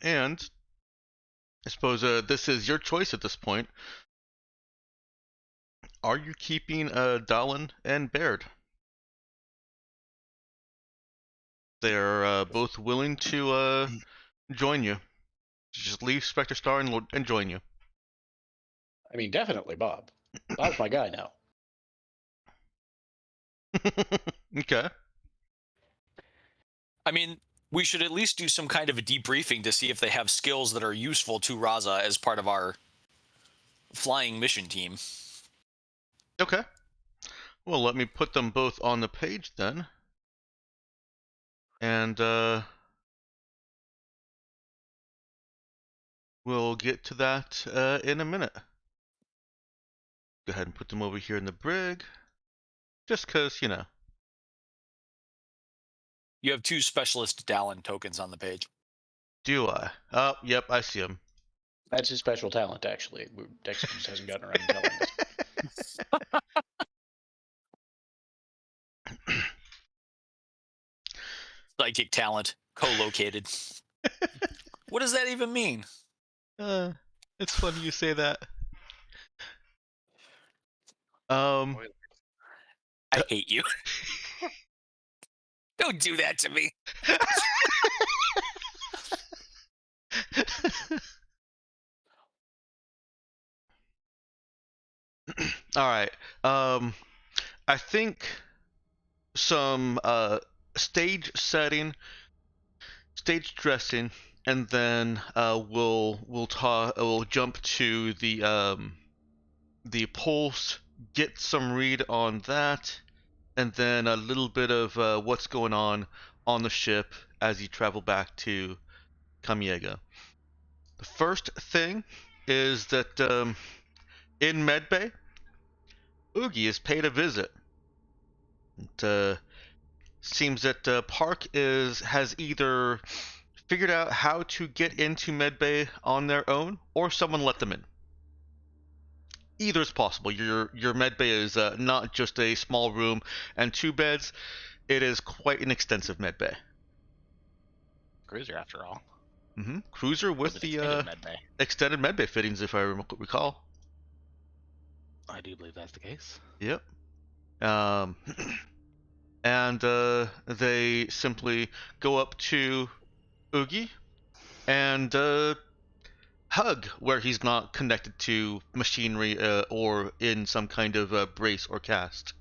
And I suppose this is your choice at this point. Are you keeping Dallin and Baird? They're both willing to join you. Just leave Spectre Star and join you. I mean, definitely Bob. Bob's my guy now. Okay. I mean, we should at least do some kind of a debriefing to see if they have skills that are useful to Raza as part of our flying mission team. Okay. Well, let me put them both on the page then. And we'll get to that in a minute. Go ahead and put them over here in the brig. Just because, you know. You have 2 specialist Dallin tokens on the page. Do I? Oh, yep, I see them. That's his special talent, actually. Dexter just hasn't gotten around to telling us. Psychic talent, co-located. What does that even mean? It's funny you say that. I hate you. Don't do that to me. All right. I think some stage setting, stage dressing, and then we'll jump to the pulse, get some read on that, and then a little bit of what's going on the ship as you travel back to Kamiega. The first thing is that in Medbay, Oogie is paid a visit. It seems that Park has either figured out how to get into Medbay on their own, or someone let them in. Either is possible. Your Medbay is not just a small room and 2 beds. It is quite an extensive Medbay. Cruiser, after all. Mm-hmm. Cruiser with the extended medbay fittings, if I recall. I do believe that's the case. Yep. And they simply go up to Oogie and hug where he's not connected to machinery or in some kind of brace or cast.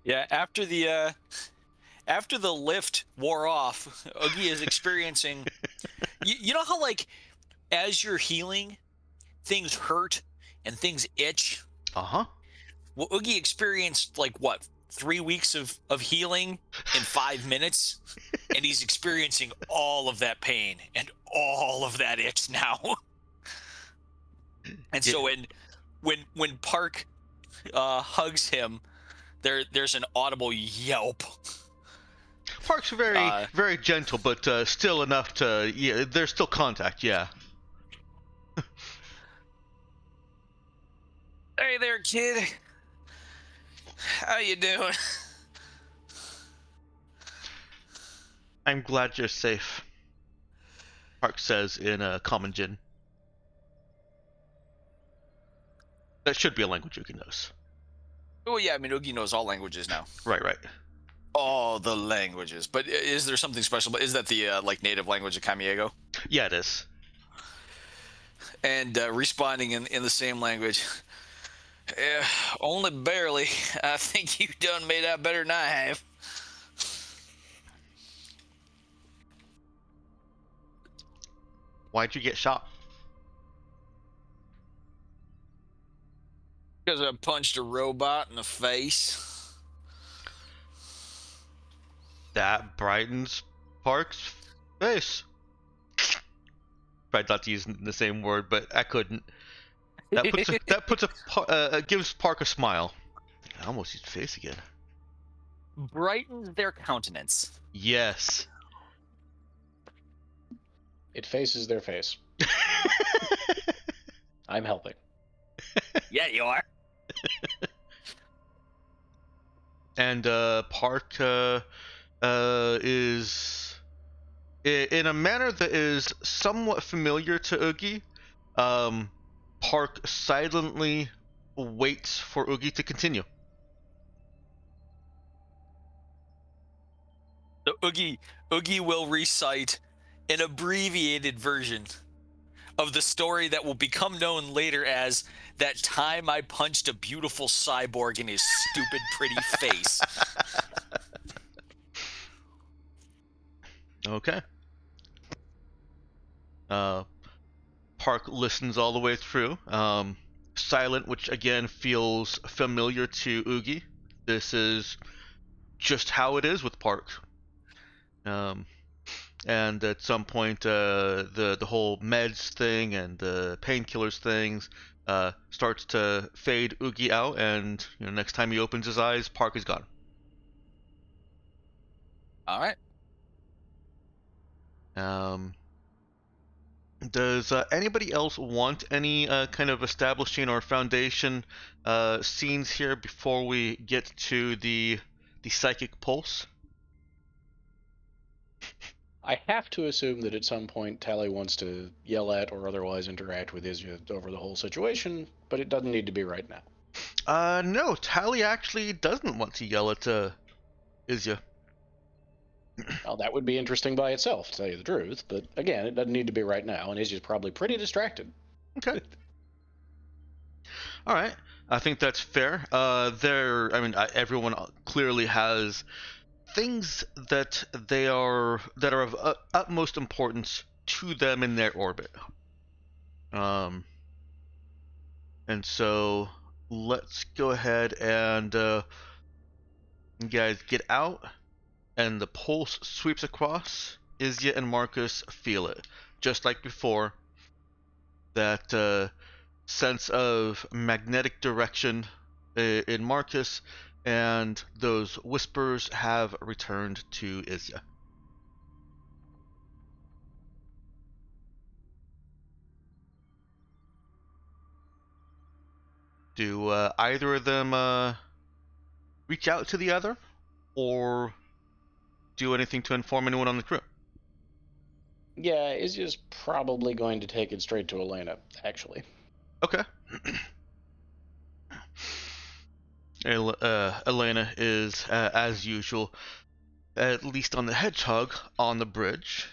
Yeah, after the lift wore off, Oogie is experiencing. you know how, like, as you're healing, things hurt and things itch? Uh-huh. Well, Oogie experienced, like, what, 3 weeks of healing in 5 minutes? And he's experiencing all of that pain and all of that itch now. And so when Park hugs him, there's an audible yelp. Park's very gentle, but still enough to, yeah, there's still contact, yeah. Hey there, kid. How you doing? I'm glad you're safe, Park says in Common Jin. That should be a language Oogie knows. Oh yeah, I mean, Oogie knows all languages now. Right. All the languages. But is there something special? Is that the like native language of Kamiego? Yeah, it is. And responding in the same language. Only barely. I think you done made out better than I have. Why'd you get shot? Because I punched a robot in the face. That brightens Park's face. Tried not to use the same word, but I couldn't. That gives Park a smile. I almost used face again. Brightens their countenance. Yes. It faces their face. I'm helping. Yeah, you are. And Park is In a manner that is somewhat familiar to Oogie, Park silently waits for Oogie to continue. So Oogie will recite an abbreviated version of the story that will become known later as "That Time I Punched a Beautiful Cyborg in His Stupid Pretty Face." Okay. Park listens all the way through. Silent, which again feels familiar to Oogie. This is just how it is with Park. And at some point, the whole meds thing and the painkillers things starts to fade Oogie out, and next time he opens his eyes, Park is gone. All right. Does anybody else want any kind of establishing or foundation scenes here before we get to the psychic pulse? I have to assume that at some point Tally wants to yell at or otherwise interact with Izya over the whole situation, but it doesn't need to be right now. No, Tally actually doesn't want to yell at Izya. Well, that would be interesting by itself, to tell you the truth, but again, it doesn't need to be right now, and Izya's probably pretty distracted. Okay. All right. I think that's fair. Everyone clearly has things that are of utmost importance to them in their orbit. And so let's go ahead and you guys get out, and the pulse sweeps across. Izya and Marcus feel it, just like before. That sense of magnetic direction in Marcus, and those whispers have returned to Izya. Do either of them reach out to the other, or do anything to inform anyone on the crew? Yeah, Izya's probably going to take it straight to Elena, actually. Okay. Elena is, as usual, at least on the Hedgehog, on the bridge.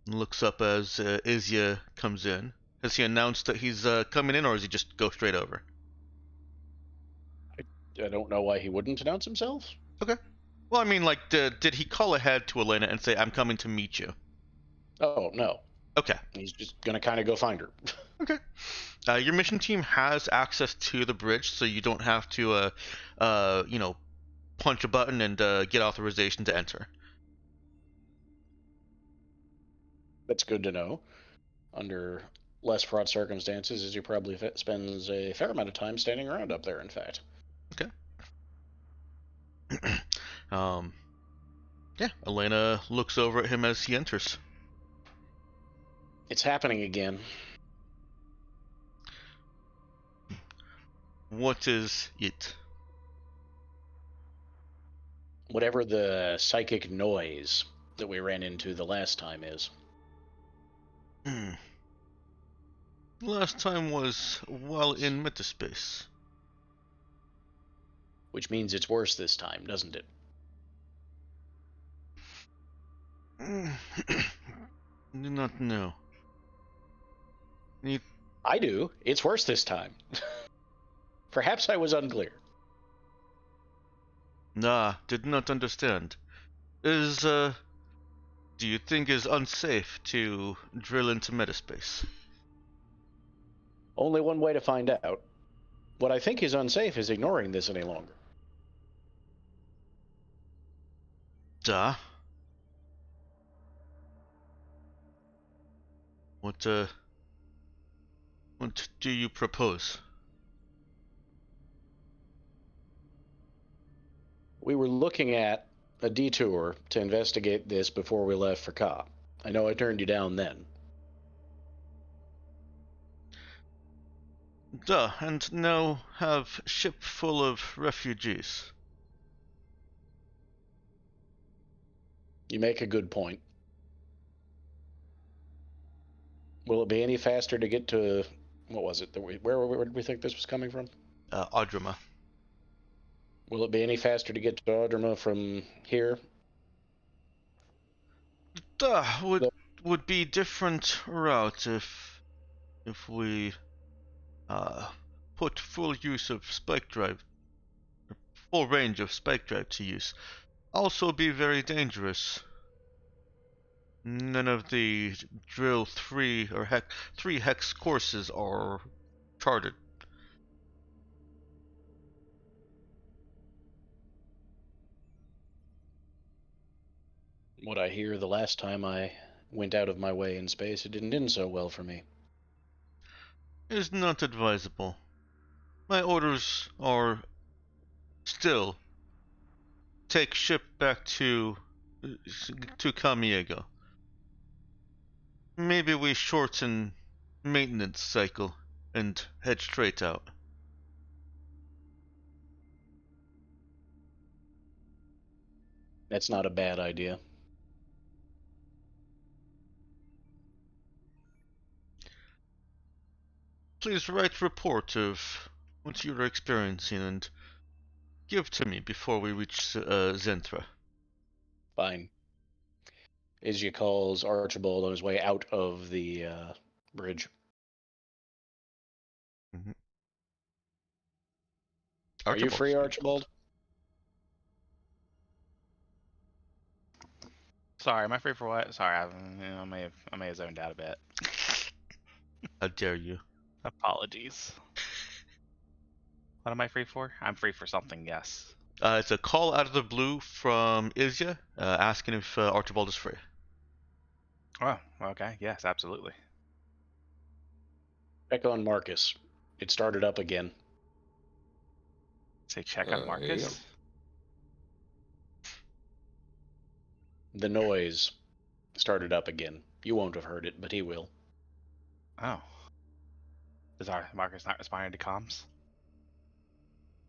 Looks up as Izya comes in. Has he announced that he's coming in, or does he just go straight over? I don't know why he wouldn't announce himself. Okay. Well, I mean, like, did he call ahead to Elena and say, "I'm coming to meet you"? Oh, no. Okay. He's just going to kind of go find her. Okay. Your mission team has access to the bridge, so you don't have to, punch a button and get authorization to enter. That's good to know. Under less fraught circumstances, Izzy probably spends a fair amount of time standing around up there, in fact. Okay. Yeah, Elena looks over at him as he enters. It's happening again. What is it? Whatever the psychic noise that we ran into the last time is. Last time was while in metaspace. Which means it's worse this time, doesn't it? Do not know. I do. It's worse this time. Perhaps I was unclear. Nah, did not understand. Do you think is unsafe to drill into metaspace? Only one way to find out. What I think is unsafe is ignoring this any longer. Duh. What do you propose? We were looking at a detour to investigate this before we left for Ka. I know I turned you down then. Duh, and now have ship full of refugees. You make a good point. Will it be any faster to get to... What was it? Where did we think this was coming from? Audrima. Will it be any faster to get to Audrima from here? Would be different route if we put full use of spike drive, full range of spike drive to use. Also be very dangerous. None of the drill 3 or 3 hex courses are charted. What I hear, the last time I went out of my way in space, it didn't end so well for me. Is not advisable. My orders are still take ship back to Kamiego. Maybe we shorten maintenance cycle and head straight out. That's not a bad idea. Please write report of what you're experiencing and give to me before we reach Zentra. Fine. Izzy calls Archibald on his way out of the bridge. Mm-hmm. Are you free, Archibald? Sorry, am I free for what? Sorry, I may have zoned out a bit. How dare you? Apologies. What am I free for? I'm free for something, yes. It's a call out of the blue from Izya, asking if Archibald is free. Oh, okay. Yes, absolutely. Check on Marcus. It started up again. Say check on Marcus. Yep. The noise started up again. You won't have heard it, but he will. Oh. Is our Marcus not responding to comms?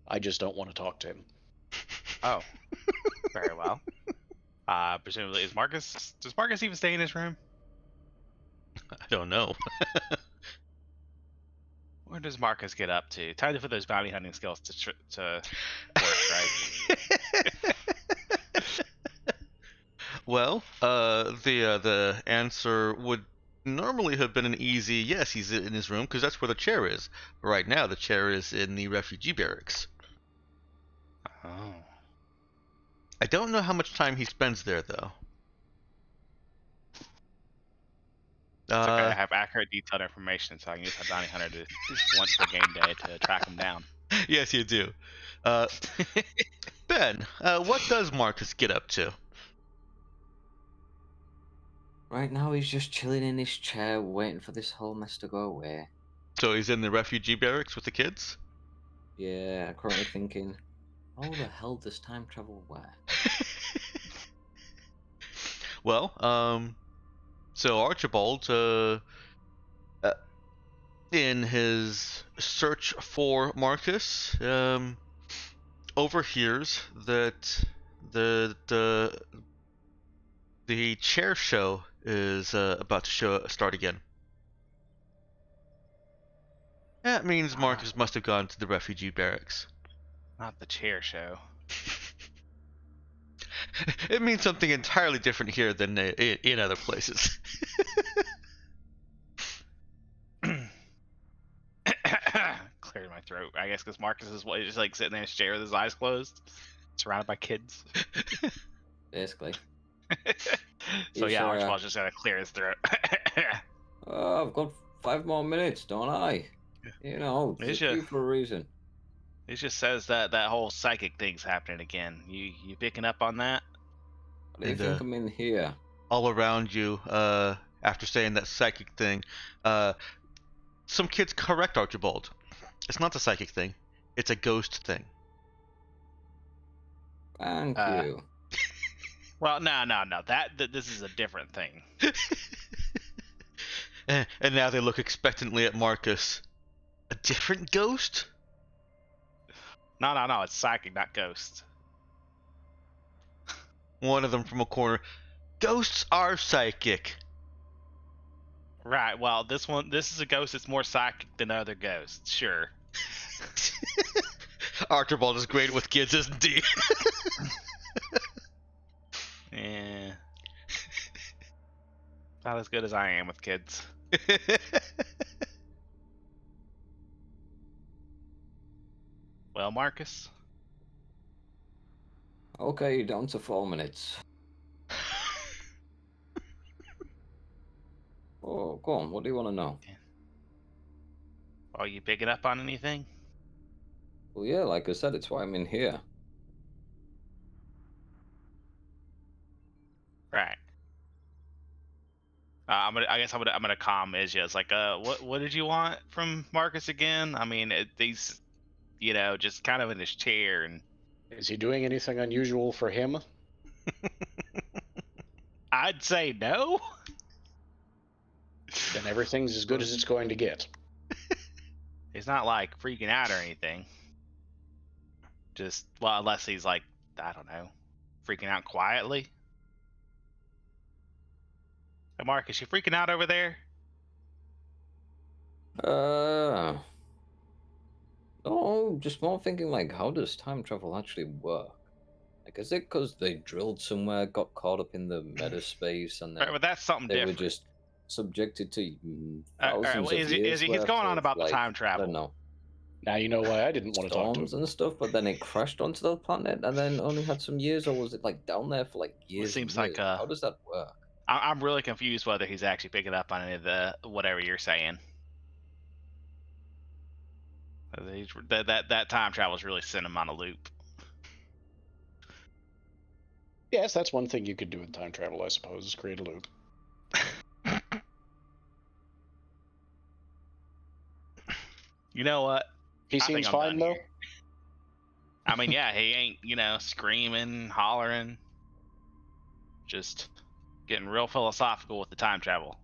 I just don't want to talk to him. Oh. Very well. Presumably, does Marcus even stay in his room? I don't know. Where does Marcus get up to? Time to put those bounty hunting skills to work, right? Well, the answer would normally have been an easy yes, he's in his room, because that's where the chair is. Right now, the chair is in the refugee barracks. Oh. I don't know how much time he spends there, though. It's okay, I have accurate, detailed information, so I can use my bounty hunter to just once per game day to track him down. Yes, you do. Ben, what does Marcus get up to? Right now he's just chilling in his chair waiting for this whole mess to go away. So he's in the refugee barracks with the kids? Yeah, currently thinking, how the hell does time travel where? Well, so Archibald, in his search for Marcus, overhears that the chair show is about to start again. That means Marcus must have gone to the refugee barracks. Not the chair show. It means something entirely different here than in other places. Cleared my throat. I guess because Marcus is just like sitting in his chair with his eyes closed, surrounded by kids. Basically. So He's, yeah, Archibald's just gonna clear his throat. Oh, I've got 5 more minutes, don't I? You know, It's it's you for a reason. It just says that whole psychic thing's happening again. You picking up on that? What do you think I'm in here? All around you, after saying that psychic thing, some kids correct Archibald. It's not a psychic thing. It's a ghost thing. Thank you. Well, no. This is a different thing. And now they look expectantly at Marcus. A different ghost? No. It's psychic, not ghost. One of them from a corner. Ghosts are psychic. Right. Well, this is a ghost that's more psychic than other ghosts. Sure. Archibald is great with kids, isn't he? Yeah. Not as good as I am with kids. Well, Marcus. Okay, down to 4 minutes. Oh, go on. What do you want to know? Are you picking up on anything? Well, yeah, like I said, it's why I'm in here. Right. I guess I'm gonna calm Izzy. It's like, what did you want from Marcus again? I mean, he's, just kind of in his chair, and Is he doing anything unusual for him? I'd say no. Then everything's as good as it's going to get. He's not like freaking out or anything. Just, well, unless he's like, I don't know, freaking out quietly. Hey, Marcus, you freaking out over there? No, just more thinking like, how does time travel actually work? Like, is it because they drilled somewhere, got caught up in the meta space, and then Right, but that's something they different. were just subjected to All right, thousands well, of years he's worth going on of, about the like, time I travel. don't know, Now you know why I didn't want to talk to storms him. and stuff, but then it crashed onto the planet and then only had some years, or was it like down there for like years? seems and years? like, How does that work? I'm really confused whether he's actually picking up on any of the whatever you're saying. That time travel's really sent him on a loop. Yes, that's one thing you could do with time travel, I suppose, is create a loop. You know what? He I think seems I'm fine, done though. here. I mean, yeah, he ain't, screaming, hollering, just getting real philosophical with the time travel.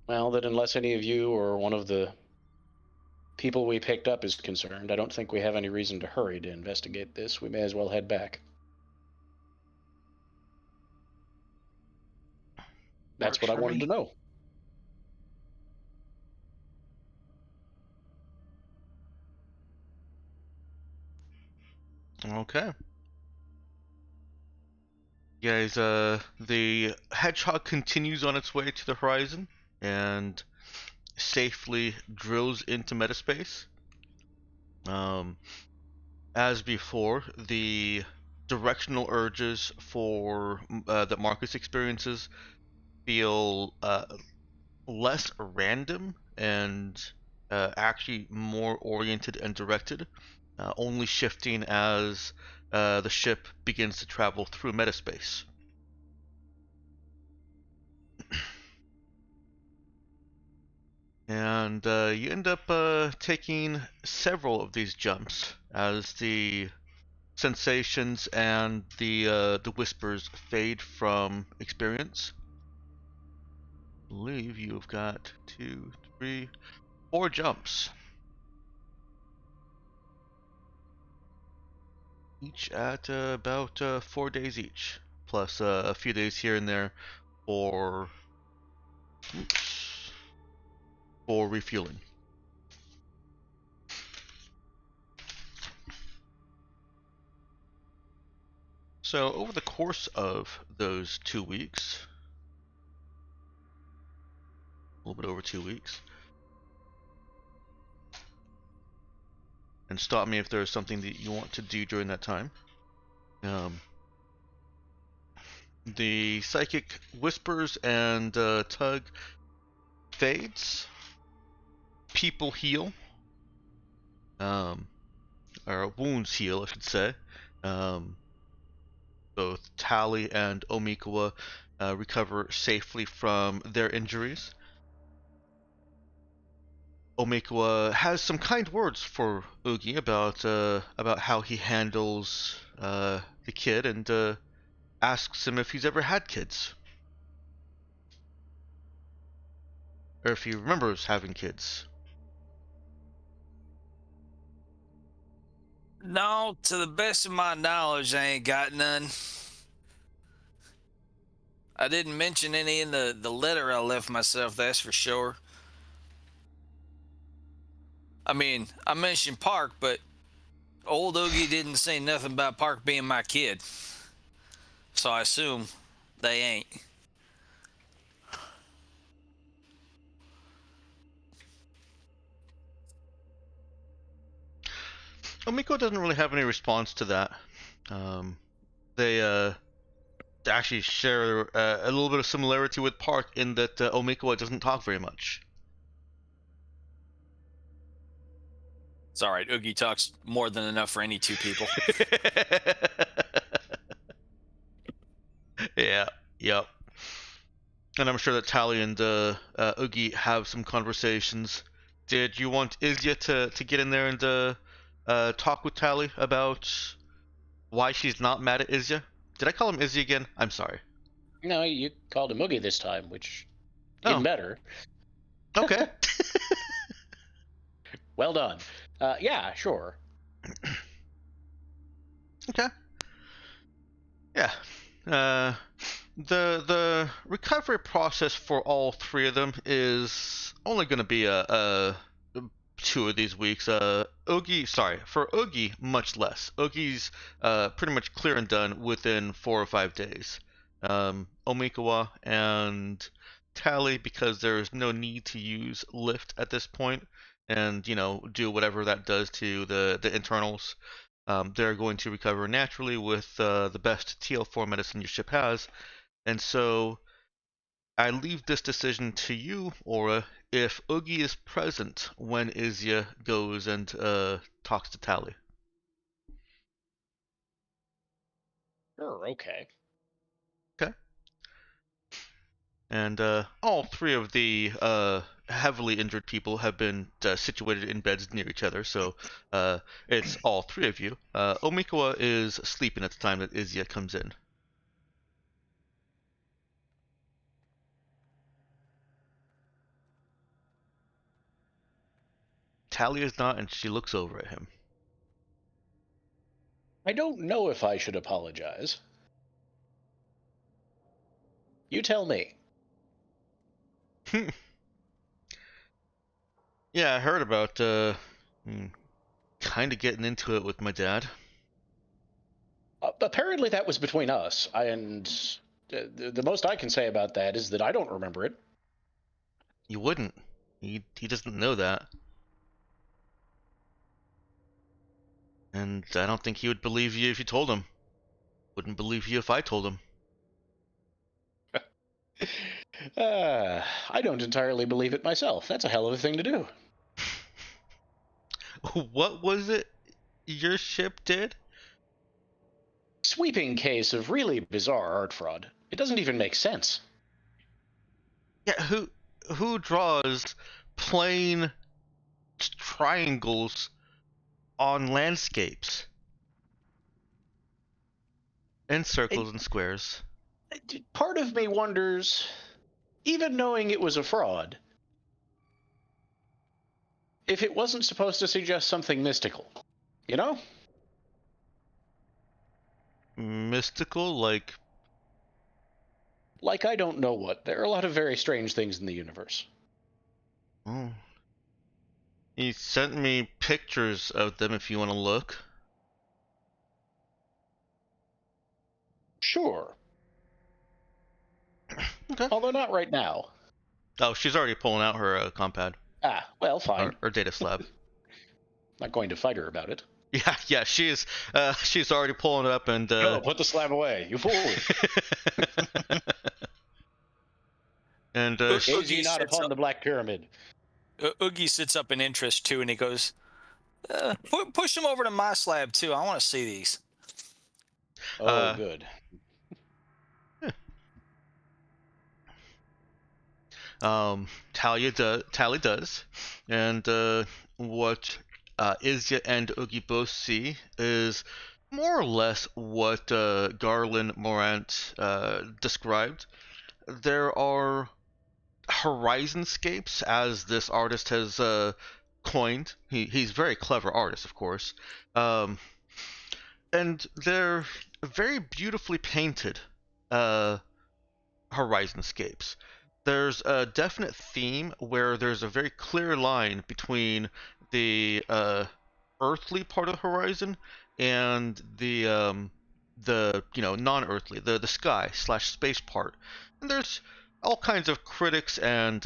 Well, that unless any of you or one of the people we picked up is concerned, I don't think we have any reason to hurry to investigate this. We may as well head back. That's what I wanted to know. Okay. Guys, the hedgehog continues on its way to the horizon and safely drills into metaspace. As before, the directional urges that Marcus experiences feel less random and actually more oriented and directed, only shifting as the ship begins to travel through metaspace. And you end up taking several of these jumps as the sensations and the whispers fade from experience. I believe you've got 2, 3, 4 jumps. Each at about 4 days each, plus a few days here and there for refueling. So over the course of those 2 weeks, a little bit over 2 weeks, and stop me if there's something that you want to do during that time. The psychic whispers and tug fades. People heal. Or wounds heal, I should say. Both Tally and Omikawa recover safely from their injuries. Omikawa has some kind words for Oogie about how he handles the kid and asks him if he's ever had kids. Or if he remembers having kids. No, to the best of my knowledge, I ain't got none. I didn't mention any in the letter I left myself, that's for sure. I mean, I mentioned Park, but old Oogie didn't say nothing about Park being my kid. So I assume they ain't. Omiko doesn't really have any response to that. They actually share a little bit of similarity with Park in that Omiko doesn't talk very much. It's all right. Oogie talks more than enough for any two people. Yeah, yep. And I'm sure that Tally and Oogie have some conversations. Did you want Izya to get in there and talk with Tally about why she's not mad at Izya? Did I call him Izzy again? I'm sorry. No, you called him Oogie this time, which Oh. even better. Okay. Well done. Yeah, sure. Okay. Yeah. The recovery process for all three of them is only going to be a 2 of these weeks. For Oogie, much less. Oogie's pretty much clear and done within 4 or 5 days. Omikawa and Tally, because there's no need to use lift at this point, and do whatever that does to the internals. They're going to recover naturally with the best TL4 medicine your ship has, and so I leave this decision to you, Aura. If Oogie is present when Izya goes and talks to Tally. Sure, okay. Okay. And all three of the heavily injured people have been situated in beds near each other, so it's all three of you. Omikawa is sleeping at the time that Izya comes in. Tally is not, and she looks over at him. I don't know if I should apologize. You tell me. Yeah, I heard about kind of getting into it with my dad. Apparently that was between us, and the most I can say about that is that I don't remember it. You wouldn't. He doesn't know that. And I don't think he would believe you if you told him. Wouldn't believe you if I told him. I don't entirely believe it myself. That's a hell of a thing to do. What was it your ship did? Sweeping case of really bizarre art fraud. It doesn't even make sense. Yeah, who draws plain triangles on landscapes? And circles and squares. Part of me wonders, even knowing it was a fraud, if it wasn't supposed to suggest something mystical. You know? Mystical, like... Like I don't know what. There are a lot of very strange things in the universe. Oh. He sent me pictures of them if you want to look. Sure. Okay. Although not right now. Oh, she's already pulling out her compad. Ah, well, fine. Or data slab. Not going to fight her about it. Yeah, she's already pulling it up and... No, put the slab away, you fool! And Gaze Oogie ye not sits upon up. the Black Pyramid. Oogie sits up in interest too, and he goes, "Push them over to my slab too. I want to see these." Oh, good. Tally does, and what Izya and Oogie both see is more or less what Garland Morant described. There are horizonscapes, as this artist has coined. He's a very clever artist, of course, and they're very beautifully painted. horizonscapes. There's a definite theme where there's a very clear line between the earthly part of the horizon and the non-earthly, the sky slash space part. And there's all kinds of critics and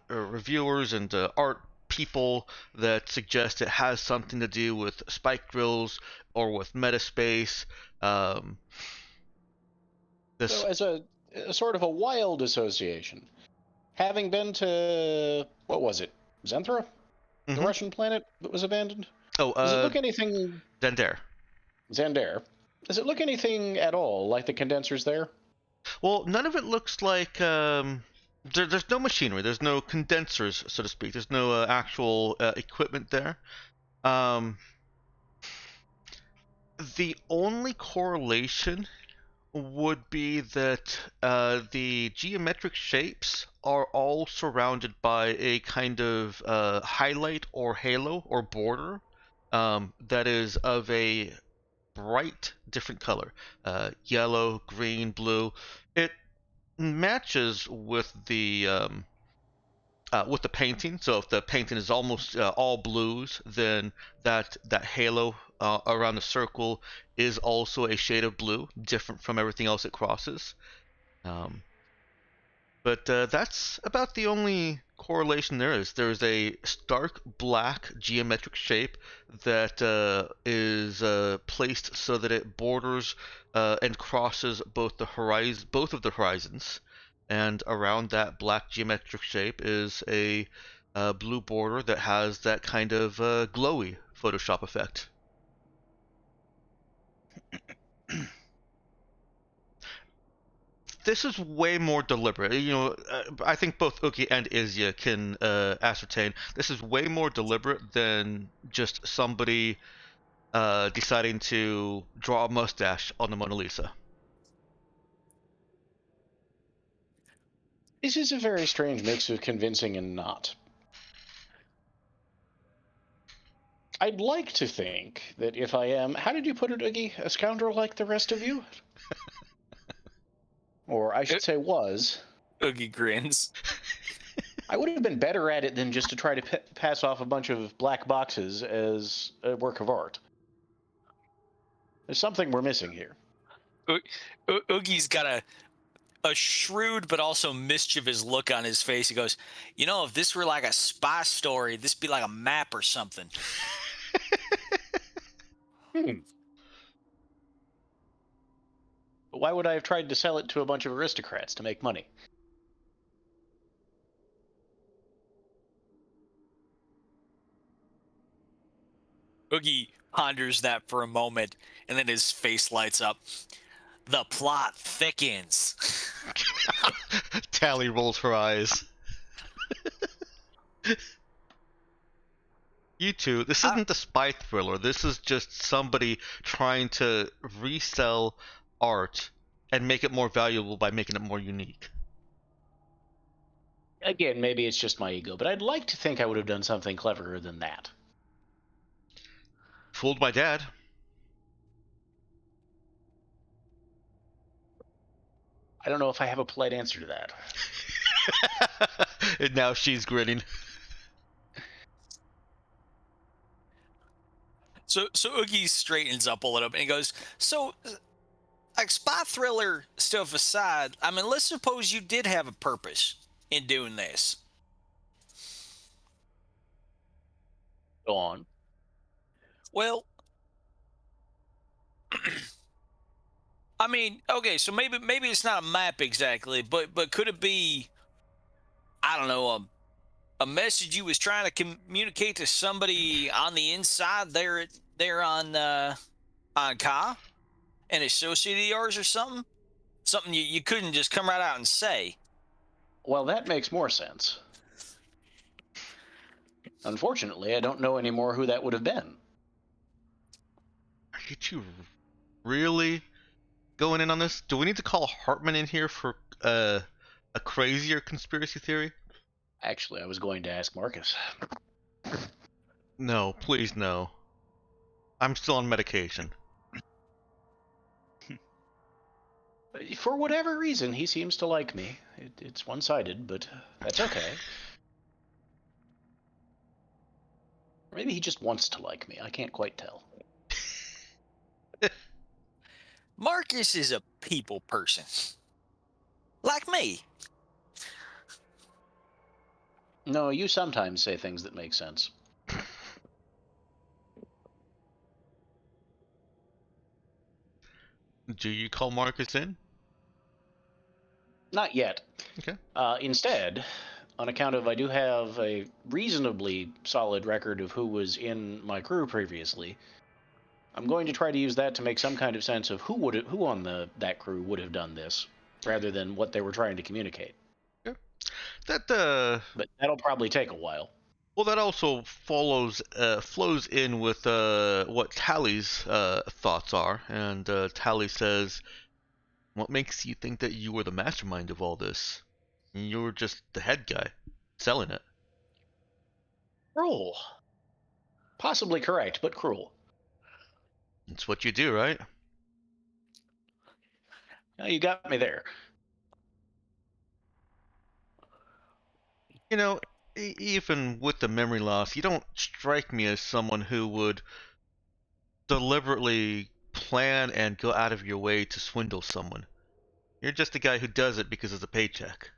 reviewers and art people that suggest it has something to do with spike drills or with metaspace. This So, as a sort of a wild association, having been to, what was it, Zenthra? The Mhm. Russian planet that was abandoned? Oh, Does it look anything... Zendare. Xandar. Does it look anything at all like the condensers there? Well, none of it looks like there's no machinery. There's no condensers, so to speak. There's no actual equipment there. Um, the only correlation would be that the geometric shapes are all surrounded by a kind of highlight or halo or border that is of a bright different color, yellow, green, blue. It matches with the painting. So if the painting is almost all blues, then that halo around the circle is also a shade of blue, different from everything else it crosses. Um, but that's about the only correlation there is. There is a stark black geometric shape that is placed so that it borders and crosses both of the horizons. And around that black geometric shape is a blue border that has that kind of glowy Photoshop effect. This is way more deliberate. I think both Uki and Izya can ascertain this is way more deliberate than just somebody deciding to draw a mustache on the Mona Lisa. This is a very strange mix of convincing and not. I'd like to think that if I am, how did you put it, Oogie? A scoundrel like the rest of you? Or I should say was. Oogie grins. I would have been better at it than just to try to pass off a bunch of black boxes as a work of art. There's something we're missing here. Oogie's got a shrewd but also mischievous look on his face. He goes, if this were like a spy story, this would be like a map or something. But why would I have tried to sell it to a bunch of aristocrats to make money? Oogie ponders that for a moment, and then his face lights up. The plot thickens. Tally rolls her eyes. You two, this isn't a spy thriller. This is just somebody trying to resell art and make it more valuable by making it more unique. Again, maybe it's just my ego, but I'd like to think I would have done something cleverer than that. Fooled my dad. I don't know if I have a polite answer to that. And now she's grinning. So Oogie straightens up a little bit and he goes, so, like, spy thriller stuff aside, I mean, let's suppose you did have a purpose in doing this. Go on. Well, I mean, okay, so maybe it's not a map exactly, but could it be, I don't know, a message you was trying to communicate to somebody on the inside there on Ka, an associate of yours or something? Something you couldn't just come right out and say. Well, that makes more sense. Unfortunately, I don't know anymore who that would have been. Are you two really going in on this? Do we need to call Hartman in here for a crazier conspiracy theory? Actually, I was going to ask Marcus. No, please no. I'm still on medication. For whatever reason, he seems to like me. It's one-sided, but that's okay. Or maybe he just wants to like me. I can't quite tell. Marcus is a people person. Like me. No, you sometimes say things that make sense. Do you call Marcus in? Not yet. Okay. Instead, on account of I do have a reasonably solid record of who was in my crew previously, I'm going to try to use that to make some kind of sense of who on that crew would have done this, rather than what they were trying to communicate. Yeah. That But that'll probably take a while. well, that also flows in with what Tally's thoughts are, and Tally says, "What makes you think that you were the mastermind of all this? You were just the head guy, selling it." Cruel. Possibly correct, but cruel. It's what you do, right? Now you got me there. You know, even with the memory loss, you don't strike me as someone who would deliberately plan and go out of your way to swindle someone. You're just a guy who does it because it's a paycheck.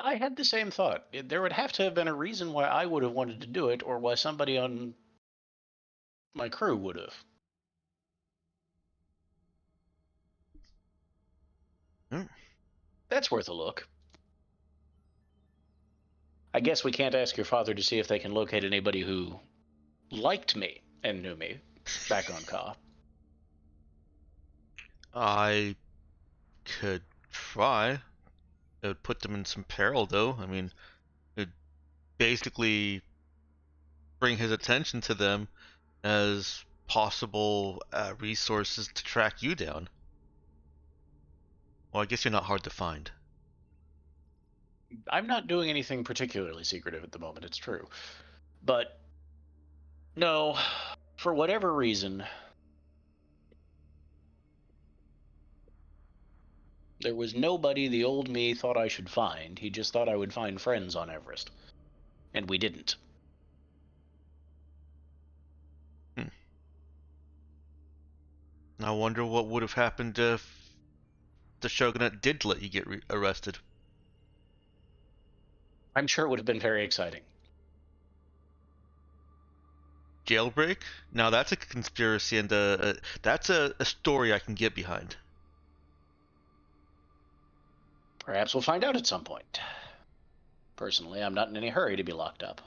I had the same thought. There would have to have been a reason why I would have wanted to do it, or why somebody on my crew would have. Hmm. That's worth a look. I guess we can't ask your father to see if they can locate anybody who liked me and knew me back on Ka. I could try. It would put them in some peril, though. I mean, it would basically bring his attention to them as possible resources to track you down. Well, I guess you're not hard to find. I'm not doing anything particularly secretive at the moment, it's true. But, no, for whatever reason, there was nobody the old me thought I should find. He just thought I would find friends on Everest. And we didn't. Hmm. I wonder what would have happened if the Shogunate did let you get arrested. I'm sure it would have been very exciting. Jailbreak? Now that's a conspiracy, and that's a story I can get behind. Perhaps we'll find out at some point. Personally, I'm not in any hurry to be locked up.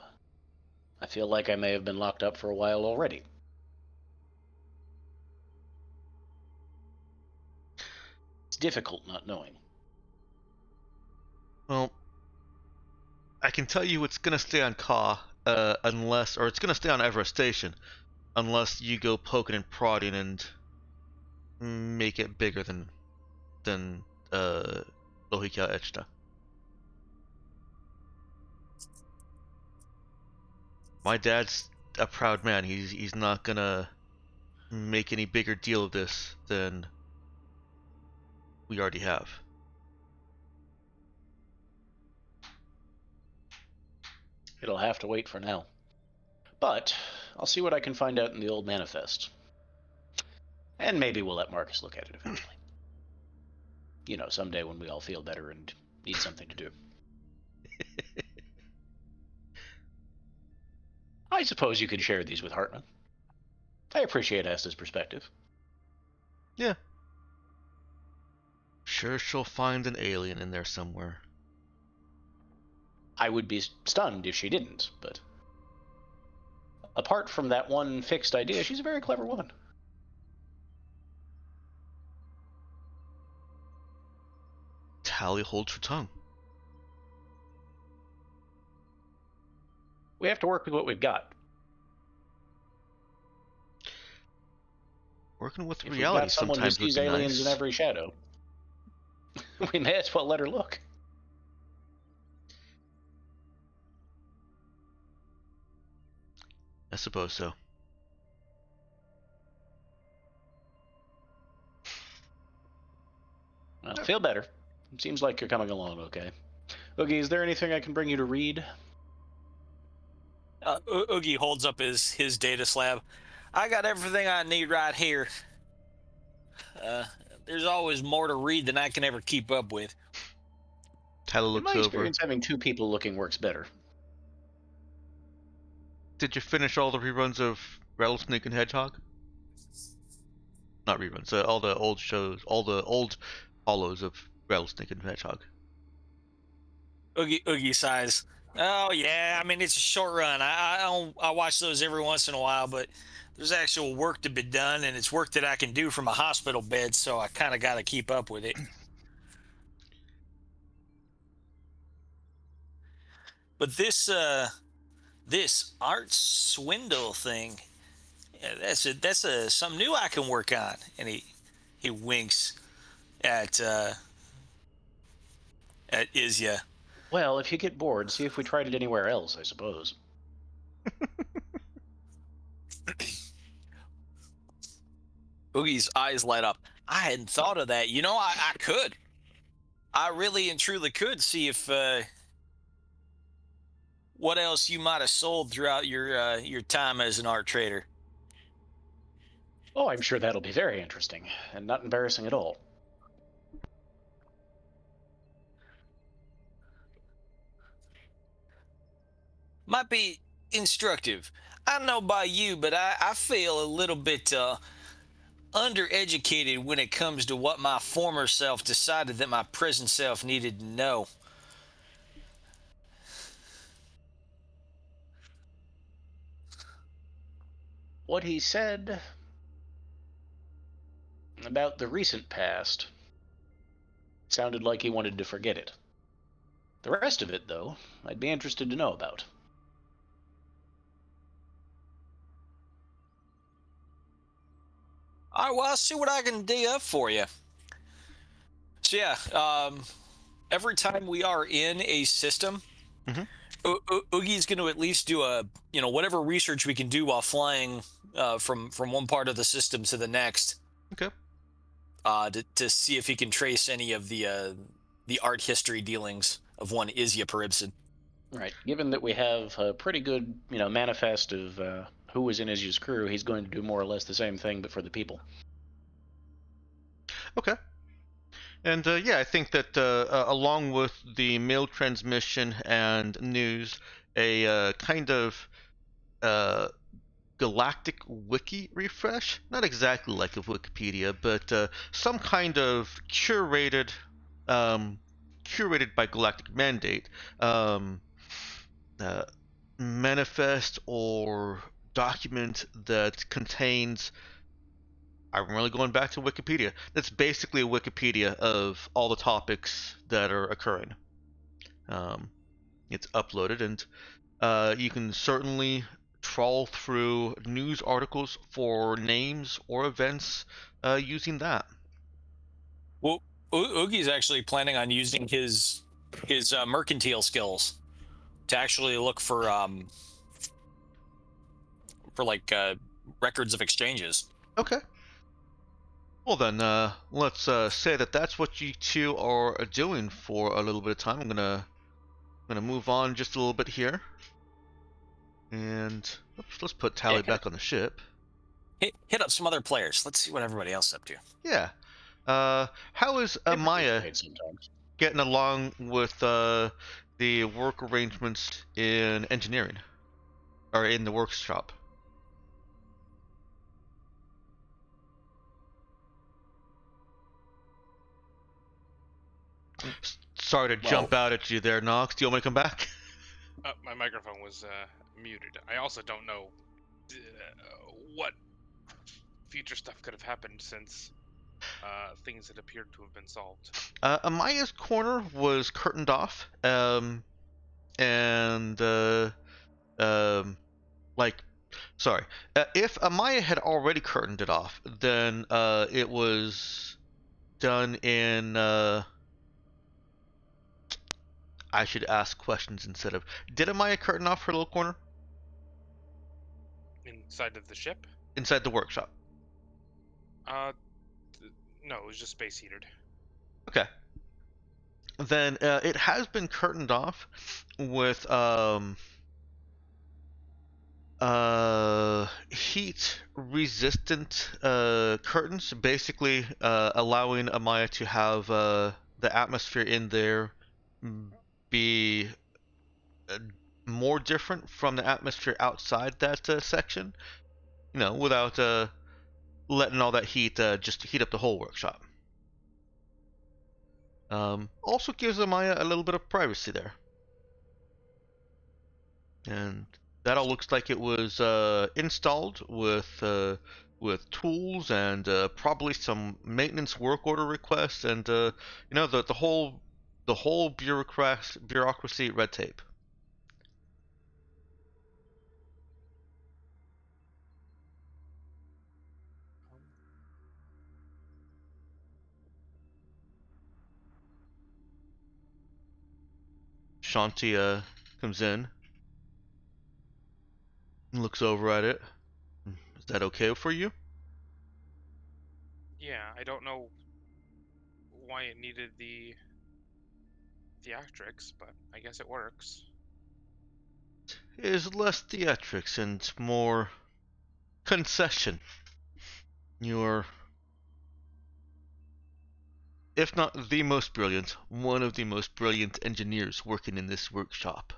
I feel like I may have been locked up for a while already. It's difficult not knowing. Well, I can tell you it's gonna stay on Ka, or it's gonna stay on Everest Station, unless you go poking and prodding and make it bigger than Lohika Echta. My dad's a proud man. He's not gonna make any bigger deal of this than we already have. It'll have to wait for now. But I'll see what I can find out in the old manifest. And maybe we'll let Marcus look at it eventually. You know, someday when we all feel better and need something to do. I suppose you could share these with Hartman. I appreciate Asta's perspective. Yeah. Sure, she'll find an alien in there somewhere. I would be stunned if she didn't, but apart from that one fixed idea, she's a very clever woman. Tally holds her tongue. We have to work with what we've got. Working with If reality we've got someone who sometimes would sees be aliens nice. in every shadow, we may as well let her look. I suppose so. Well, feel better. It seems like you're coming along okay. Oogie, is there anything I can bring you to read? Oogie holds up his data slab. I got everything I need right here. Uh, there's always more to read than I can ever keep up with. Tyler In looks my over. experience, having two people looking works better. Did you finish all the reruns of Rattlesnake and Hedgehog? Not reruns, all the old shows, all the old hollows of Rattlesnake and Hedgehog. Oogie sighs. Oh yeah, I mean it's a short run. I watch those every once in a while, but there's actual work to be done, and it's work that I can do from a hospital bed, so I kind of got to keep up with it. But this art swindle thing, yeah, that's something new I can work on. And he winks at Izya. Well, if you get bored, see if we tried it anywhere else, I suppose. Boogie's eyes light up. I hadn't thought of that. You know, I could. I really and truly could see if what else you might have sold throughout your time as an art trader. Oh, I'm sure that'll be very interesting, and not embarrassing at all. Might be instructive. I don't know about you, but I feel a little bit undereducated when it comes to what my former self decided that my present self needed to know. What he said about the recent past sounded like he wanted to forget it. The rest of it, though, I'd be interested to know about. All right, well, I'll see what I can dig up for you. So yeah, every time we are in a system, Mhm. Oogie's going to at least do whatever research we can do while flying from one part of the system to the next. Okay. To see if he can trace any of the art history dealings of one Izya Peribsen. Right. Given that we have a pretty good, manifest of who was in Izzy's crew, he's going to do more or less the same thing, but for the people. Okay. And yeah, I think that along with the mail transmission and news, a kind of galactic wiki refresh, not exactly like a Wikipedia, but some kind of curated by galactic mandate, uh, manifest or document that contains. I'm really going back to Wikipedia. That's basically a Wikipedia of all the topics that are occurring. It's uploaded, and you can certainly trawl through news articles for names or events using that. Well, Oogie's actually planning on using his mercantile skills to actually look for like records of exchanges. Okay. Well then, let's say that that's what you two are doing for a little bit of time. I'm gonna move on just a little bit here, and let's put Tally back on the ship. Hit up some other players. Let's see what everybody else is up to. Yeah. How is Maya getting along with the work arrangements in engineering, or in the workshop? Sorry to jump out at you there, Nox. Do you want me to come back? My microphone was muted. I also don't know what future stuff could have happened since things had appeared to have been solved. Amaya's corner was curtained off, and sorry. If Amaya had already curtained it off, then it was done in. I should ask questions instead of. Did Amaya curtain off her little corner? Inside of the ship? Inside the workshop. No, it was just space heatered. Okay. Then it has been curtained off with heat resistant curtains, basically allowing Amaya to have the atmosphere in there be uh, more different from the atmosphere outside that section, without letting all that heat just heat up the whole workshop. Also gives Amaya a little bit of privacy there. And that all looks like it was installed with tools and probably some maintenance work order requests and the whole bureaucracy red tape. Shanti comes in and looks over at it. Is that okay for you? Yeah, I don't know why it needed the theatrics, but I guess it works. It is less theatrics and more concession. You're, if not the most brilliant, one of the most brilliant engineers working in this workshop.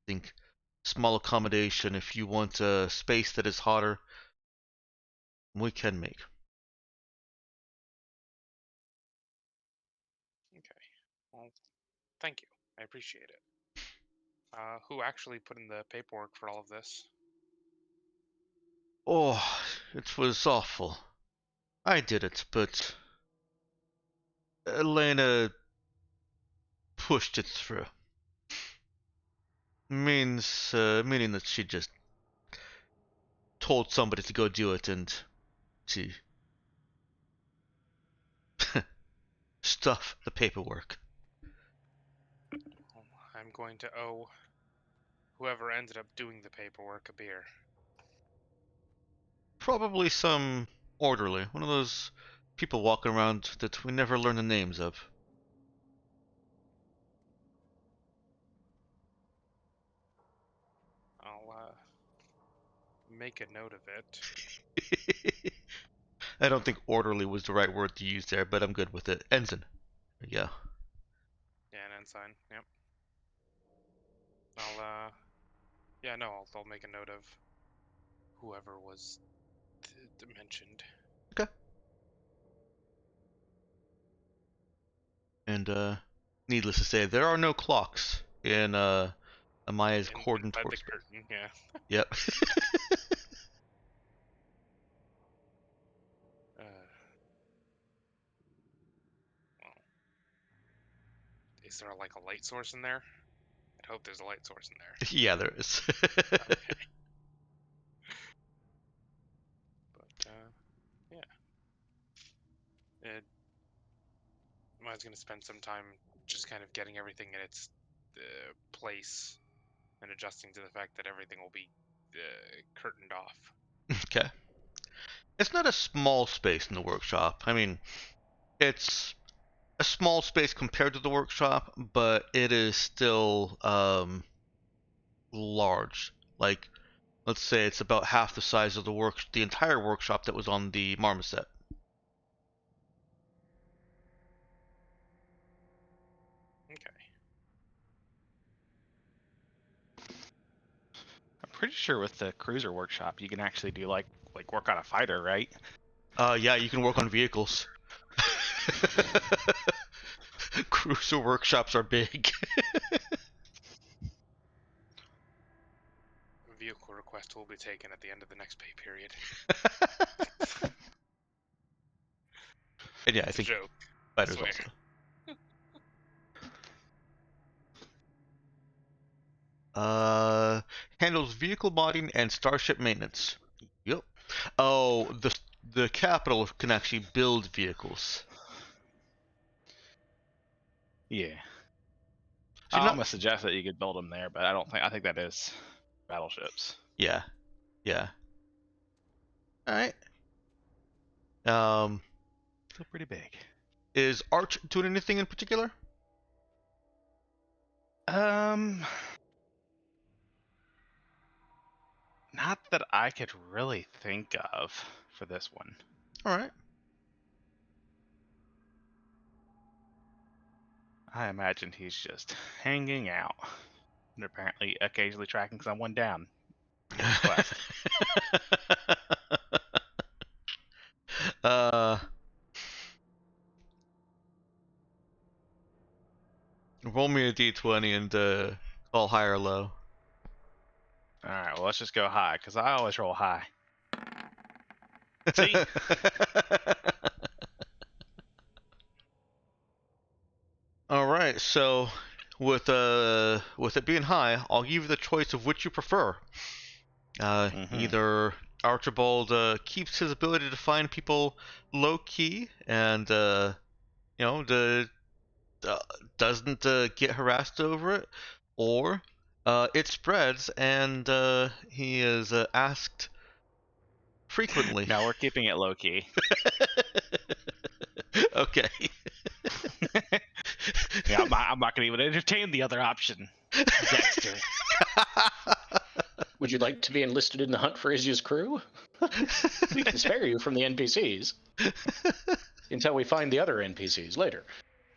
Think small accommodation if you want a space that is hotter, we can make. Okay. Well, thank you. I appreciate it. Who actually put in the paperwork for all of this? Oh, it was awful. I did it, but Elena pushed it through. Meaning that she just told somebody to go do it and she stuff the paperwork. Well, I'm going to owe whoever ended up doing the paperwork a beer. Probably some orderly, one of those people walking around that we never learn the names of. I'll make a note of it. I don't think orderly was the right word to use there, but I'm good with it. Ensign. Yeah. Yeah, an ensign. Yep. I'll yeah, no, I'll make a note of whoever was mentioned. Okay. And needless to say, there are no clocks in Amaya's cordoned Inside the workspace. curtain. Yeah. Yep. Uh, well, is there like a light source in there? I'd hope there's a light source in there. Yeah, there is. Okay. But yeah, it, I was gonna spend some time just kind of getting everything in its place and adjusting to the fact that everything will be curtained off. Okay. It's not a small space in the workshop. I mean, it's a small space compared to the workshop, but it is still large. Like, let's say it's about half the size of the entire workshop that was on the marmoset. Okay. I'm pretty sure with the cruiser workshop, you can actually do like work on a fighter, right? Yeah, you can work on vehicles. Cruiser workshops are big. Vehicle request will be taken at the end of the next pay period. And yeah, I It's a think joke. I fighters swear. also. Handles vehicle modding and starship maintenance. Yep. Oh, the capital can actually build vehicles. Yeah. So I'm not. gonna suggest that you could build them there, but I think that is battleships. Yeah. Yeah. All right. Um. Still pretty big. Is Arch doing anything in particular? Not that I could really think of for this one. All right. I imagine he's just hanging out and apparently occasionally tracking someone down in his quest. uh, roll me a d20 and call high or low. All right, well, let's just go high because I always roll high. See? All right, so with it being high, I'll give you the choice of which you prefer. Either Archibald keeps his ability to find people low key and doesn't get harassed over it, or it spreads and he is asked frequently. No, we're keeping it low key. Okay. Yeah, I'm not going to even entertain the other option. Dexter. Would you like to be enlisted in the hunt for Izzy's crew? We can spare you from the NPCs until we find the other NPCs later.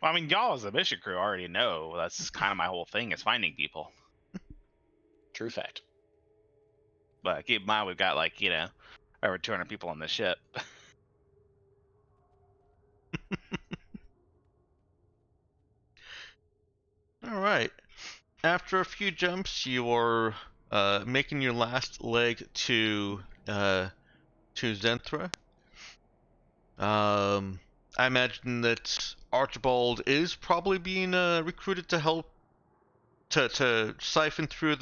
Well, I mean, y'all as a mission crew already know that's kind of my whole thing is finding people. True fact. But keep in mind, we've got like, over 200 people on the ship. All right. After a few jumps, you are making your last leg to Zenthra. I imagine that Archibald is probably being recruited to help to siphon through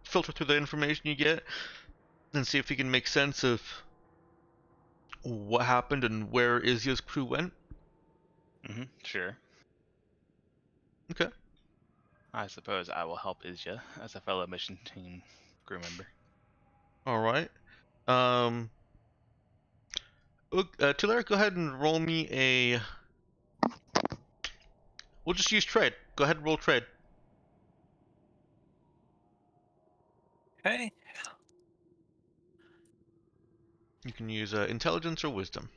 filter through the information you get, and see if he can make sense of what happened and where Izya's crew went. Sure. Okay. I suppose I will help Izya as a fellow mission team crew member. All right. Tulare, go ahead and roll me a. We'll just use trade. Go ahead and roll trade. Okay. You can use intelligence or wisdom.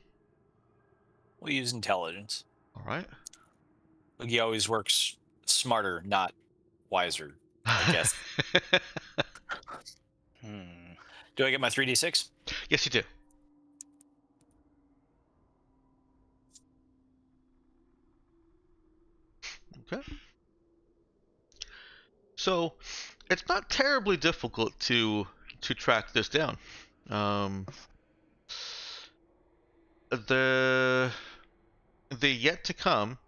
We'll use intelligence. All right. He always works smarter, not wiser, I guess. Do I get my 3d6? Yes, you do. Okay. So, it's not terribly difficult to track this down. The yet to come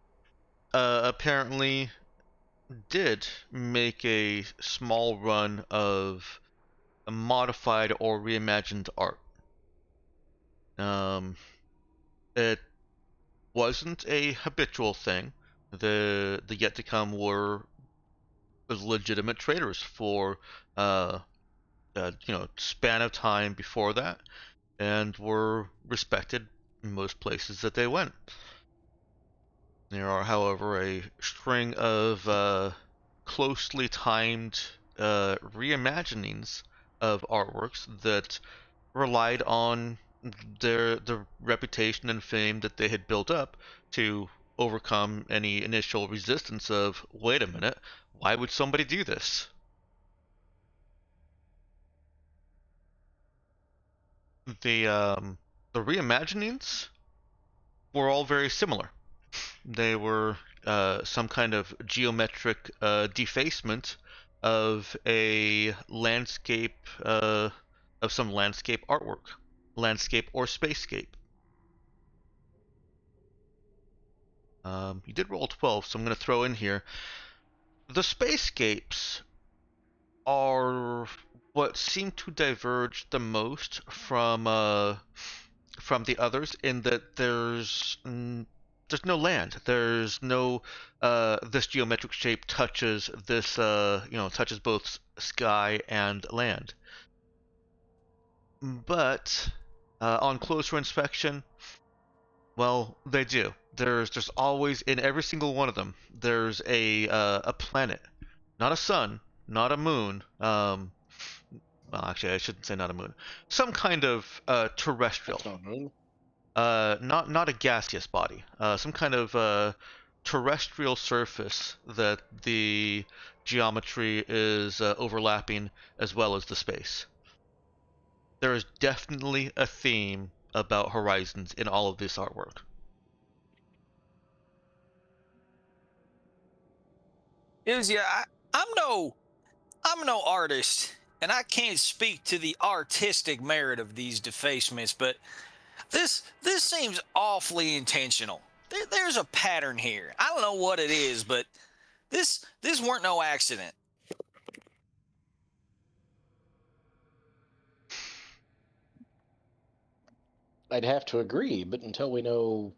apparently did make a small run of a modified or reimagined art. It wasn't a habitual thing. The yet to come were legitimate traders for span of time before that, and were respected in most places that they went. There are, however, a string of closely timed reimaginings of artworks that relied on the reputation and fame that they had built up to overcome any initial resistance of, wait a minute, why would somebody do this? The reimaginings were all very similar. They were some kind of geometric defacement of a landscape, of some landscape artwork, landscape or spacescape. You did roll 12, so I'm going to throw in here. The spacescapes are what seem to diverge the most from the others in that there's no land. There's no this geometric shape touches this touches both sky and land. But on closer inspection, Well, they do. There's always in every single one of them. There's a planet, not a sun, not a moon. Well, actually, I shouldn't say not a moon. Some kind of terrestrial. That's not moon. Not a gaseous body. Some kind of terrestrial surface that the geometry is overlapping as well as the space. There is definitely a theme about horizons in all of this artwork. I'm no artist, and I can't speak to the artistic merit of these defacements, but this seems awfully intentional. There's a pattern here. I don't know what it is, but this weren't no accident. I'd have to agree, but until we know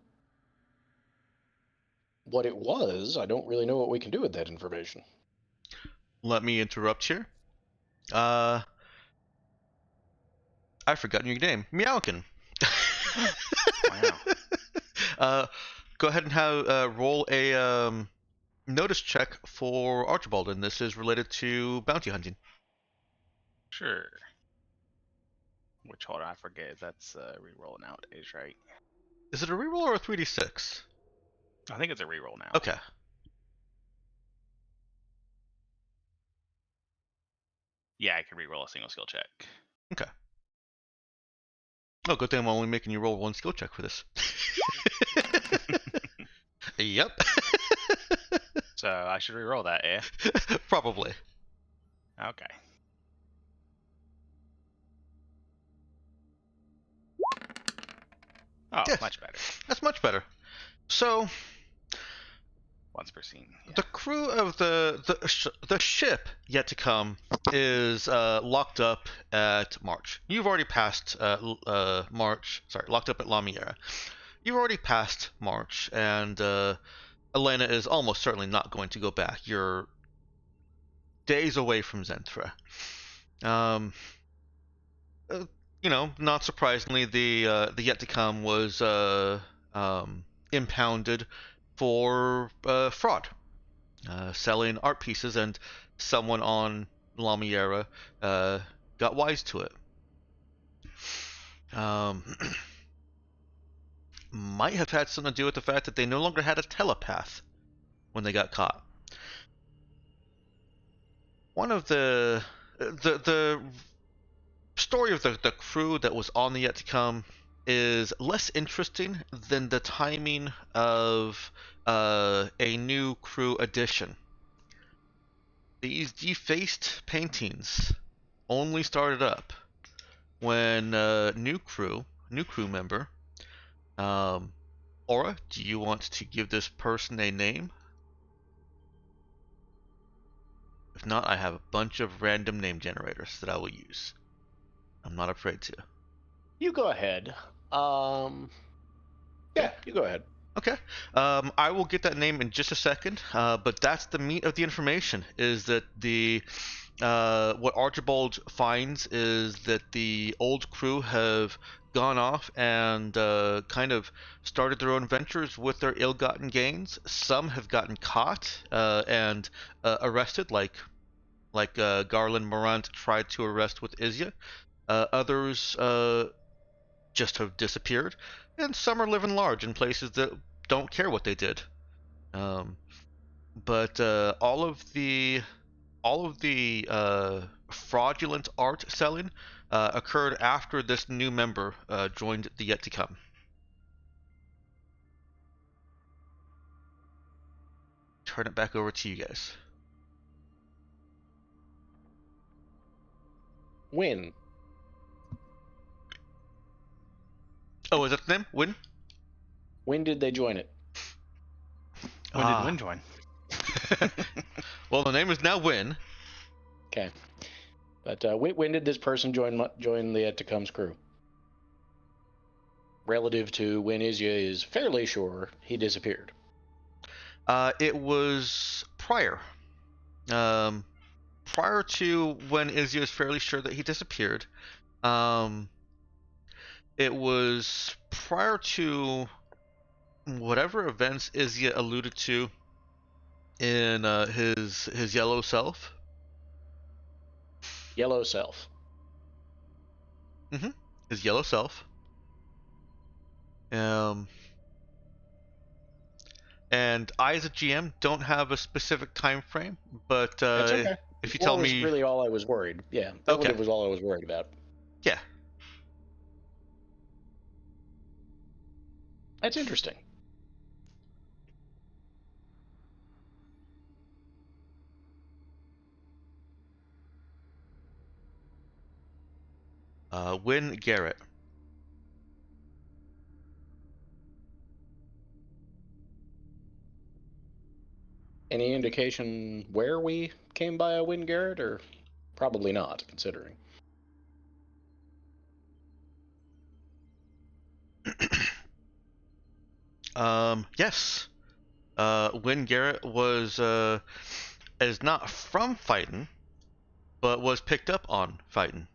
what it was, I don't really know what we can do with that information. Let me interrupt here. I've forgotten your name. Meowkin. Wow. Go ahead and roll a notice check for Archibald, and this is related to bounty hunting. Sure. Which, hold on, I forget. That's reroll nowadays, right? Is it a reroll or a 3d6? I think it's a reroll now. Okay. Yeah, I can reroll a single skill check. Okay. Oh, good thing I'm only making you roll one skill check for this. Yep. So I should reroll that, eh? Probably. Okay. Oh, Yes. much better. That's much better. So, Once per scene. Yeah. the crew of the ship yet to come is locked up at March. You've already passed March. Sorry, locked up at La Miera. You've already passed March, and Elena is almost certainly not going to go back. You're days away from Zenthra. Not surprisingly, the yet to come was impounded for fraud, selling art pieces, and someone on La Miera got wise to it. Might have had something to do with the fact that they no longer had a telepath when they got caught. One of the story of the crew that was on the yet to come is less interesting than the timing of a new crew addition. These defaced paintings only started up when new crew member, Aura, do you want to give this person a name? If not, I have a bunch of random name generators that I will use. I'm not afraid to. You go ahead. Yeah, you go ahead. Okay. I will get that name in just a second. But that's the meat of the information. Is that what Archibald finds is that the old crew have gone off and kind of started their own ventures with their ill-gotten gains. Some have gotten caught and arrested, like Garland Morant tried to arrest with Izya. Others just have disappeared, and some are living large in places that don't care what they did. But all of the fraudulent art selling occurred after this new member joined the yet to come. Turn it back over to you guys. Win. Oh, is that the name? Win? When did they join it? When did Win join? Well, the name is now Win. Okay. But when did this person join the Yet to Come's crew? Relative to when Izya is fairly sure he disappeared. It was prior. Prior to when Izzy is fairly sure that he disappeared. It was prior to whatever events Izzy alluded to in his yellow self. Yellow self. His yellow self. And I, as a GM, don't have a specific time frame, but That's okay. if you That tell was me, really all I was worried. Yeah, that Okay. was all I was worried about. yeah, That's interesting. Win Garrett. Any indication where we came by a Win Garrett, or probably not, considering? Yes. Win Garrett was is not from fighting, but was picked up on fighting.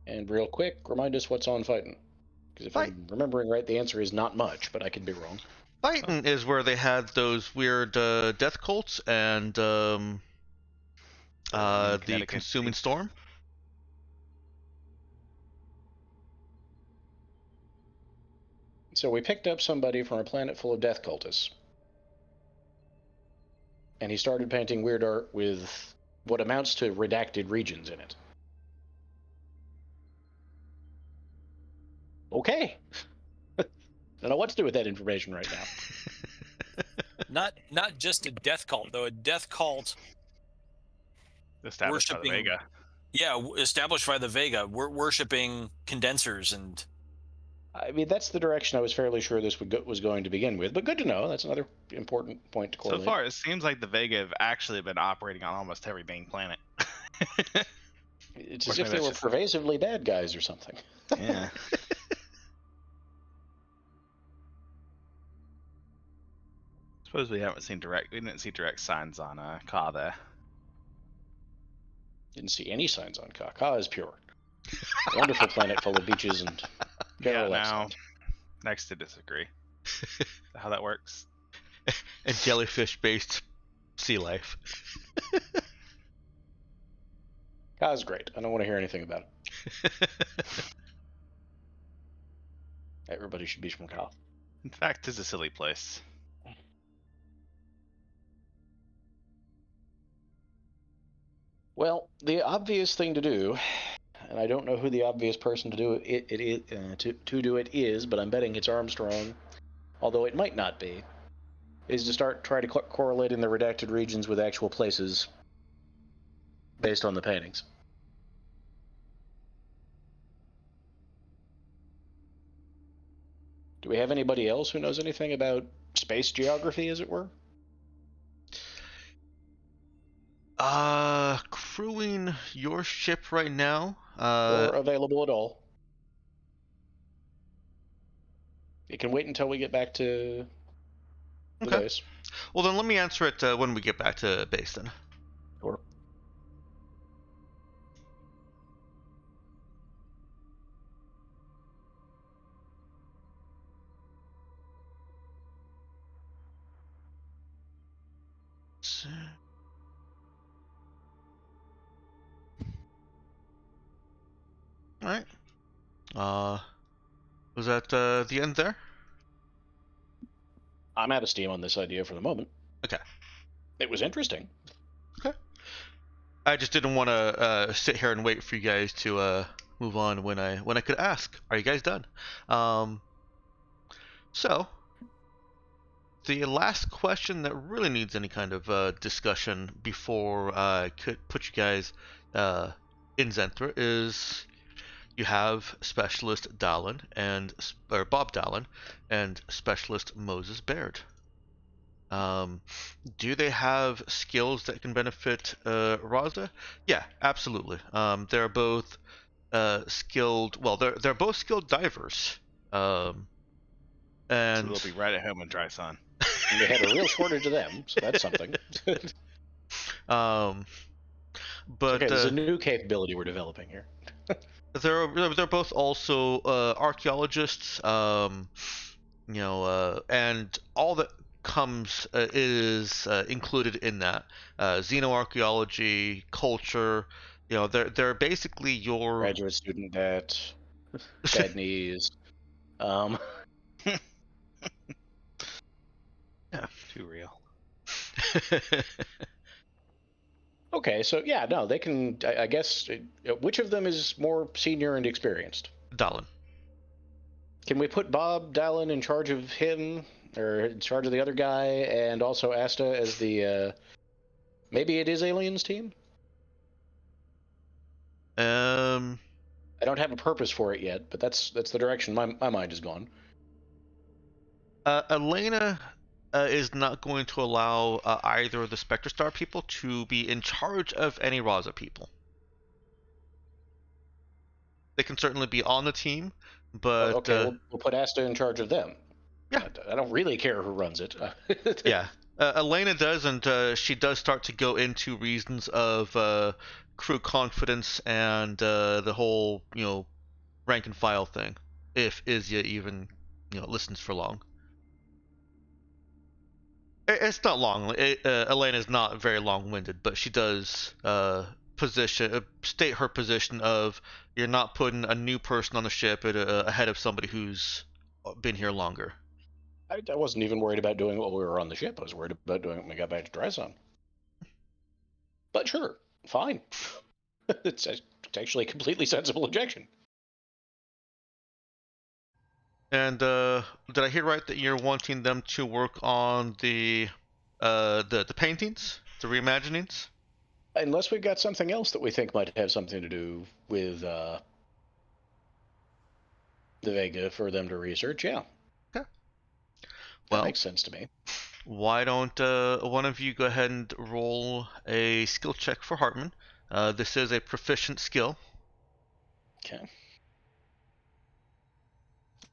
And real quick, remind us what's on fighting. Because if Fight. I'm remembering right, the answer is not much, but I could be wrong. Fighting is where they had those weird death cults and the Connecticut. consuming storm. So we picked up somebody from a planet full of death cultists. And he started painting weird art with what amounts to redacted regions in it. Okay. I don't know what to do with that information right now. Not just a death cult though. A death cult. Established by the Worshipping- Vega. Yeah, established by the Vega. We're worshiping condensers and. I mean, that's the direction I was fairly sure this was going to begin with, but good to know. That's another important point to So correlate. far, it seems like the Vega have actually been operating on almost every main planet. It's Or as if maybe they that's were just- pervasively bad guys or something. Yeah. Suppose we haven't seen direct. We didn't see direct signs on Ka there. Didn't see any signs on Ka. Ka is pure. Wonderful planet full of beaches and general Yeah, excellence. Next to disagree. How that works. And jellyfish-based sea life. Ka is great. I don't want to hear anything about it. Everybody should be from Ka. In fact, it's a silly place. Well, the obvious thing to do, and I don't know who the obvious person to do to do it is, but I'm betting it's Armstrong, although it might not be, is to start trying to correlating the redacted regions with actual places based on the paintings. Do we have anybody else who knows anything about space geography, as it were? Crewing your ship right now. Or available at all? It can wait until we get back to the Okay. base. Well, then let me answer it when we get back to base then. Or So- All right. Was that the end there? I'm out of steam on this idea for the moment. Okay. It was interesting. I just didn't want to sit here and wait for you guys to move on when I could ask. Are you guys done? So the last question that really needs any kind of discussion before I could put you guys in Zenthra is you have Specialist Dallin or Bob Dallin and Specialist Moses Baird. Do they have skills that can benefit Razda? Yeah, absolutely. They're both skilled. Well, they're both skilled divers. So And they'll be right at home in dry sun. And we had a real shortage of them, so that's something. but Okay, there's a new capability we're developing here. They're both also archaeologists. And all that comes is included in that xenoarchaeology, culture. They're basically your Graduate student debt, bad knees. Um, Too real. okay, so yeah, no, they can. I guess which of them is more senior and experienced? Dallin. Can we put Bob Dallin in charge of him, or in charge of the other guy, and also Asta as the maybe it is Aliens team? Um, I don't have a purpose for it yet, but that's the direction my mind has gone. Elena is not going to allow either of the Spectre Star people to be in charge of any Raza people. They can certainly be on the team, but Okay, we'll put Asta in charge of them. Yeah. I don't really care who runs it. yeah, Elena does, and she does start to go into reasons of crew confidence and the whole rank and file thing. If Izya even listens for long. It's not long. Elena's not very long-winded, but she does state her position of you're not putting a new person on the ship ahead of somebody who's been here longer. I wasn't even worried about doing it while we were on the ship. I was worried about doing it when we got back to Dryson. But sure, fine. It's actually a completely sensible objection. And did I hear right that you're wanting them to work on the paintings, the reimaginings? Unless we've got something else that we think might have something to do with the Vega for them to research, yeah. Okay. That Well, makes sense to me. why don't one of you go ahead and roll a skill check for Hartman? This is a proficient skill. Okay.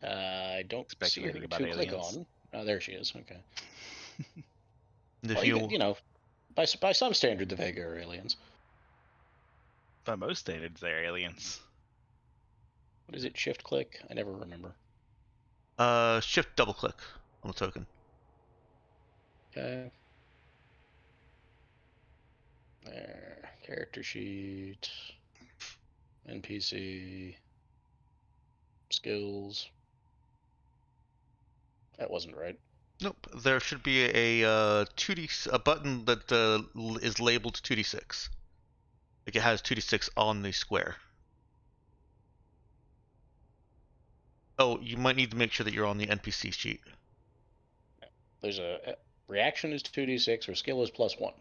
I don't see her Speculating about to click aliens. on. Oh, there she is. Okay. If Well, you, you know, by some standard, the Vega are aliens. By most standards, they're aliens. What is it? Shift click? I never remember. shift double click on the token. Okay. There. Character sheet. NPC. Skills. That wasn't right. Nope. There should be a 2D a button that is labeled 2d6. Like it has 2d6 on the square. Oh, you might need to make sure that you're on the NPC sheet. There's a reaction is 2d6 or skill is +1.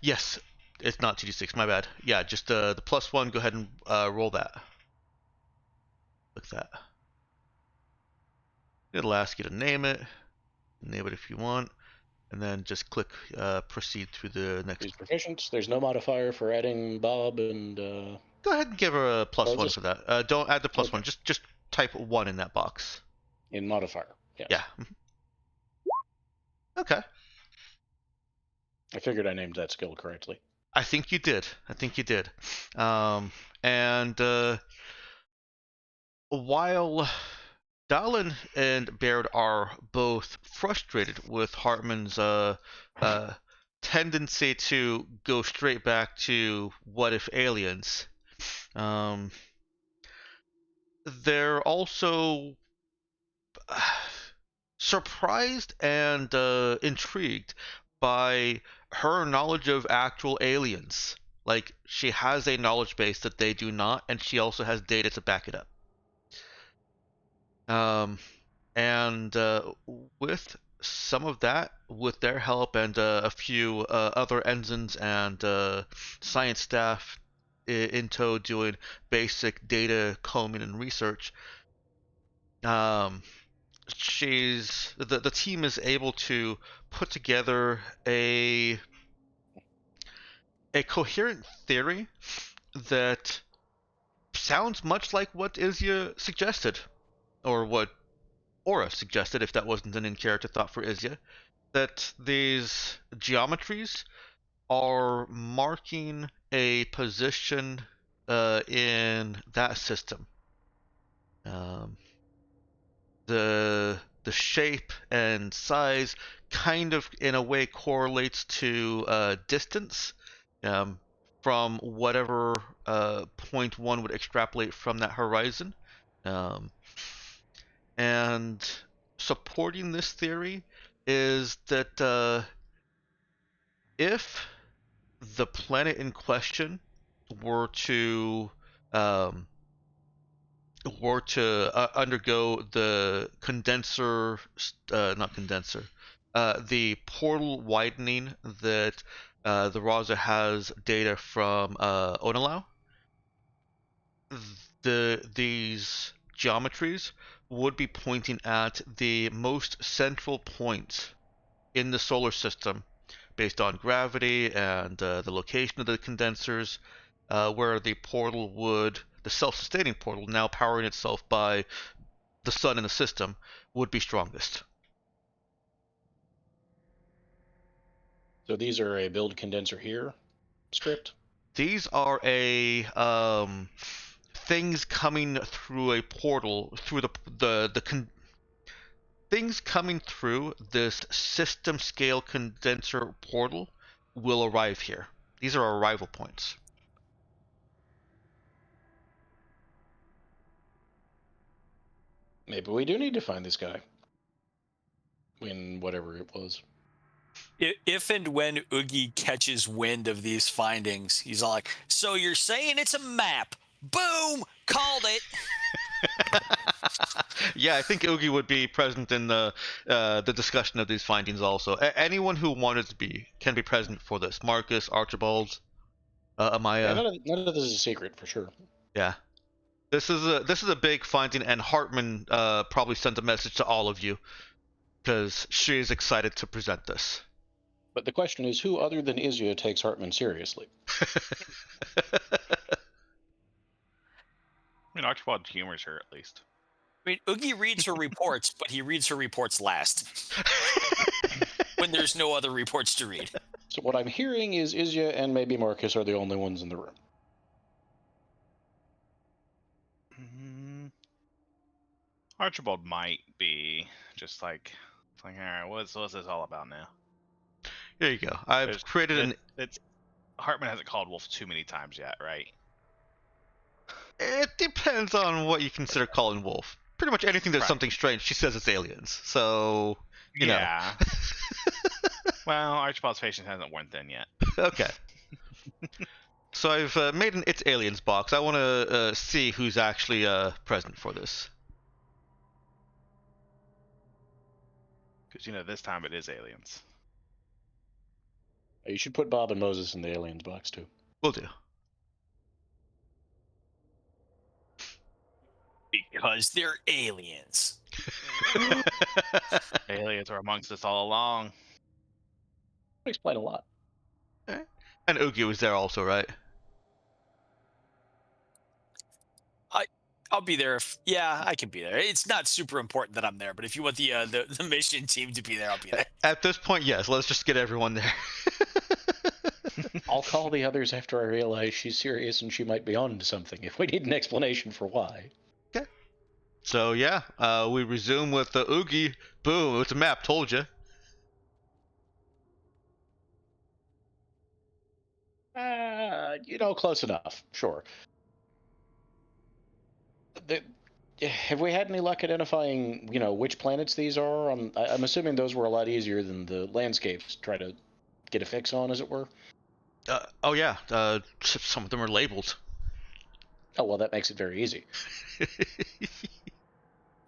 Yes, it's not 2d6. My bad. Yeah, just the +1. Go ahead and roll that. Like that. It'll ask you to name it. Name it if you want, and then just click proceed through the next. She's proficient. There's no modifier for adding Bob and. Go ahead and give her a +1 for that. Don't add the +1. Okay. Just type 1 in that box. In modifier. Yes. Yeah. Okay. I figured I named that skill correctly. I think you did. And while Dallin and Baird are both frustrated with Hartman's tendency to go straight back to what if aliens, they're also surprised and intrigued by her knowledge of actual aliens. Like, she has a knowledge base that they do not, and she also has data to back it up. And with some of that, with their help and a few other ensigns and science staff in tow doing basic data combing and research, the team is able to put together a coherent theory that sounds much like what Izya suggested, or what Aura suggested, if that wasn't an in-character thought for Izya, that these geometries are marking a position in that system. The shape and size kind of in a way correlates to distance from whatever point one would extrapolate from that horizon. And supporting this theory is that if the planet in question were to um, undergo the not condenser, the portal widening that the Raza has data from Onalau, these geometries would be pointing at the most central point in the solar system based on gravity and the location of the condensers, where the self-sustaining portal, now powering itself by the sun in the system, would be strongest. So these are a build condenser here script? These are things coming through a portal through things coming through this system scale condenser portal will arrive here. These are arrival points. Maybe we do need to find this guy. In whatever it was. If and when Oogie catches wind of these findings, he's all like, "So you're saying it's a map? Boom! Called it." Yeah, I think Oogie would be present in the discussion of these findings also. Anyone who wanted to can be present for this. Marcus, Archibald, Amaya. Yeah, none of this is a secret for sure. Yeah. This is a big finding, and Hartman probably sent a message to all of you because she is excited to present this. But the question is, who other than Izya takes Hartman seriously? I mean, Archibald humors her at least. I mean, Oogie reads her reports, but he reads her reports last when there's no other reports to read. So what I'm hearing is Izya and maybe Marcus are the only ones in the room. Archibald might be just like, all right, what's this all about now? Here you go. I've created It's Hartman hasn't called Wolf too many times yet, right? It depends on what you consider calling Wolf. Pretty much anything that's Right. something strange, she says it's aliens. So, you know. Well, Archibald's patience hasn't worn thin yet. Okay. So I've made an It's Aliens box. I want to see who's actually present for this. Because, this time it is aliens. You should put Bob and Moses in the aliens box, too. Will do. Because they're aliens. Aliens are amongst us all along. That explain a lot. And Oogie was there also, right? I'll be there I can be there. It's not super important that I'm there, but if you want the mission team to be there, I'll be there. At this point, yes. Let's just get everyone there. I'll call the others after I realize she's serious and she might be on to something, if we need an explanation for why. Okay. So, yeah, we resume with the Oogie. Boom, it's a map, told you. Close enough, sure. Have we had any luck identifying, which planets these are? I'm assuming those were a lot easier than the landscapes to try to get a fix on, as it were. Oh yeah, some of them are labeled. Oh, well, that makes it very easy.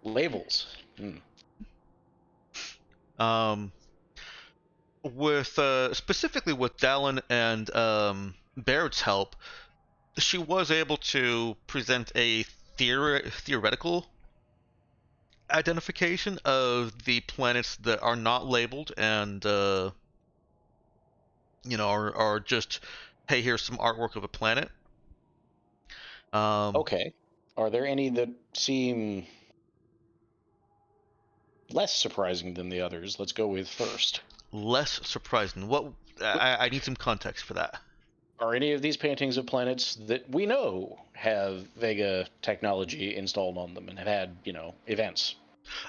Labels. With specifically with Dallin and Baird's help, she was able to present a theoretical identification of the planets that are not labeled and are just, hey, here's some artwork of a planet. Okay. Are there any that seem less surprising than the others? Let's go with first. Less surprising. What? I need some context for that. Are any of these paintings of planets that we know have Vega technology installed on them and have had, events?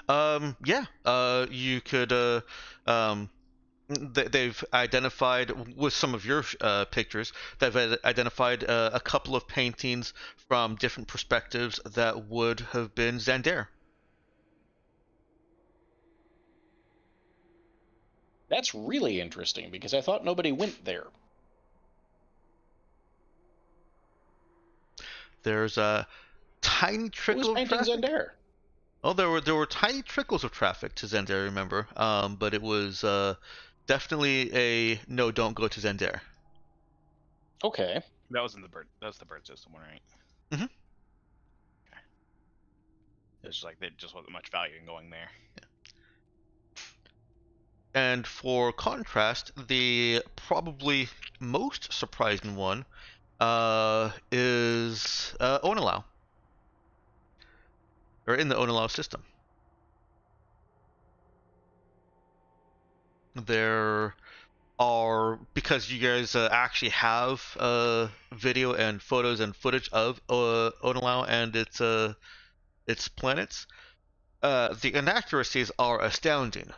Yeah. You could they've identified with some of your pictures. They've identified a couple of paintings from different perspectives that would have been Xandar. That's really interesting because I thought nobody went there. There's a tiny Who was trickle of painting traffic. Xandar? Oh, there were tiny trickles of traffic to Xandar, remember? But it was definitely a no, don't go to Xandar. Okay. That was in the bird. That was the bird system one, right? Mhm. Okay. It's just like there just wasn't much value in going there. And for contrast, the probably most surprising one is Onalau, or in the Onalau system. There are, because you guys actually have video and photos and footage of Onalau and its planets. The inaccuracies are astounding,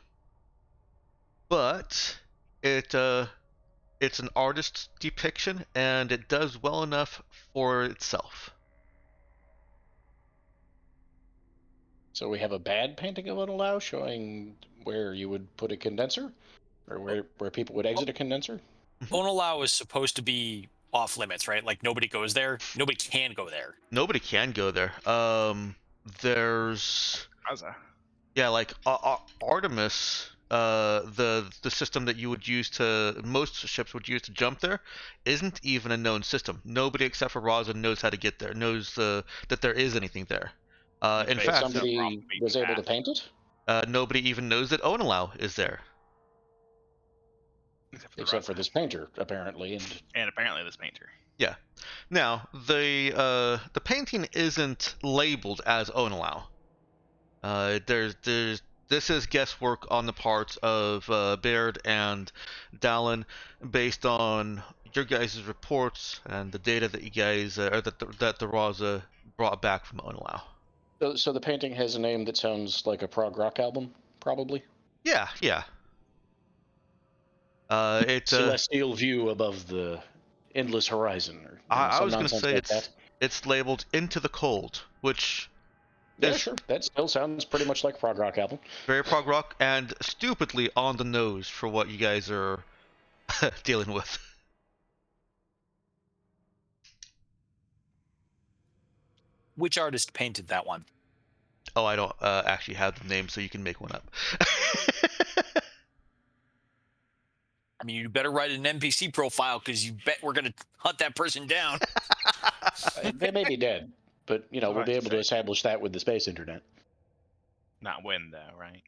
but it's an artist's depiction and it does well enough for itself. So we have a bad painting of Onalau showing where you would put a condenser, or where people would exit a condenser. Onalau is supposed to be off limits, right? Like nobody goes there. Nobody can go there. Nobody can go there. There's yeah, like Artemis, the system that you would use to most ships would use to jump there, isn't even a known system. Nobody except for Raza knows how to get there. Knows that there is anything there. In But fact, Somebody was able to paint it, nobody even knows that Onalau is there. except for this painter, apparently. And apparently this painter. Yeah. Now the painting isn't labeled as Onalau. There's this is guesswork on the parts of Baird and Dallin, based on your guys' reports and the data that you guys or that the Raza brought back from Onalau. So the painting has a name that sounds like a prog rock album, probably. Yeah, yeah. It's Celestial view above the endless horizon, or I some was gonna nonsense say like that. it's labeled Into the Cold, which Yeah, is sure. That still sounds pretty much like a prog rock album. very prog rock and stupidly on the nose for what you guys are dealing with. Which artist painted that one? Oh, I don't actually have the name, so you can make one up. I mean, you better write an NPC profile because you bet we're gonna hunt that person down. They may be dead, but we'll hard be to able to say. establish that with the space internet. Not when though, right?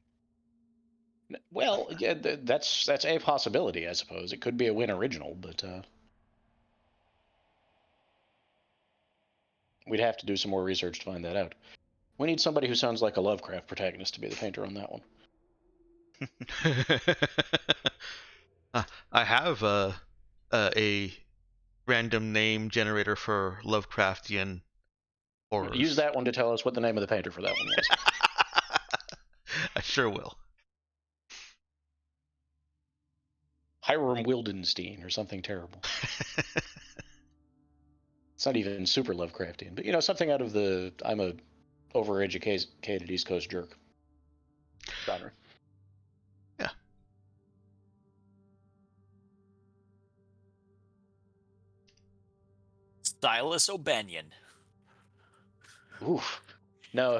Well, yeah, that's a possibility, I suppose. It could be a Win original, but we'd have to do some more research to find that out. We need somebody who sounds like a Lovecraft protagonist to be the painter on that one. I have a random name generator for Lovecraftian horrors. Use that one to tell us what the name of the painter for that one was. I sure will. Hiram Wildenstein or something terrible. It's not even super Lovecraftian, but something out of the I'm a overeducated East Coast jerk genre. Yeah. Silas O'Banion. Oof. No.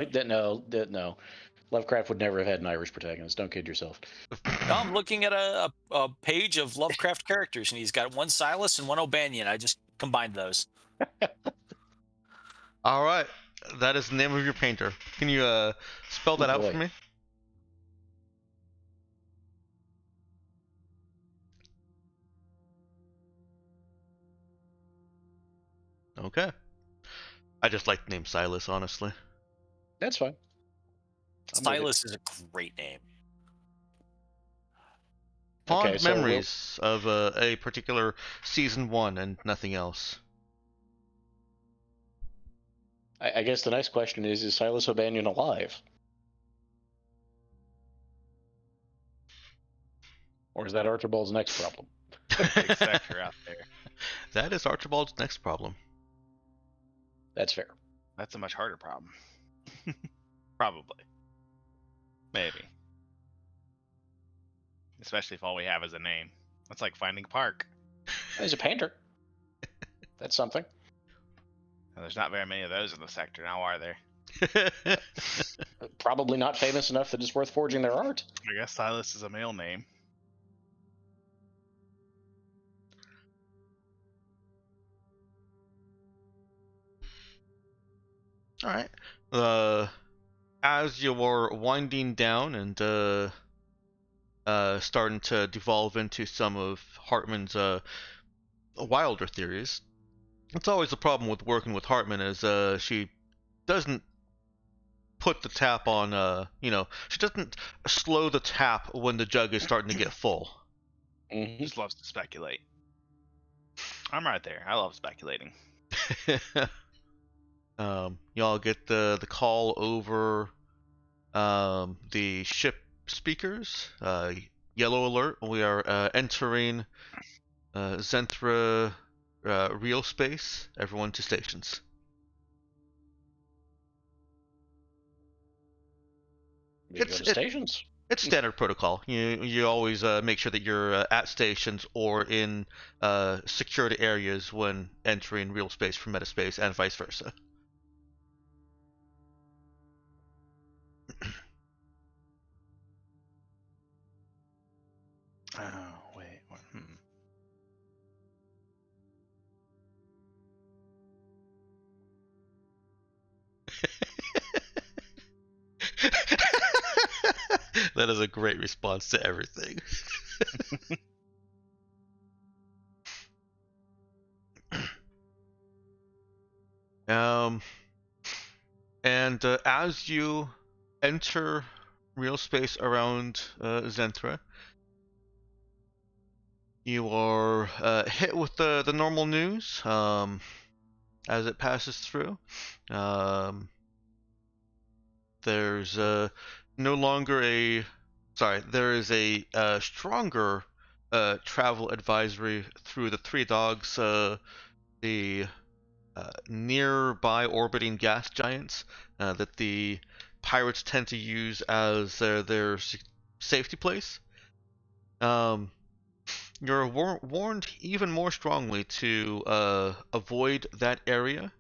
Lovecraft would never have had an Irish protagonist. Don't kid yourself. I'm looking at a page of Lovecraft characters, and he's got one Silas and one O'Banion. I just combined those. All right, that is the name of your painter. Can you spell that out for me? Okay. I just like the name Silas, honestly. That's fine. Silas is a great name. Fond Okay, so memories of a particular season 1 and nothing else. I guess the next question is Silas O'Banion alive? Or is that Archibald's next problem? Big sector out there. That is Archibald's next problem. That's fair. That's a much harder problem. Probably. Maybe. Especially if all we have is a name. That's like finding a park. He's a painter. That's something. And there's not very many of those in the sector now, are there? Probably not famous enough that it's worth forging their art. I guess Silas is a male name. All right. As you're winding down and starting to devolve into some of Hartman's wilder theories, it's always the problem with working with Hartman is she doesn't put the tap on. She doesn't slow the tap when the jug is starting to get full. Mm-hmm. Just loves to speculate. I'm right there. I love speculating. Y'all get the call over the ship speakers. Yellow alert. We are entering Zenthra real space. Everyone to stations. We go to stations. It's standard protocol. You always make sure that you're at stations or in secured areas when entering real space from metaspace and vice versa. Oh, wait. That is a great response to everything. And as you enter real space around Zenthra, you are hit with the normal news as it passes through. There's no longer there is a stronger travel advisory through the Three Dogs, the nearby orbiting gas giants that the pirates tend to use as their safety place. You're warned even more strongly to avoid that area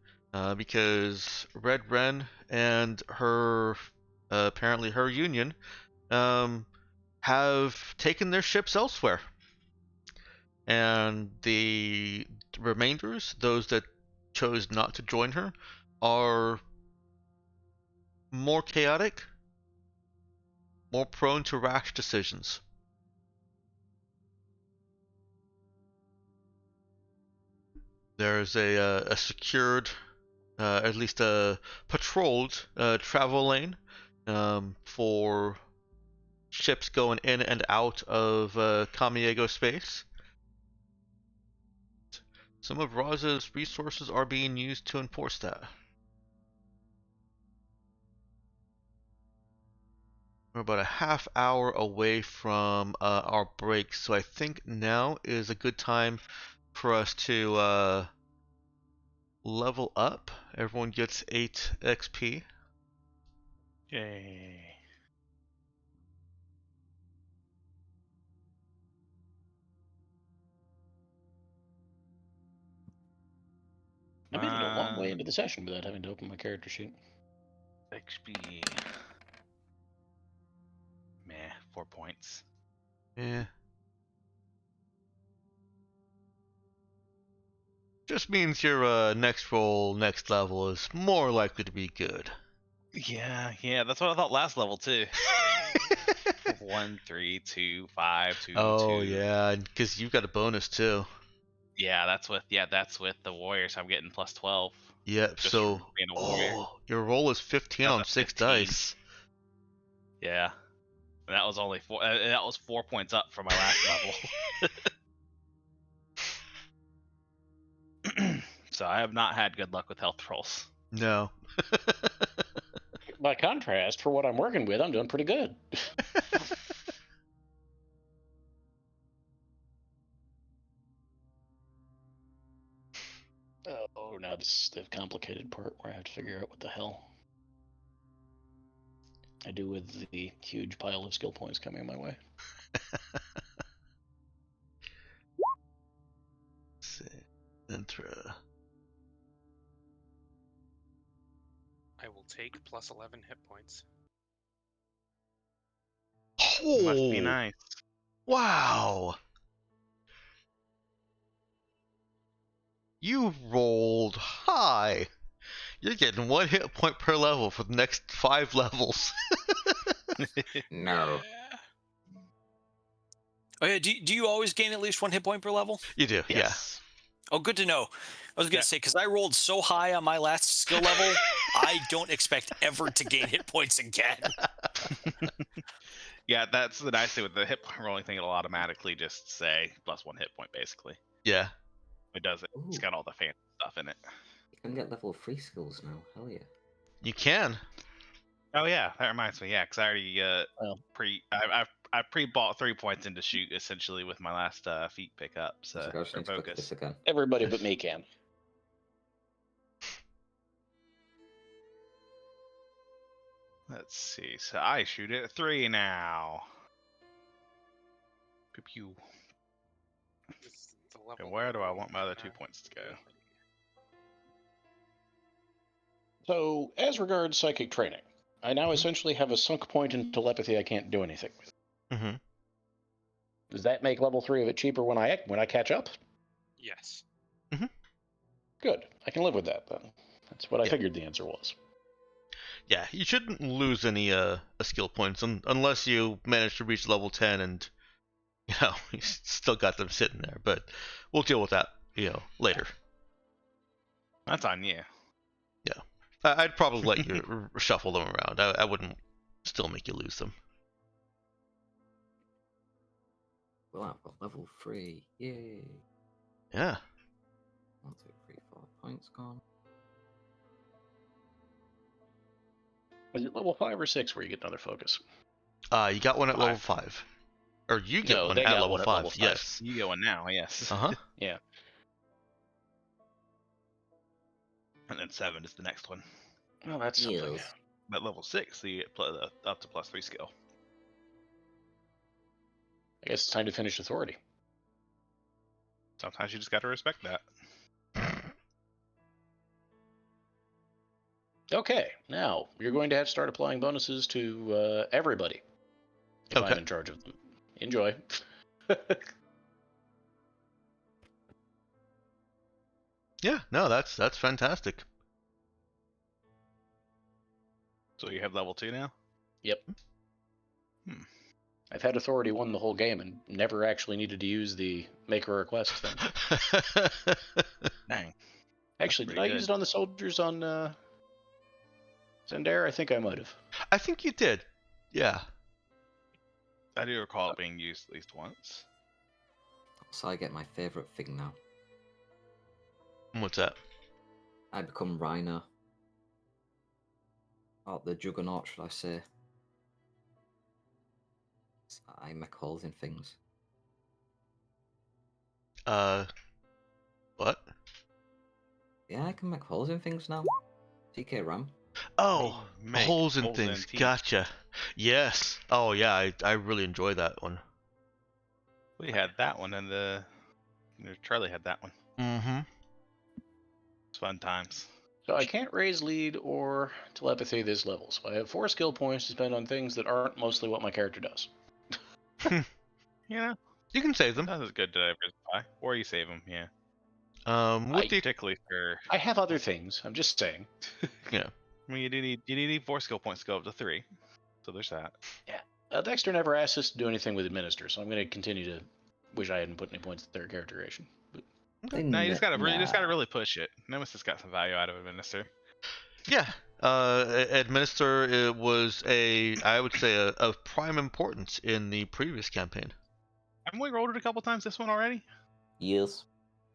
because Red Wren and her apparently her union have taken their ships elsewhere, and the remainders, those that chose not to join her, are more chaotic, more prone to rash decisions. There's a secured, at least a patrolled travel lane for ships going in and out of Kamiego space. Some of Raza's resources are being used to enforce that. We're about a half hour away from our break, so I think now is a good time for us to level up. Everyone gets 8 XP. Yay. I made it a long way into the session without having to open my character sheet. XP. Meh, 4 points. Yeah. Just means your next roll, next level is more likely to be good. Yeah, that's what I thought last level too. 1, 3, 2, 5, 2, Oh 2. yeah, because you've got a bonus too. Yeah, that's with the warrior, so I'm getting plus 12. Yep. Just So for being a warrior. your roll is 15 That's on a 6 15. dice. Yeah. That was only 4. That was 4 points up from my last level. So I have not had good luck with health rolls. No. By contrast, for what I'm working with, I'm doing pretty good. Oh, now this is the complicated part where I have to figure out what the hell I do with the huge pile of skill points coming my way. Let's see. Intra. I will take plus 11 hit points. Oh, Must be nice. wow. You rolled high. You're getting 1 hit point per level for the next 5 levels. No. Oh yeah, do you always gain at least 1 hit point per level? You do, Yes. Oh, good to know. I was gonna say, because I rolled so high on my last skill level, I don't expect ever to gain hit points again. Yeah, that's the nice thing with the hit point rolling thing. It'll automatically just say plus 1 hit point, basically. Yeah. It does it. It's Ooh. got all the fancy stuff in it. You can get level 3 skills now. Hell yeah. You can. Oh yeah, that reminds me. Yeah, because I already Well. I pre-bought 3 points into shoot essentially with my last feat pickup. So I just or need to click focus. this again. Everybody but me can. Let's see. So I shoot at 3 now. Pew pew. It's the level And where do I want my other uh, 2 points to go? So, as regards psychic training, I now essentially have a sunk point in telepathy I can't do anything with. Mm-hmm. Does that make level 3 of it cheaper when I catch up? Yes. Good. I can live with that then. That's what I Yeah. figured the answer was. Yeah, you shouldn't lose any skill points unless you manage to reach level 10 and you still got them sitting there. But we'll deal with that later. That's on you. I'd probably let you shuffle them around. I wouldn't still make you lose them. Well, I've got level 3. Yay. Yeah. 1, 2, 3, 4 points gone. Is it level 5 or 6 where you get another focus? You got one at level 5. 5. Or you get No, one they at got level one at 5. level 5. Yes. You get one now, yes. Uh-huh. Yeah. And then 7 is the next one. Well, that's something. Yes. But level 6, so you get up to plus 3 skill. I guess it's time to finish authority. Sometimes you just got to respect that. Okay, now you're going to have to start applying bonuses to everybody. If Okay. I'm in charge of them. Enjoy. Yeah, no, that's fantastic. So you have level 2 now? Yep. I've had authority 1 the whole game and never actually needed to use the make a request thing. Dang. Actually, did pretty I use good. it on the soldiers on Zendare? I think I might have. I think you did. Yeah. I do recall it being used at least once. So I get my favourite thing now. What's that? I become Reiner. Or the Juggernaut, should I say. I make holes in things. What? Yeah, I can make holes in things now. TK Ram. Oh, Make holes in holes things. in teeth. Gotcha. Yes. Oh, yeah, I really enjoy that one. We had that one, and Charlie had that one. Mm-hmm. It's fun times. So I can't raise lead or telepathy this level, so I have 4 skill points to spend on things that aren't mostly what my character does. Yeah, You can save them. that was good to diversify. Or you save them, yeah. With the Particularly for, I have other things, I'm just saying. yeah. I mean, you need 4 skill points to go up to 3. So there's that. Dexter never asked us to do anything with Administer, so I'm going to continue to wish I hadn't put any points in their character creation. But No, you just gotta really push it. Nemesis got some value out of Administer. Yeah. Administer it was I would say of prime importance in the previous campaign. Haven't we rolled it a couple times this one already? Yes.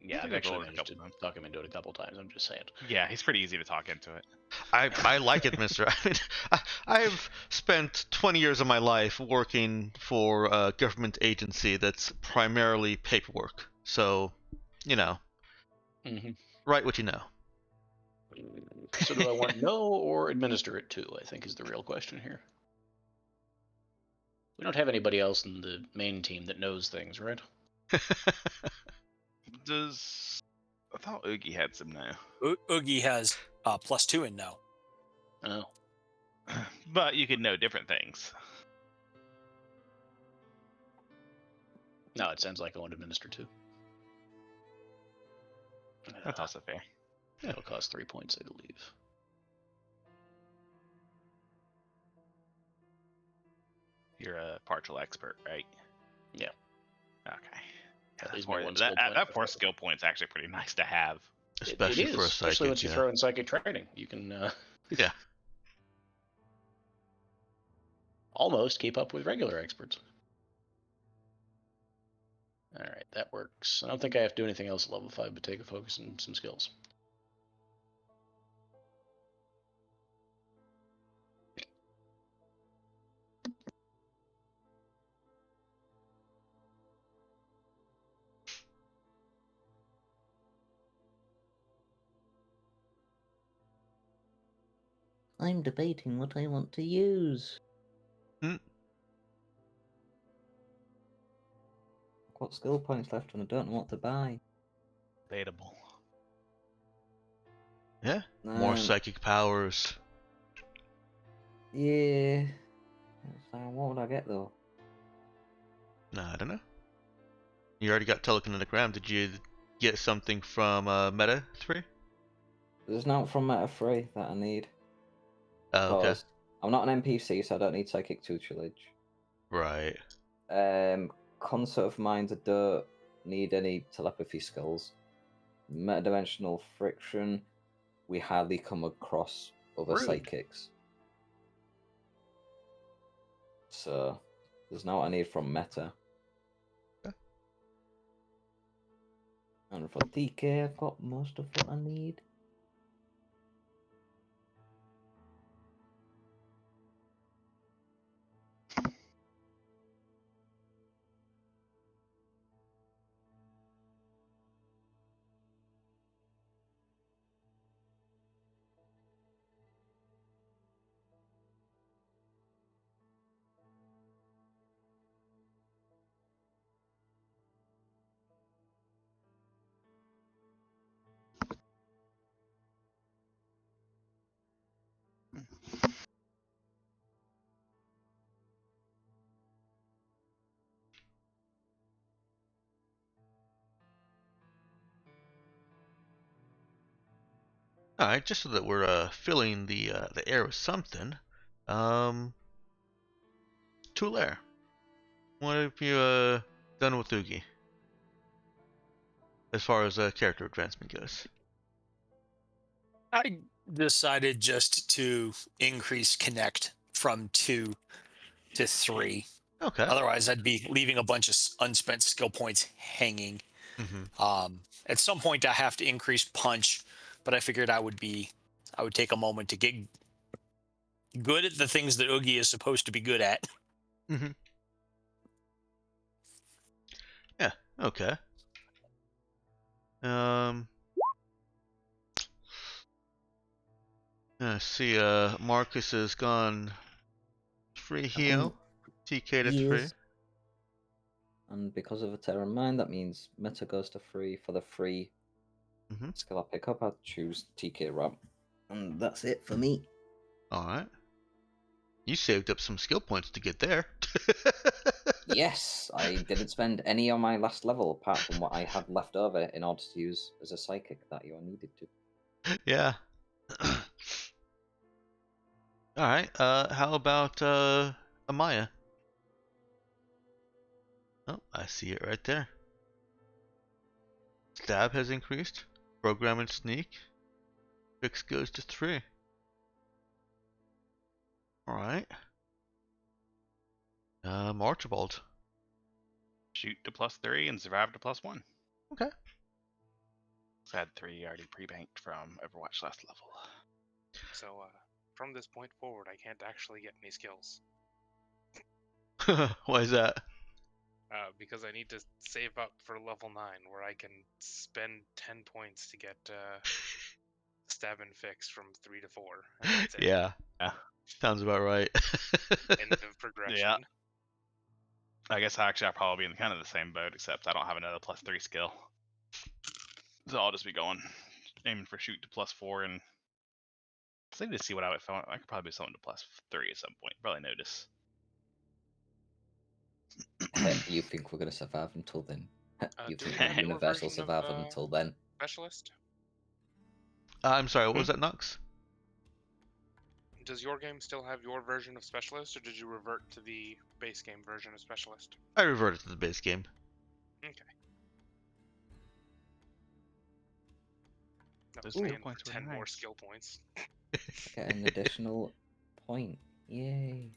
Yeah, think I've I've actually rolled it a managed to couple times. talk him into it a couple times. I'm just saying. Yeah, he's pretty easy to talk into it. I like Administer. I mean, I've spent 20 years of my life working for a government agency that's primarily paperwork. So, you know, Mm-hmm. write what you know. So do I want to know or administer it too? I think is the real question here. We don't have anybody else in the main team that knows things, right? I thought Oogie had some now. Oogie has +2 in now. Oh. But you could know different things. No, it sounds like I want to administer too. That's also fair. It'll cost 3 points, I believe. You're a partial expert, right? Yeah. Okay. At least That, one skill point. that 4 skill point's actually pretty nice to have. Especially it is, for a especially psychic. once you Yeah. throw in psychic training. You can Yeah. almost keep up with regular experts. All right, that works. I don't think I have to do anything else at level 5 but take a focus on some skills. I'm debating what I want to use. Hmm. I've got skill points left and I don't know what to buy. Debatable. Yeah. More Um, psychic powers. Yeah. So what would I get though? No, I don't know. You already got Telekinetic. Did you get something from Meta 3? There's nothing from Meta 3 that I need. Oh, okay. Because I'm not an NPC, so I don't need psychic tutelage. Right. Concert of Minds, I don't need any telepathy skills. Metadimensional friction, we hardly come across other Rude. psychics. So, there's no what I need from Meta. Okay. And for DK, I've got most of what I need. All right, just so that we're filling the air with something. Tulair, what have you done with Oogie as far as character advancement goes? I decided just to increase connect from 2 to 3. Okay. Otherwise, I'd be leaving a bunch of unspent skill points hanging. Mm-hmm. At some point, I have to increase punch, but I figured I would take a moment to get good at the things that Oogie is supposed to be good at. Mm-hmm. Yeah. Okay. Let's see. Marcus has gone free heal. TK to 3. Yes. And because of a Terra Mind, that means Meta goes to 3 for the free skill I pick up. I choose TK Ramp. And that's it for me. All right. You saved up some skill points to get there. Yes, I didn't spend any on my last level apart from what I had left over in order to use as a psychic that you needed to. Yeah. All right. How about Amaya? Oh, I see it right there. Stab has increased. Program and sneak. Fix goes to 3. All right. Archibald. Shoot to +3 and survive to +1. Okay. So I had 3 already pre-banked from Overwatch last level. So, from this point forward, I can't actually get any skills. Why is that? Because I need to save up for level 9, where I can spend 10 points to get stab and fix from 3 to 4. And that's it. Yeah. Yeah. Sounds about right. End of progression. Yeah. I guess actually I'll probably be in kind of the same boat, except I don't have another +3 skill. So I'll just be going, aiming for shoot to +4, and I need to see what I would find. I could probably be something to +3 at some point. Probably notice. You think we're gonna survive until then? You do we think have your Universal version of, survive until then? Specialist? I'm sorry, what was that, Nux? Does your game still have your version of Specialist, or did you revert to the base game version of Specialist? I reverted to the base game. Okay. That was Those skill paying points were 10 more nice. skill points. Get an additional point. Yay.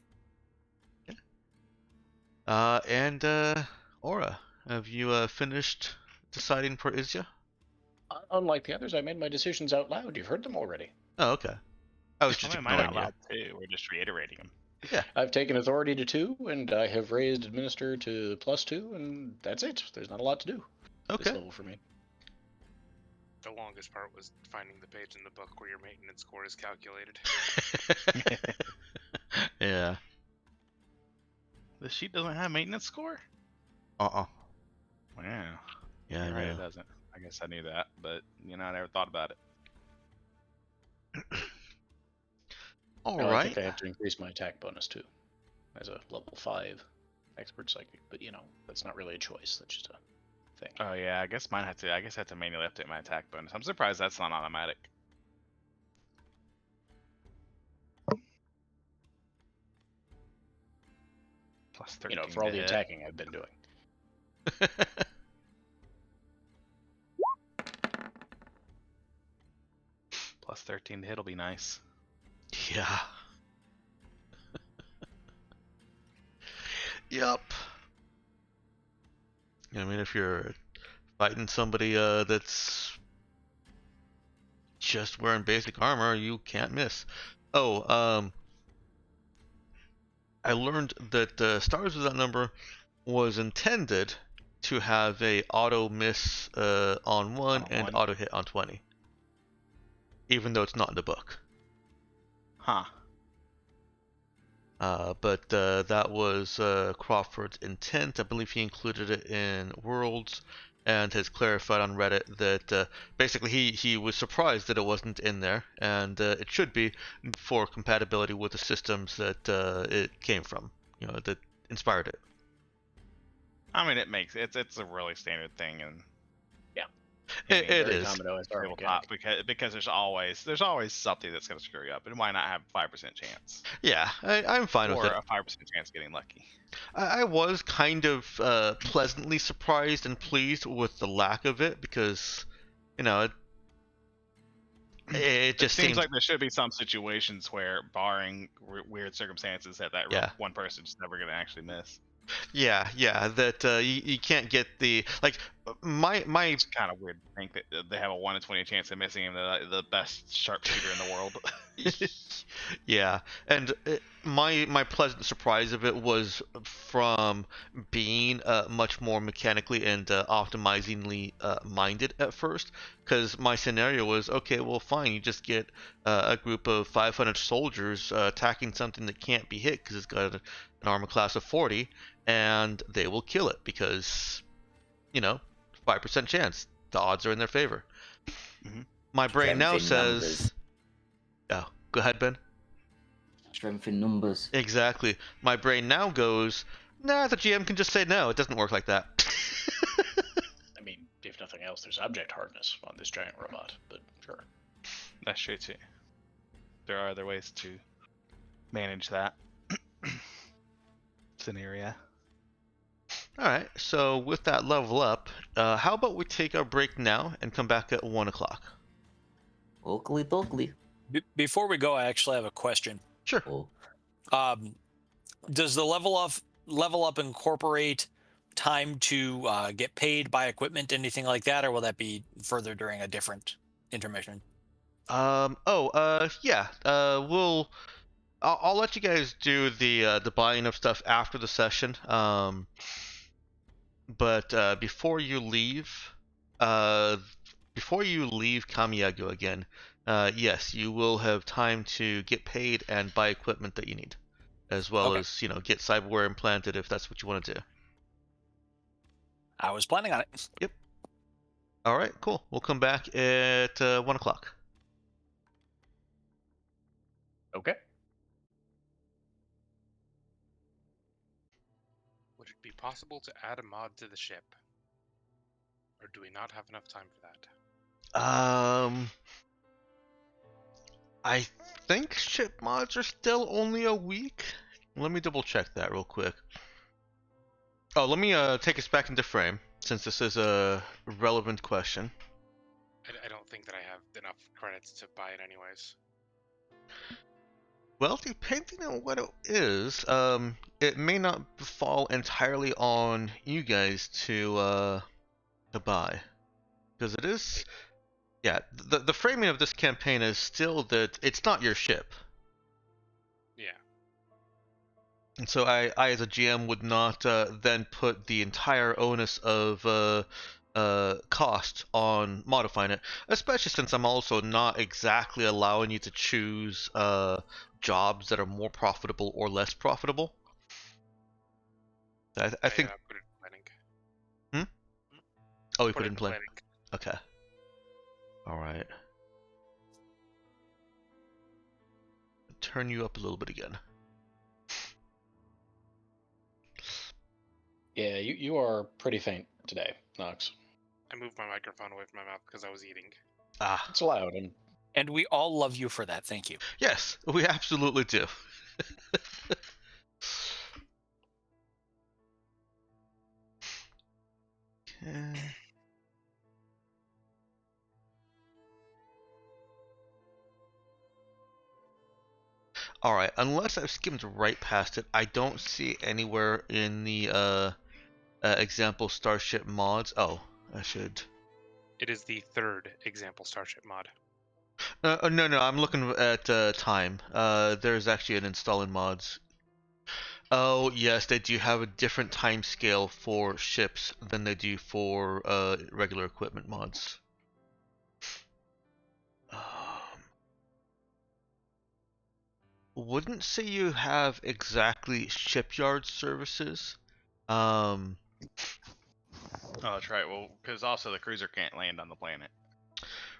And Aura, have you finished deciding for Izya? Unlike the others, I made my decisions out loud. You've heard them already. Oh, okay. I was just I mean, mine ignoring out you. loud too. We're just reiterating them. I've taken authority to 2, and I have raised administer to +2, and that's it. There's not a lot to do this Okay. level for me. The longest part was finding the page in the book where your maintenance score is calculated. Yeah. The sheet doesn't have maintenance score? Wow. Yeah. Yeah, I You're right, know. it doesn't. I guess I knew that, but I never thought about it. All Well, I right. think I have to increase my attack bonus too, as a level 5 expert psychic. But that's not really a choice. That's just a thing. Oh yeah, I guess I have to manually update my attack bonus. I'm surprised that's not automatic. +13 for all to the hit. attacking I've been doing. +13 to hit will be nice. Yeah. Yup. I mean, if you're fighting somebody that's just wearing basic armor, you can't miss. Oh, I learned that Stars Without Number was intended to have a auto miss on 1 On and 1. auto hit on 20. Even though it's not in the book. Huh. But that was Crawford's intent. I believe he included it in Worlds and has clarified on Reddit that basically he was surprised that it wasn't in there, and it should be for compatibility with the systems that it came from, that inspired it. I mean, it's a really standard thing, and It Very is. common OSR tabletop mechanic. because there's always something that's going to screw you up, and why not have a 5% chance? Yeah, I'm fine with Or it. a 5% chance getting lucky. I was kind of pleasantly surprised and pleased with the lack of it because, it It just seems seems like there should be some situations where, barring weird circumstances, that Yeah. one person's never going to actually miss. Yeah, that you can't get the my It's kind of weird to think that they have a 1 in 20 chance of missing him. They're the best sharpshooter in the world. yeah, and my pleasant surprise of it was from being much more mechanically and optimizingly minded at first, because my scenario was okay. Well, fine, you just get a group of 500 soldiers attacking something that can't be hit because it's got an armor class of 40, and they will kill it because 5% chance. The odds are in their favor. Mhm. My brain now Strength in says, numbers. "Oh, go ahead, Ben." Strength in numbers. Exactly. My brain now goes, "Nah, the GM can just say no. It doesn't work like that." I mean, if nothing else, there's object hardness on this giant robot, but sure. That's true too. There are other ways to manage that scenario. All right. So with that level up, how about we take our break now and come back at 1 o'clock? Oakley dokley. Before we go, I actually have a question. Sure. Oh, Does the level up incorporate time to get paid, buy equipment, anything like that, or will that be further during a different intermission? Yeah. I'll let you guys do the buying of stuff after the session. But uh, before you leave Kamiyago again, yes, you will have time to get paid and buy equipment that you need, as well Okay. as get cyberware implanted if that's what you want to do. I was planning on it. Yep. All right, cool. We'll come back at 1 o'clock. Okay. Would it be possible to add a mod to the ship? Or do we not have enough time for that? I think ship mods are still only a week. Let me double check that real quick. Oh, let me take us back into frame, since this is a relevant question. I don't think that I have enough credits to buy it anyways. Well, depending on what it is, it may not fall entirely on you guys to buy, because it is, yeah. The framing of this campaign is still that it's not your ship, Yeah. and so I as a GM would not then put the entire onus of cost on modifying it, especially since I'm also not exactly allowing you to choose jobs that are more profitable or less profitable. I think. Put it in planning. Oh, you Put put it it in in plan. planning. Okay. All right. Turn you up a little bit again. Yeah, you are pretty faint today, Knox. I moved my microphone away from my mouth because I was eating. Ah, It's loud, and And we all love you for that. Thank you. yes, we absolutely do. Okay. All right, unless I've skimmed right past it, I don't see anywhere in the example starship mods. Oh, I should. It is the third example Starship mod. No, I'm looking at time. There's actually an install in mods. Oh, yes, they do have a different time scale for ships than they do for regular equipment mods. Wouldn't say you have exactly shipyard services. Um, Oh, that's right. Well, because also the cruiser can't land on the planet.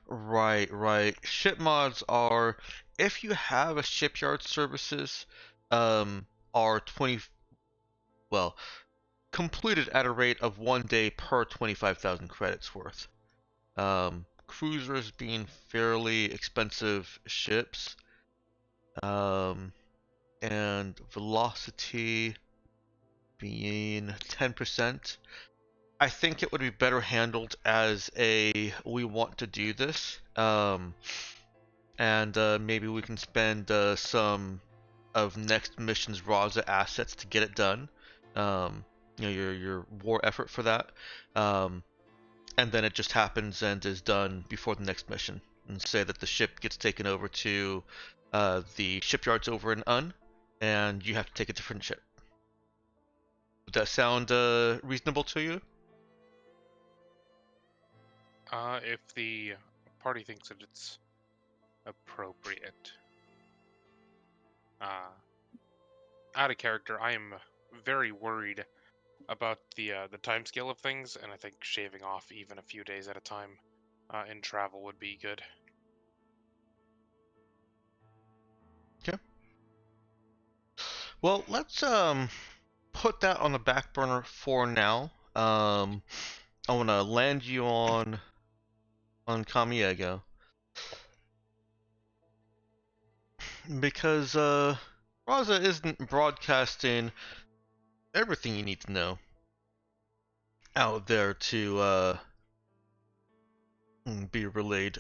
right. Ship mods are, if you have a shipyard services, are well, completed at a rate of 1 day per 25,000 credits worth. Cruisers being fairly expensive ships, and velocity being 10%. I think it would be better handled as a we want to do this, and maybe we can spend some of next mission's Raza assets to get it done. Your war effort for that, and then it just happens and is done before the next mission. And say that the ship gets taken over to the shipyards over in and you have to take a different ship. Would that sound reasonable to you? If the party thinks that it's appropriate. Out of character, I am very worried about the timescale of things, and I think shaving off even a few days at a time in travel would be good. Okay. Well, let's put that on the back burner for now. I want to land you on Kamiego because Raza isn't broadcasting everything you need to know out there to be relayed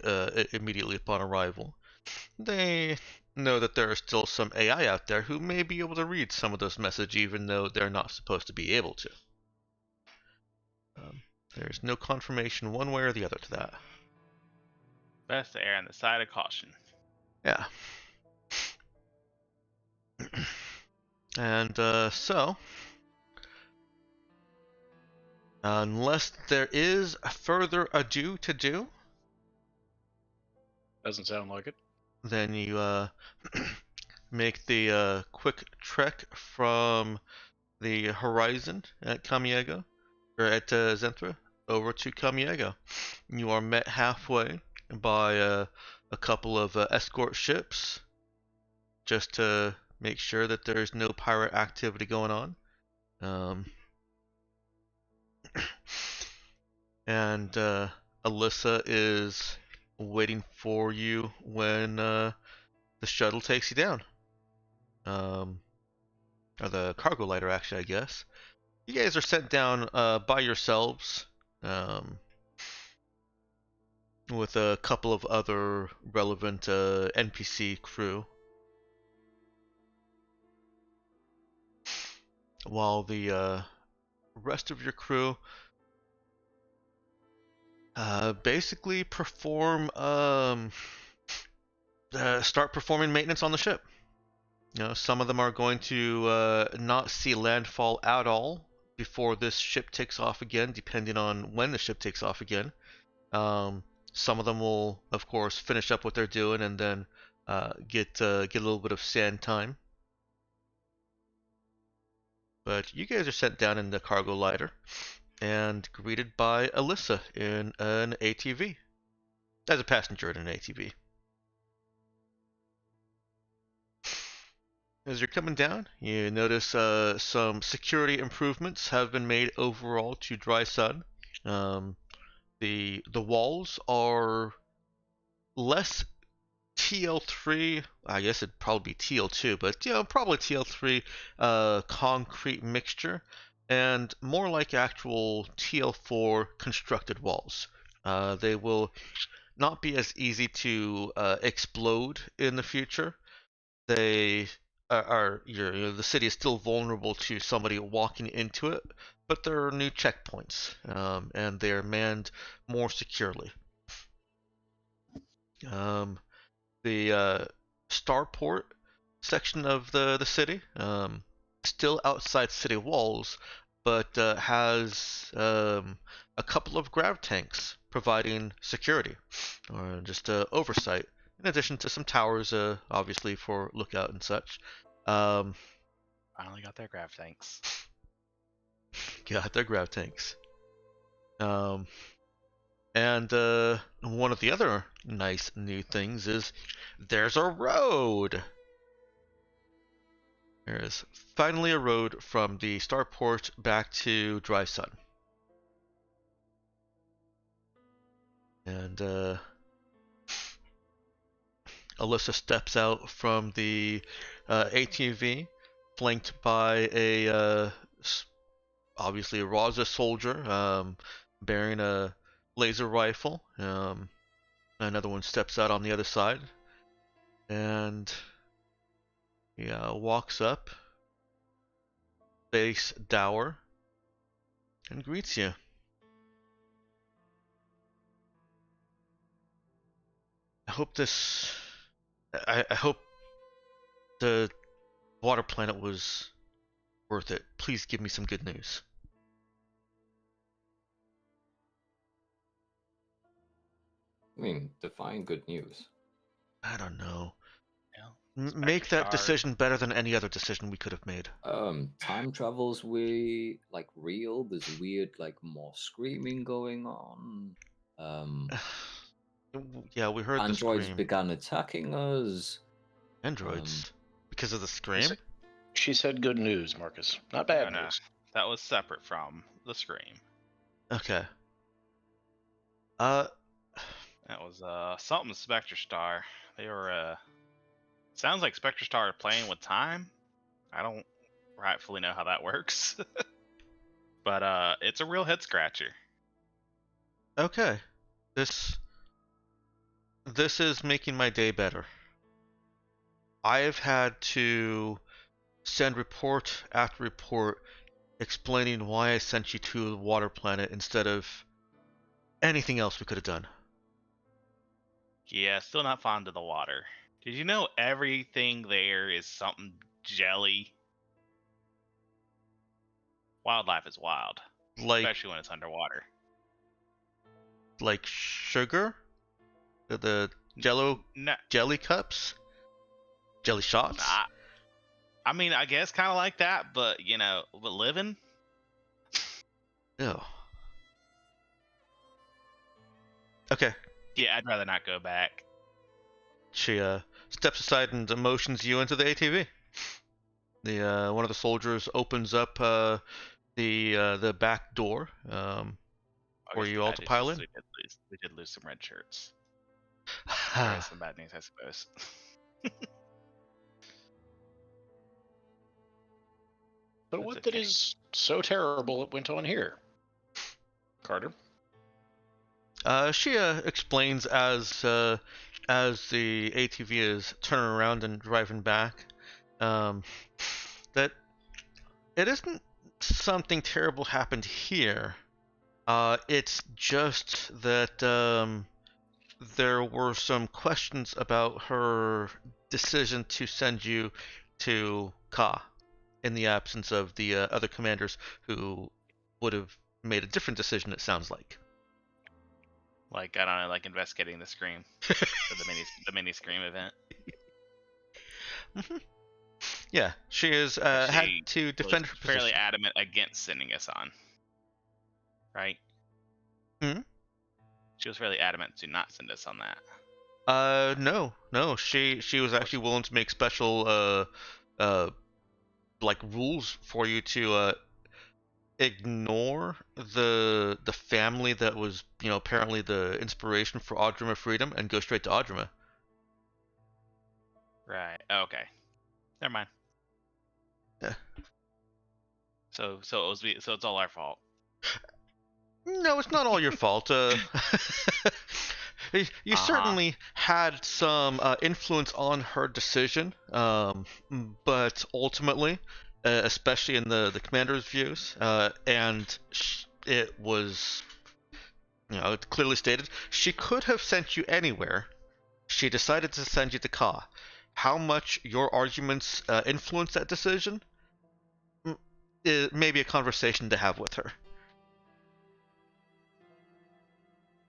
immediately upon arrival. They know that there are still some AI out there who may be able to read some of those messages, even though they're not supposed to be able to. There's no confirmation one way or the other to that. Best to err on the side of caution. Yeah. And so, unless there is further ado to do, Doesn't sound like it. then you make the quick trek from the horizon at Kamiego, or at Zenthra, over to Kamiego. You are met halfway by a couple of escort ships, just to make sure that there's no pirate activity going on. And Alyssa is waiting for you when the shuttle takes you down. Or the cargo lighter, actually, I guess. You guys are sent down by yourselves, with a couple of other relevant NPC crew. While the rest of your crew basically start performing maintenance on the ship. Some of them are going to not see landfall at all before this ship takes off again, depending on when the ship takes off again. Some of them will, of course, finish up what they're doing and then get a little bit of sand time. But you guys are sent down in the cargo lighter and greeted by Alyssa in an ATV, as a passenger in an ATV. As you're coming down, you notice some security improvements have been made overall to Dry Sun. The walls are less TL3, I guess it'd probably be TL2, but probably TL3 concrete mixture, and more like actual TL4 constructed walls. They will not be as easy to explode in the future. They the city is still vulnerable to somebody walking into it, but there are new checkpoints, and they are manned more securely. The starport section of the city, still outside city walls, but has a couple of grav tanks providing security, or just oversight, in addition to some towers, obviously for lookout and such. Finally got their grav tanks. Got their grav tanks. And one of the other nice new things is there's a road. There's finally a road from the starport back to Dry Sun. And Alyssa steps out from the ATV, flanked by obviously a Raza soldier, bearing a laser rifle. Another one steps out on the other side, and he walks up, face dour, and greets you. I hope the water planet was worth it. Please give me some good news. I mean, define good news. I don't know. Yeah. Make that Spectre decision better than any other decision we could have made. Time travel's real. There's weird, more screaming going on. Yeah, we heard Androids the scream. began attacking us. Androids? Because of the scream? She said good news, Marcus. Not bad No. news. That was separate from the scream. Okay. That was something Spectre Star. They were sounds like Spectre Star are playing with time. I don't rightfully know how that works. But it's a real head scratcher. Okay. This is making my day better. I've had to send report after report explaining why I sent you to the water planet instead of anything else we could have done. Yeah, still not fond of the water. Did you know everything there is something jelly? Wildlife is wild, Like especially when it's underwater. sugar? The Jello No, jelly cups? Jelly shots? I mean, I guess kind of like that, but but living. Ew. Okay. Yeah, I'd rather not go back. She steps aside and motions you into the ATV. The one of the soldiers opens up the back door for Okay, you all to pile in. We did lose some red shirts. There is some bad news, I suppose. But That's what that okay. is so terrible it went on here? Carter? She explains as the ATV is turning around and driving back, that it isn't something terrible happened here. It's just that there were some questions about her decision to send you to Ka in the absence of the other commanders who would have made a different decision, it sounds like. Like, I don't know, like investigating the Scream, or the mini Scream event. Yeah, she has had to defend her fairly position. adamant against sending us on, right? She was fairly adamant to not send us on that. No. She was actually willing to make special like rules for you to ignore the family that was apparently the inspiration for Audrima Freedom and go straight to Audrima. Right. Oh, okay. Never mind. Yeah. So it's all our fault. No, it's not all your fault. You certainly had some influence on her decision, but ultimately, especially in the commander's views, and it was, it clearly stated she could have sent you anywhere. She decided to send you to Ka. How much your arguments influence that decision? It may be a conversation to have with her.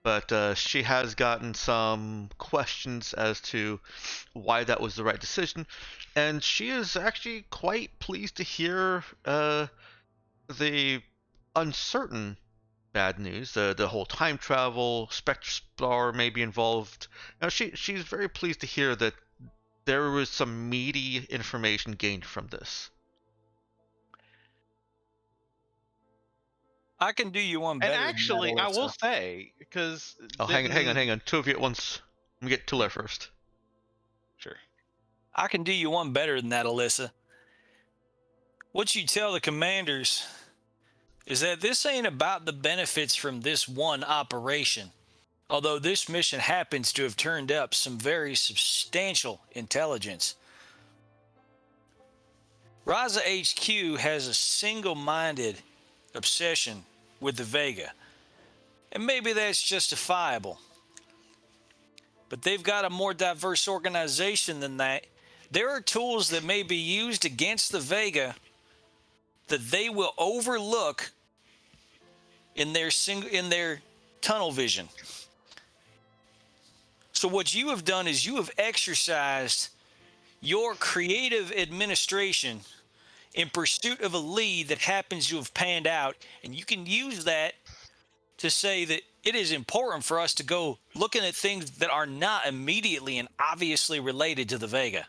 But she has gotten some questions as to why that was the right decision, and she is actually quite pleased to hear the uncertain bad news, the whole time travel, Spectre Star may be involved. Now she's very pleased to hear that there was some meaty information gained from this. I can do you one And better. actually, than that, I will Alyssa. say, because Hang on. Two of you at once. Let me get Tula first. Sure. I can do you one better than that, Alyssa. What you tell the commanders is that this ain't about the benefits from this one operation. Although this mission happens to have turned up some very substantial intelligence. Raza HQ has a single-minded obsession with the Vega. And maybe that's justifiable. But they've got a more diverse organization than that. There are tools that may be used against the Vega that they will overlook in their tunnel vision. So what you have done is you have exercised your creative administration in pursuit of a lead that happens to have panned out, and you can use that to say that it is important for us to go looking at things that are not immediately and obviously related to the Vega.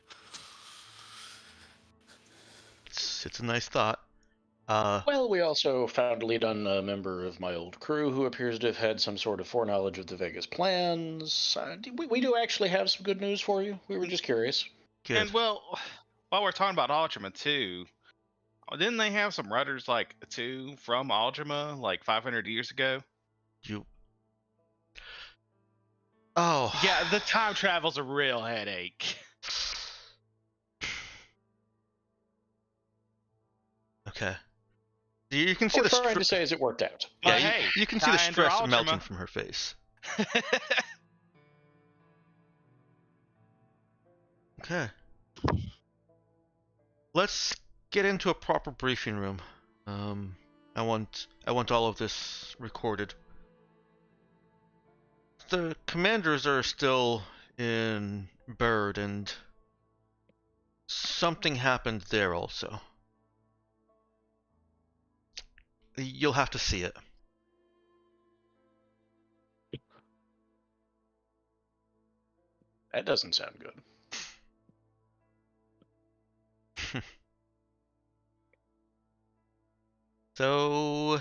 It's a nice thought. Well, we also found a lead on a member of my old crew who appears to have had some sort of foreknowledge of the Vegas plans. We do actually have some good news for you. We were just curious. Good. And well, while we're talking about Ultima too, didn't they have some rudders too from Ultima 500 years ago? Oh. Yeah, the time travel's a real headache. Okay. You can see What the we're trying to say is it worked out. yeah, But hey, you can see the tie into stress Ultima. melting from her face. Okay. Let's get into a proper briefing room. I want all of this recorded. The commanders are still in Bird, and something happened there also. You'll have to see it. That doesn't sound good. So,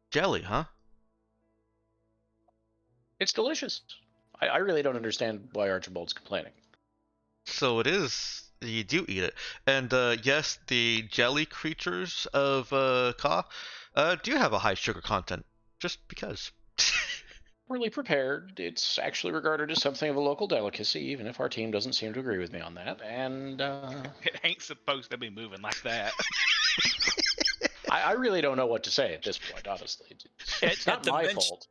jelly, huh? It's delicious. I really don't understand why Archibald's complaining. So it is. You do eat it, and yes, the jelly creatures of Ka do have a high sugar content, just because. Poorly prepared, it's actually regarded as something of a local delicacy, even if our team doesn't seem to agree with me on that. And It ain't supposed to be moving like that. I really don't know what to say at this point, honestly. It's not my fault.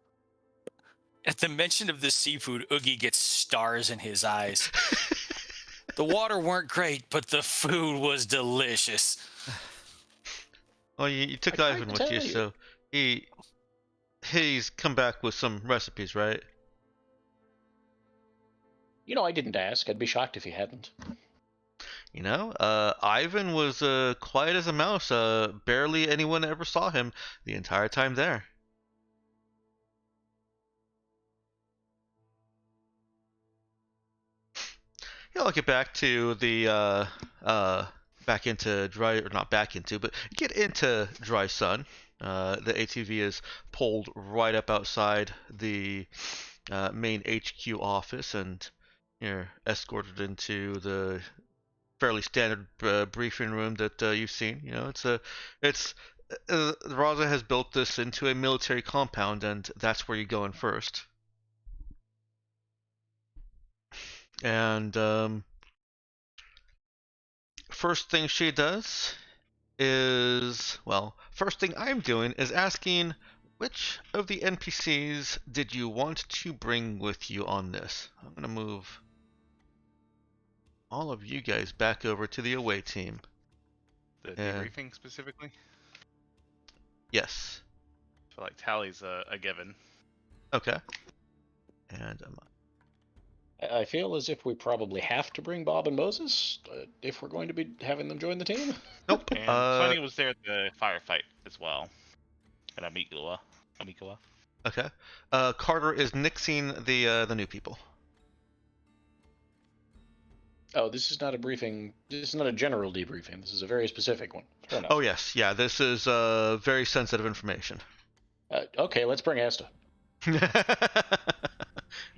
At the mention of the seafood, Oogie gets stars in his eyes. The water weren't great, but the food was delicious. Well, you took I Ivan tried to with you, tell you. so he's come back with some recipes, right? You know, I didn't ask. I'd be shocked if he hadn't. You know, Ivan was quiet as a mouse. Barely anyone ever saw him the entire time there. Yeah, I'll get back to the back into dry, or not back into, but get into dry sun. The ATV is pulled right up outside the main HQ office, and you're escorted into the fairly standard briefing room that you've seen. You know, it's Raza has built this into a military compound, and that's where you go in first. And first thing she does is, well, first thing I'm doing is asking which of the NPCs did you want to bring with you on this? I'm gonna move all of you guys back over to the away team. The Yeah. debriefing specifically? Yes. I feel like Tally's a given. Okay. And I feel as if we probably have to bring Bob and Moses if we're going to be having them join the team. nope. And Sonny was there at the firefight as well. And Amikawa. Okay. Carter is nixing the new people. Oh, this is not a briefing. This is not a general debriefing. This is a very specific one. Fair enough. Oh yes, yeah. This is very sensitive information. Okay, let's bring Asta.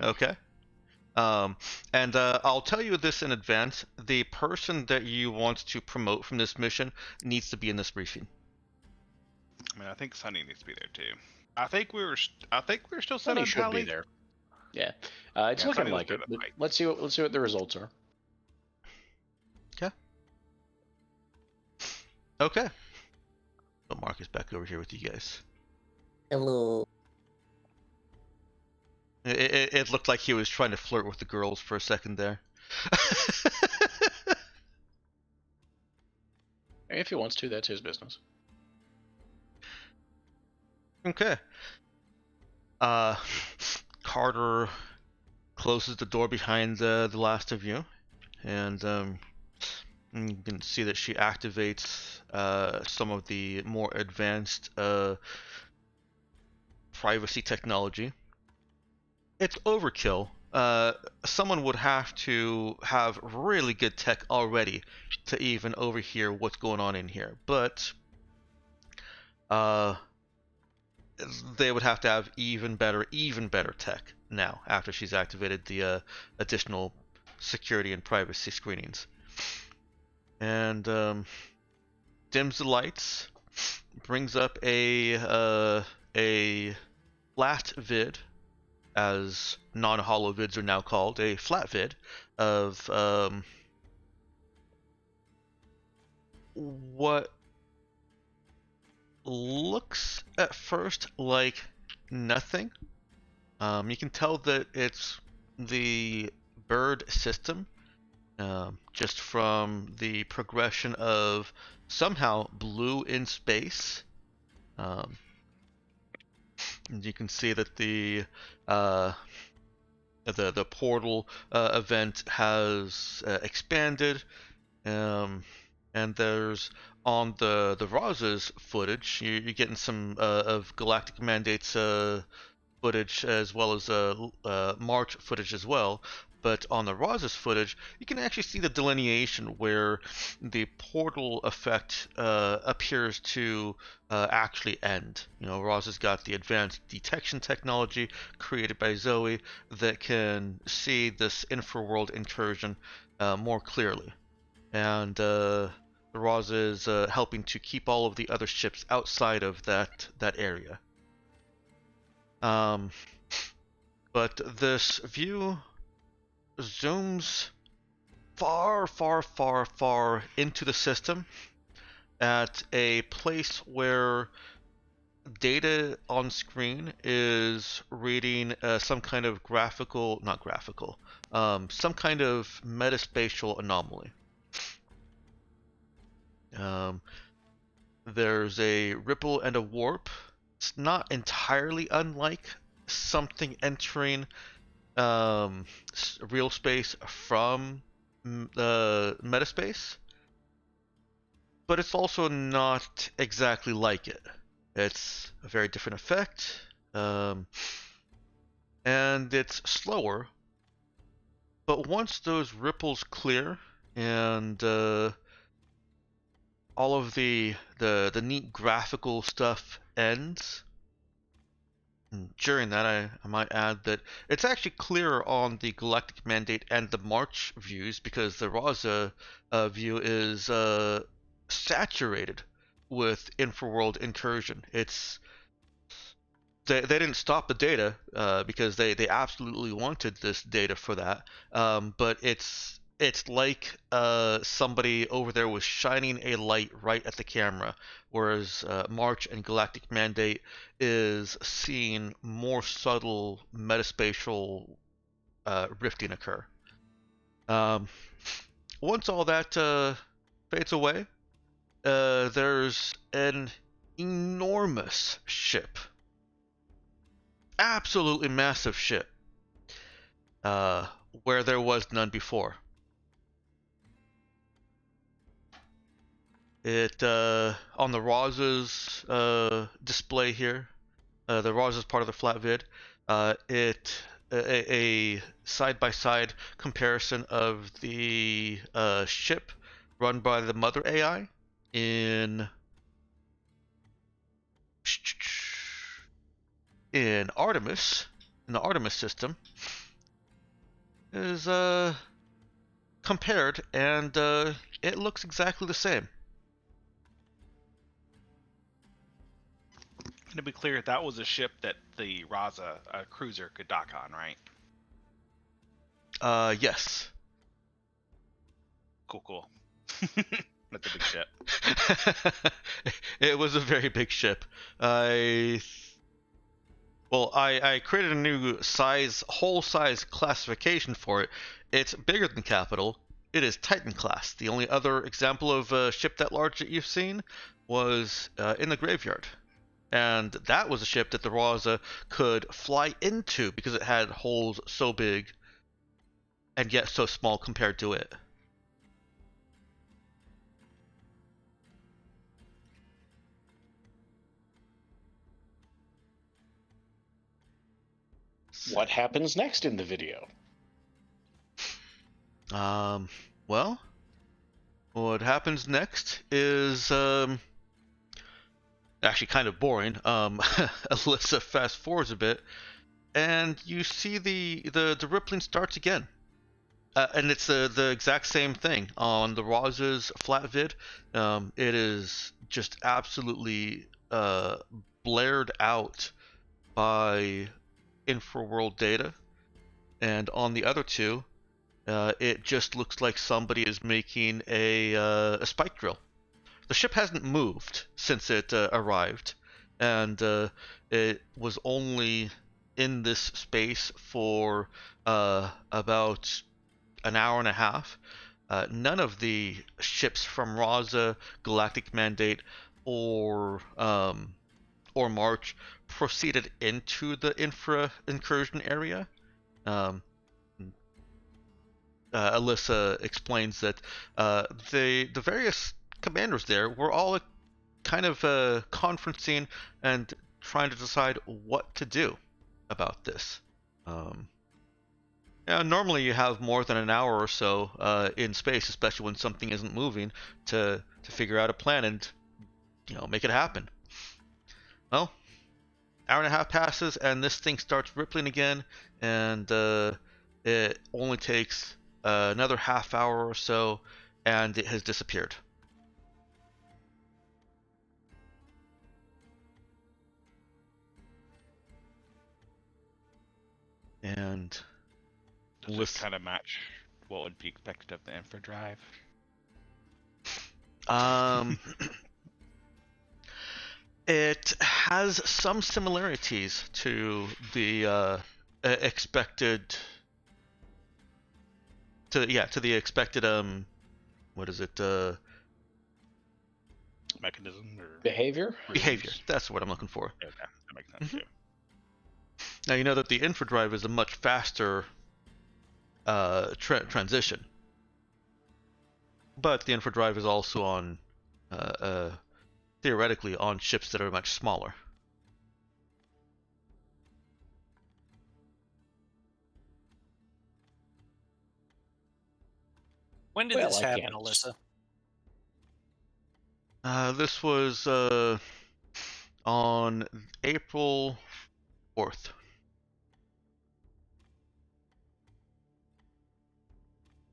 Okay. And I'll tell you this in advance. The person that you want to promote from this mission needs to be in this briefing. I mean, I think Sonny needs to be there too. I think we were still set Sonny on should Tally. be there. Yeah, it's Yeah, looking Sonny was like there it. to But fight. let's see what the results are. Okay. So Mark is back over here with you guys. Hello. It looked like he was trying to flirt with the girls for a second there. If he wants to, that's his business. Okay. Carter closes the door behind the last of you, and you can see that she activates some of the more advanced privacy technology. It's overkill. Someone would have to have really good tech already to even overhear what's going on in here, but they would have to have even better tech now after she's activated the additional security and privacy screenings. And dims the lights, brings up a flat vid, as non-holo vids are now called, a flat vid of what looks at first like nothing. You can tell that it's the bird system, just from the progression of somehow blue in space. And you can see that the portal event has expanded, and there's on the Roz's footage, you're getting some of Galactic Mandate's footage as well as March footage as well. But on the Roz's footage, you can actually see the delineation where the portal effect appears to actually end. You know, Roz has got the advanced detection technology created by Zoe that can see this infraworld incursion more clearly. And Roz is helping to keep all of the other ships outside of that area. But this view zooms far, far, far, far into the system at a place where data on screen is reading some kind of some kind of metaspatial anomaly. There's a ripple and a warp. It's not entirely unlike something entering real space from metaspace, but it's also not exactly like it. It's a very different effect, and it's slower. But once those ripples clear and all of the neat graphical stuff ends. During that, I might add that it's actually clearer on the Galactic Mandate and the March views because the Raza view is saturated with infraworld incursion. They didn't stop the data because they absolutely wanted this data for that, but it's like somebody over there was shining a light right at the camera, whereas March and Galactic Mandate is seeing more subtle metaspatial rifting occur. Once all that fades away, there's an enormous ship. Absolutely massive ship. Where there was none before. It on the Roz's display here, the Roz is part of the flat vid. A side-by-side comparison of the ship run by the Mother AI in Artemis, in the Artemis system, is compared, and it looks exactly the same. To be clear, that was a ship that the Raza cruiser could dock on, right? Yes. Cool. That's a big ship. It was a very big ship. I created a new whole size classification for it. It's bigger than Capital. It is Titan class. The only other example of a ship that large that you've seen was in the Graveyard. And that was a ship that the Raza could fly into because it had holes so big and yet so small compared to it. What happens next in the video? Well, what happens next is actually kind of boring. Alyssa fast forwards a bit, and you see the rippling starts again, and it's the exact same thing on the Roz's flat vid. It is just absolutely blared out by infraworld data, and on the other two, it just looks like somebody is making a spike drill. the ship hasn't moved since it arrived, and it was only in this space for about an hour and a half. None of the ships from Raza, Galactic Mandate, or March proceeded into the infra incursion area. Alyssa explains that the various commanders there were all kind of conferencing and trying to decide what to do about this. Normally you have more than an hour or so in space, especially when something isn't moving, to figure out a plan and make it happen. Well, hour and a half passes and this thing starts rippling again, and it only takes another half hour or so, and it has disappeared. And does this kind of match what would be expected of the infra drive? It has some similarities to the expected. To the expected what is it? Mechanism or Behavior? Behavior. That's what I'm looking for. Okay, that makes sense too. Now you know that the infradrive is a much faster transition, but the infradrive is also on theoretically on ships that are much smaller. When did this happen, Alyssa? This was on April 4th.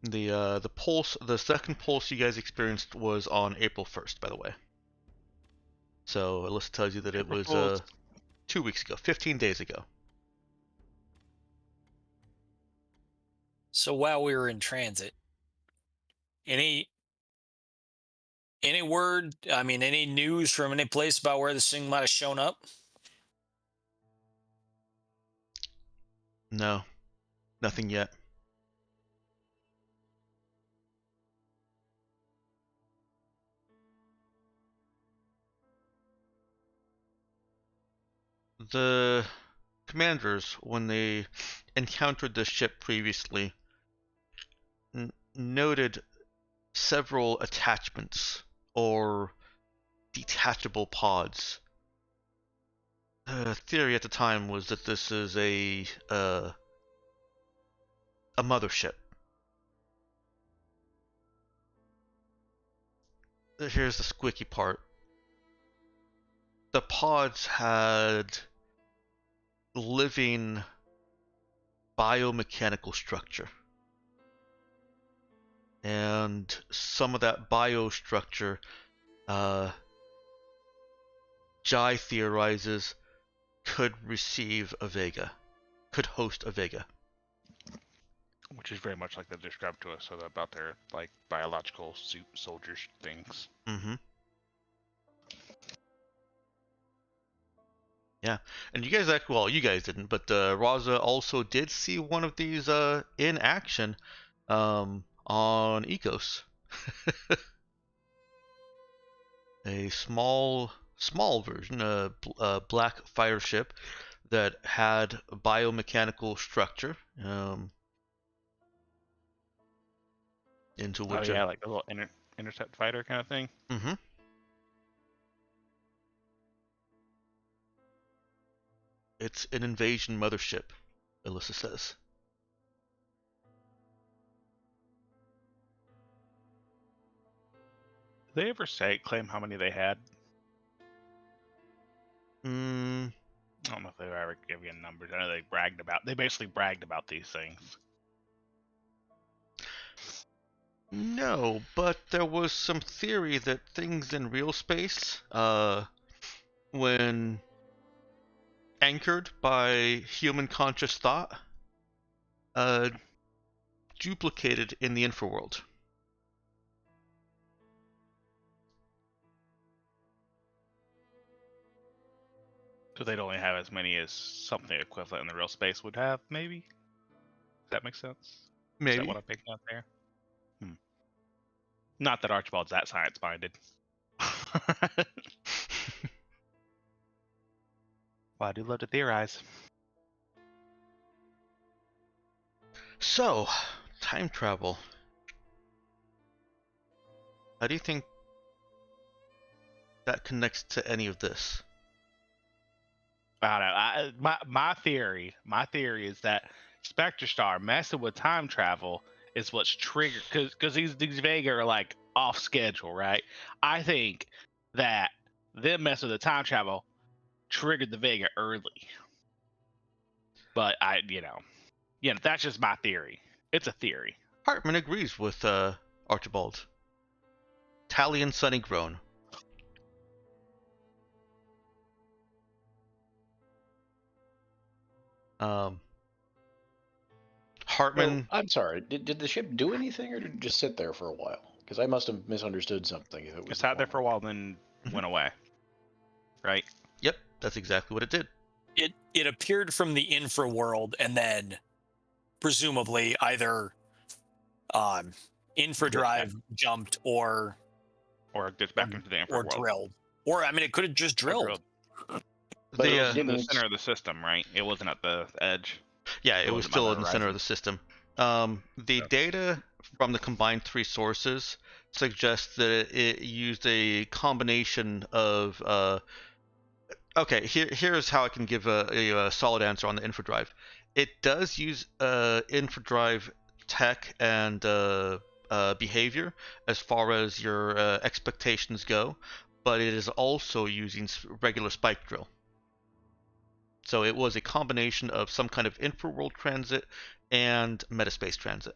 The pulse, the second pulse you guys experienced was on April 1st, by the way. So Alyssa tells you that it was 2 weeks ago, 15 days ago. So while we were in transit, any word, I mean, any news from any place about where this thing might have shown up? No, nothing yet. The commanders, when they encountered the ship previously, noted several attachments or detachable pods. The theory at the time was that this is a mothership. Here's the squicky part. The pods had living biomechanical structure. And some of that biostructure, Jai theorizes, could receive a Vega, could host a Vega. Which is very much like they described to us about their like biological suit soldiers things. Mm-hmm. Yeah, and you guys actually, well, you guys didn't, but Raza also did see one of these in action on Ecos. A small version, a black fire ship that had biomechanical structure. Into which like a little intercept fighter kind of thing. Mm-hmm. It's an invasion mothership, Alyssa says. Did they ever claim how many they had? I don't know if they ever give you numbers. I know they basically bragged about these things. No, but there was some theory that things in real space, when anchored by human conscious thought, duplicated in the infraworld. So they'd only have as many as something equivalent in the real space would have, maybe? Does that make sense? Is Maybe. that what I'm picking up there? Not that Archibald's that science-minded. Well, I do love to theorize. So, time travel. How do you think that connects to any of this? I don't know. My theory is that Spectre Star messing with time travel is what's triggered, because these Vega are like off schedule, right? I think that them messing with the time travel triggered the Vega early. But that's just my theory. It's a theory. Hartman agrees with Archibald. Tally and Sunny groan. Hartman. Well, I'm sorry. Did the ship do anything, or did it just sit there for a while? Because I must have misunderstood something. If it was It sat there for a while, then went away. Right? Yep, that's exactly what it did. It appeared from the infra world and then presumably either infra drive jumped or gets back into the infra world. drilled. Or I mean it could have just drilled. But It it was in the didn't- center of the system, right? It wasn't at the edge. Yeah, it was wasn't still on in the the center of horizon. the system. The data from the combined three sources suggests that it used a combination of. Okay, here's how I can give a solid answer on the infodrive. It does use infodrive tech and behavior as far as your expectations go, but it is also using regular spike drill. So it was a combination of some kind of infraworld transit and metaspace transit.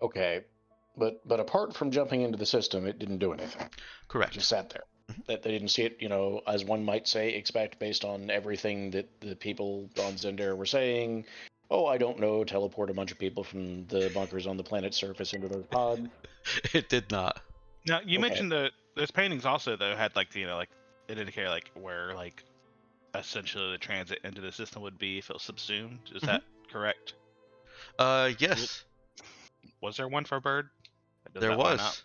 Okay, but apart from jumping into the system, it didn't do anything. It Correct. just sat there. That they didn't see it, as one might say, expect based on everything that the people on Zendare were saying. Oh, I don't know, teleport a bunch of people from the bunkers on the planet's surface into those pods. It did not. Now you Okay. mentioned those paintings also though had like it indicated like where like essentially the transit into the system would be if it was subsumed. Is that correct? Yes, Was there one for a bird? Does there that line up? was.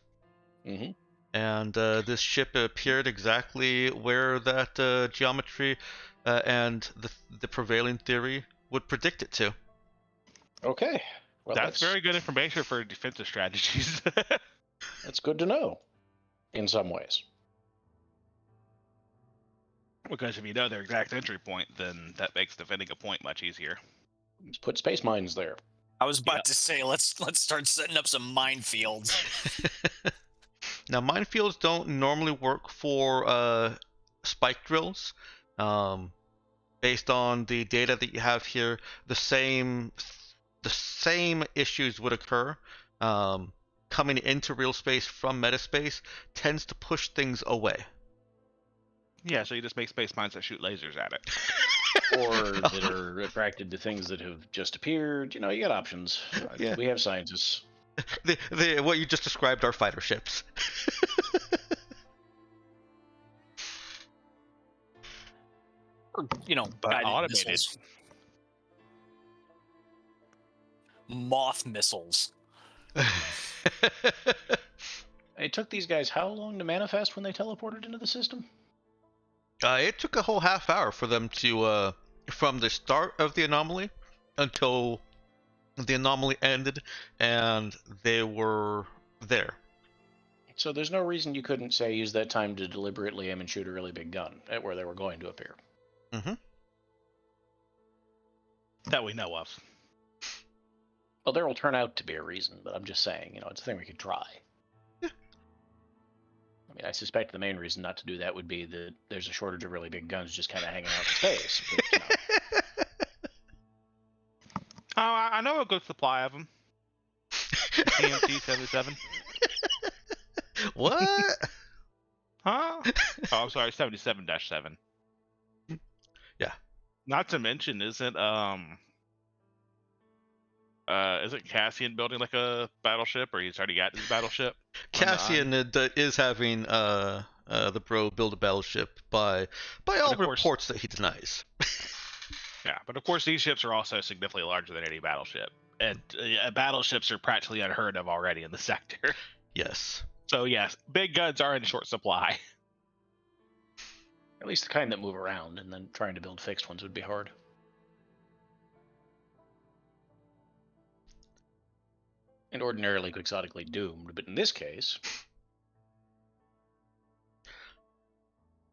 Mm-hmm. And this ship appeared exactly where that geometry and the prevailing theory would predict it to. Okay. Well, That's very good information for defensive strategies. That's good to know, in some ways. Because if you know their exact entry point, then that makes defending a point much easier. Just put space mines there. I was about to say let's start setting up some minefields. Now, minefields don't normally work for spike drills. Based on the data that you have here, the same issues would occur. Coming into real space from metaspace tends to push things away. Yeah, so you just make space mines that shoot lasers at it. Or that are attracted to things that have just appeared. You got options. Yeah. We have scientists. What you just described are fighter ships. Or, But guided automated. missiles. Moth missiles. It took these guys how long to manifest when they teleported into the system? It took a whole half hour for them to, from the start of the anomaly until the anomaly ended and they were there. So there's no reason you couldn't, say, use that time to deliberately aim and shoot a really big gun at where they were going to appear. Mm-hmm. That we know of. Well, there will turn out to be a reason, but I'm just saying, it's a thing we could try. Yeah. I mean, I suspect the main reason not to do that would be that there's a shortage of really big guns just kind of hanging out in space. But, Oh, I know a good supply of them. TMT 77. What? Huh? Oh, I'm sorry, 77-7. Yeah. Not to mention, isn't Cassian building like a battleship, or he's already got his battleship? Cassian is having the bro build a battleship by all of course- reports that he denies. Yeah, but of course these ships are also significantly larger than any battleship, and battleships are practically unheard of already in the sector. Yes. So yes, big guns are in short supply. At least the kind that move around, and then trying to build fixed ones would be hard. And ordinarily quixotically doomed, but in this case...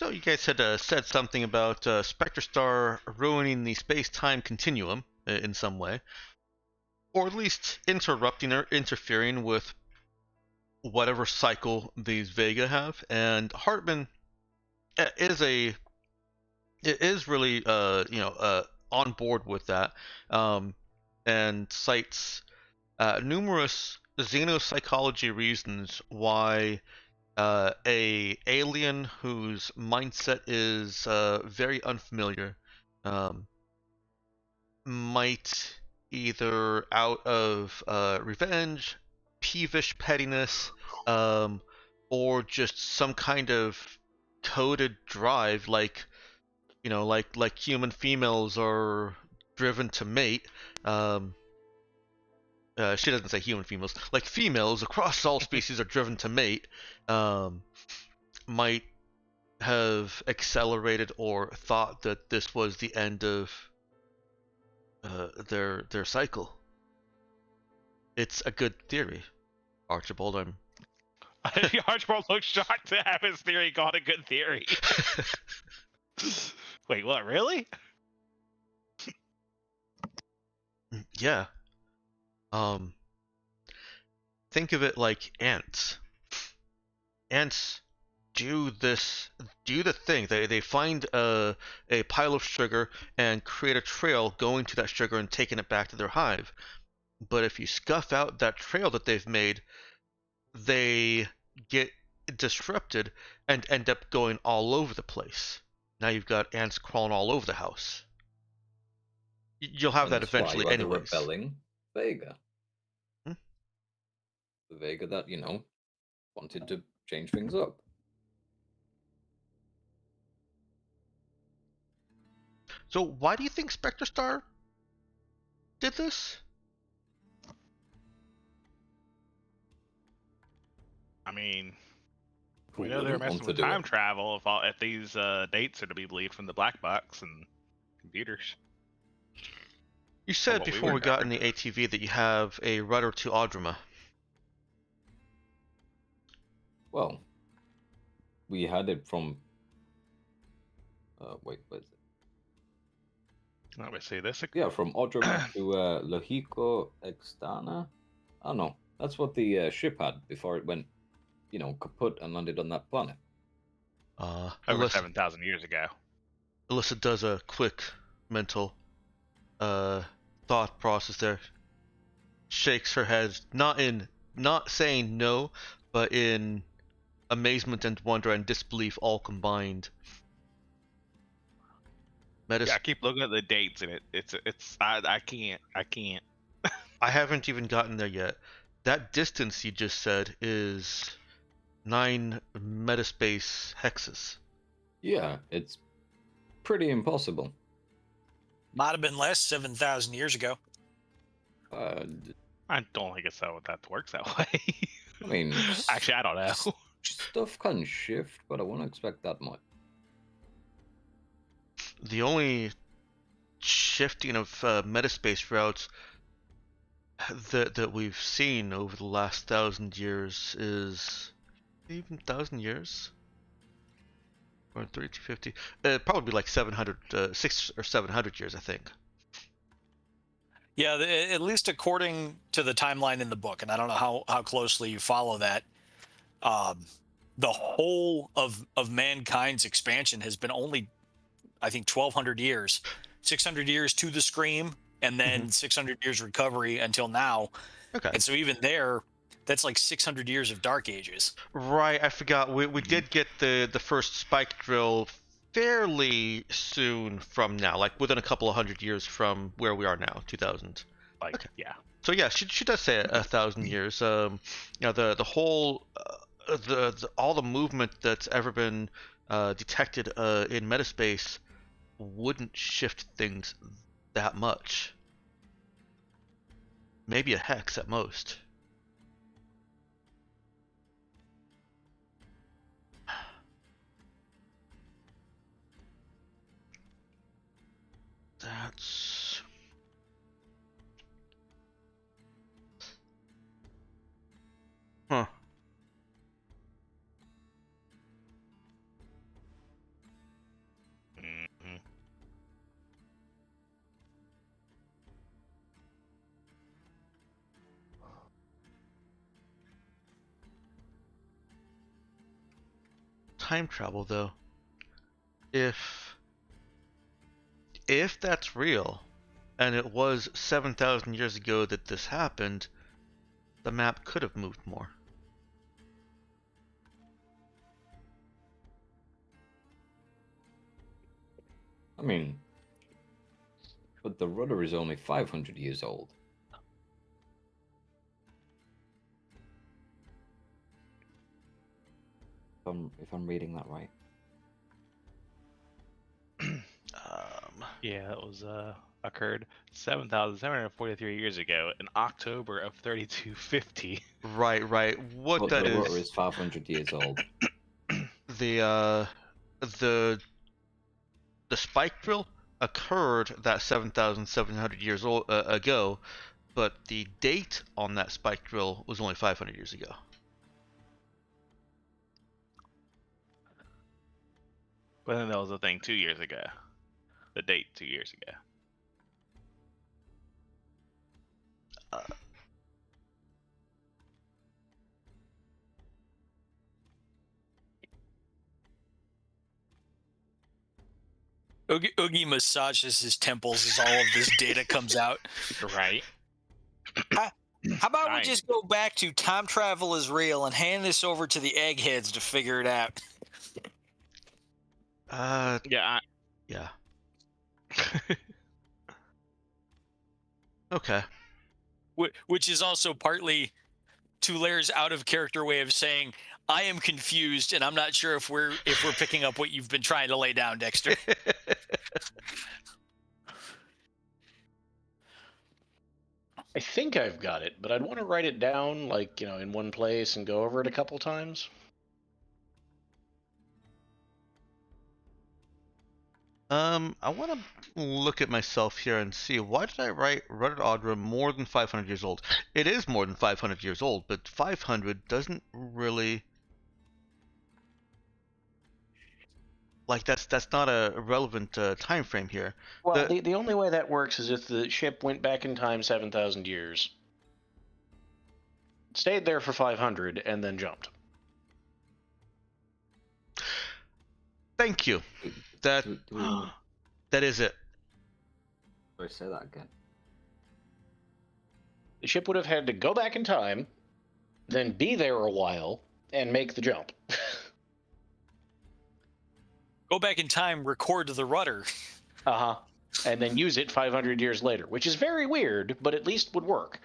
So you guys had said something about Spectre Star ruining the space-time continuum in some way, or at least interrupting or interfering with whatever cycle these Vega have. And Hartman is really on board with that, and cites numerous xenopsychology reasons why a alien whose mindset is very unfamiliar might, either out of revenge, peevish pettiness, or just some kind of coded drive, like human females are driven to mate. She doesn't say human females. Like females across all species are driven to mate. Might have accelerated or thought that this was the end of their cycle. It's a good theory, Archibald. Archibald looks shocked to have his theory called a good theory. Wait, what? Really? Yeah. Think of it like ants. Ants do the thing. They find a pile of sugar and create a trail going to that sugar and taking it back to their hive. But if you scuff out that trail that they've made, they get disrupted and end up going all over the place. Now you've got ants crawling all over the house. You'll have that That's why eventually you had the anyways. rebelling Vega. Hmm? The Vega that, wanted to change things up. So why do you think Spectre Star did this? I mean, Who we know they're wouldn't messing want with to do time it? travel if these dates are to be believed from the black box and computers. You said what we before were we got in talking the ATV that you have a rudder to Audrima. Well, we had it from. Wait, what is it? Let me see this. Yeah, from Audrima to Lohico Extana. I don't know. That's what the ship had before it went, kaput and landed on that planet. Over Alyssa, 7,000 years ago. Alyssa does a quick mental thought process there. Shakes her head, not saying no, but in amazement and wonder and disbelief all combined. Yeah, I keep looking at the dates and I can't. I haven't even gotten there yet. That distance you just said is 9 metaspace hexes. Yeah, it's pretty impossible. Might have been less 7,000 years ago. I don't think it's how that works that way. I mean, actually, I don't know. stuff can shift, but I wouldn't expect that much. The only shifting of metaspace routes that we've seen over the last 1,000 years is even 1,000 years, or 350. Probably like 700, 600 or 700 years, I think. Yeah, at least according to the timeline in the book, and I don't know how closely you follow that. The whole of mankind's expansion has been only, I think, 1,200 years, 600 years to the Scream, and then 600 years recovery until now. Okay. And so even there, that's like 600 years of Dark Ages. Right, I forgot. We did get the first spike drill fairly soon from now, like within a couple of 100 years from where we are now, 2000. Like, Okay. yeah. So yeah, she does say 1,000 years. The whole all the movement that's ever been detected in metaspace wouldn't shift things that much. Maybe a hex at most. That's... Huh. Mhm. Time travel, though. If that's real, and it was 7,000 years ago that this happened, the map could have moved more. I mean, but the rudder is only 500 years old. If I'm reading that right. Yeah, that was occurred 7,743 years ago in October of 3250. Right, right. What But that the is, rudder is 500 years old. the spike drill occurred that 7,700 years ago, but the date on that spike drill was only 500 years ago. But then there was a thing 2 years ago. The date 2 years ago. Oogie massages his temples as all of this data comes out. Right. How about we Right. just go back to time travel is real and hand this over to the eggheads to figure it out? Yeah. Yeah. Okay. Which is also partly Tulaire's out of character way of saying, I am confused and I'm not sure if we're picking up what you've been trying to lay down, Dexter. I think I've got it, but I'd want to write it down, like, in one place and go over it a couple times. I want to look at myself here and see, why did I write Rutted Audra more than 500 years old? It is more than 500 years old, but 500 doesn't really... Like, that's not a relevant time frame here. Well, the only way that works is if the ship went back in time 7,000 years, stayed there for 500, and then jumped. Thank you. That Do we want that is it. to say that again? The ship would have had to go back in time, then be there a while, and make the jump. Go back in time, record the rudder. Uh-huh. And then use it 500 years later, which is very weird, but at least would work.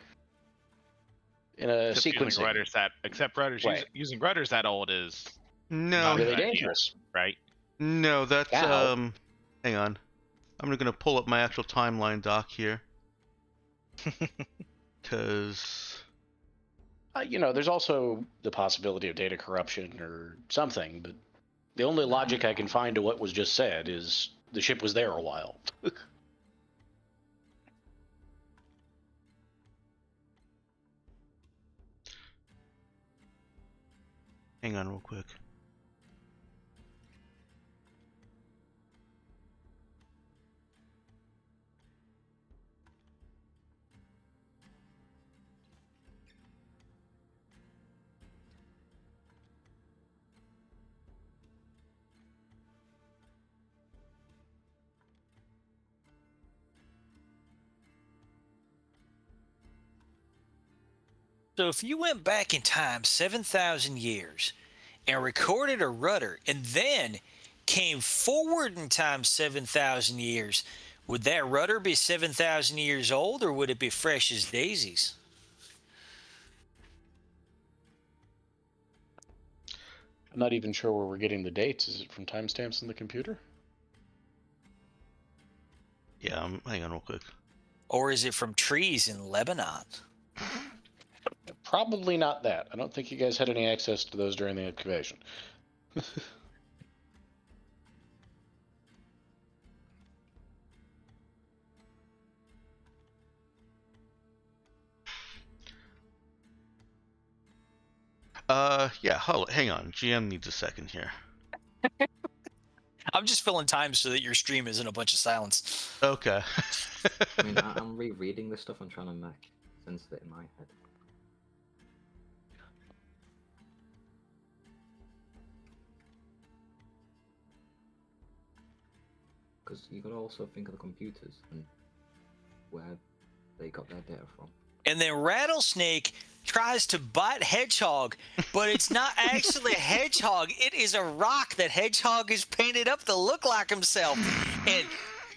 In a sequencing. Except rudders Right. using rudders that old is No, Not Really good idea. dangerous. right. no, that's Now- hang on. I'm gonna pull up my actual timeline doc here, because There's also the possibility of data corruption or something, but the only logic I can find to what was just said is the ship was there a while. hang on real quick. So if you went back in time 7,000 years and recorded a rudder and then came forward in time 7,000 years, would that rudder be 7,000 years old or would it be fresh as daisies? I'm not even sure where we're getting the dates. Is it from timestamps in the computer? Yeah, hang on real quick. Or is it from trees in Lebanon? Probably not that. I don't think you guys had any access to those during the excavation. Yeah, hang on. GM needs a second here. I'm just filling time so that your stream isn't a bunch of silence. Okay. I mean, I'm rereading this stuff. I'm trying to make sense of it in my head. Because you got to also think of the computers and where they got their data from. And then Rattlesnake tries to bite Hedgehog, but it's not actually a hedgehog. It is a rock that Hedgehog is painted up to look like himself. And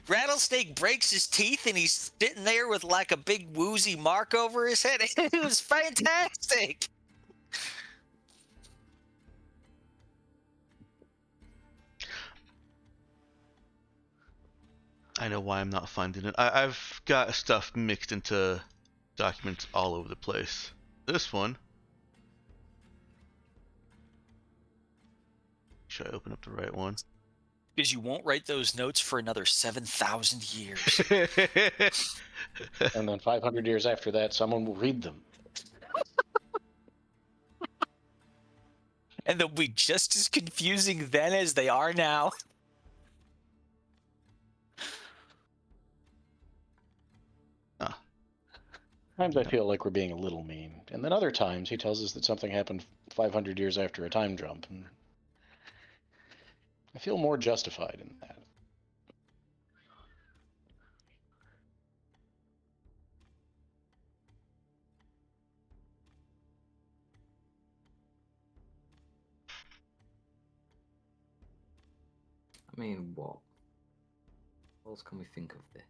Rattlesnake breaks his teeth, and he's sitting there with like a big woozy mark over his head. It was fantastic. I know why I'm not finding it. I've got stuff mixed into documents all over the place. This one. Should I open up the right one? Because you won't write those notes for another 7,000 years. And then 500 years after that, someone will read them. And they'll be just as confusing then as they are now. Times I feel like we're being a little mean. And then other times he tells us that something happened 500 years after a time jump. And I feel more justified in that. I mean, what else can we think of there?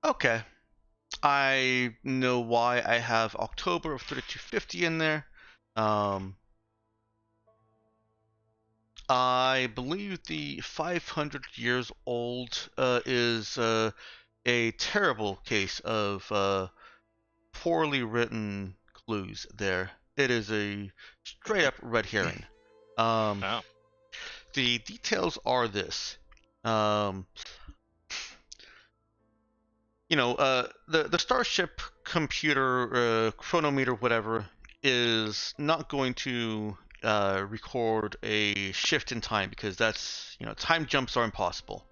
Okay. I know why I have October of 3250 in there. I believe the 500 years old is a terrible case of poorly written clues there. It is a straight up red herring. Oh. The details are this. The Starship computer, chronometer, whatever, is not going to record a shift in time because that's, time jumps are impossible,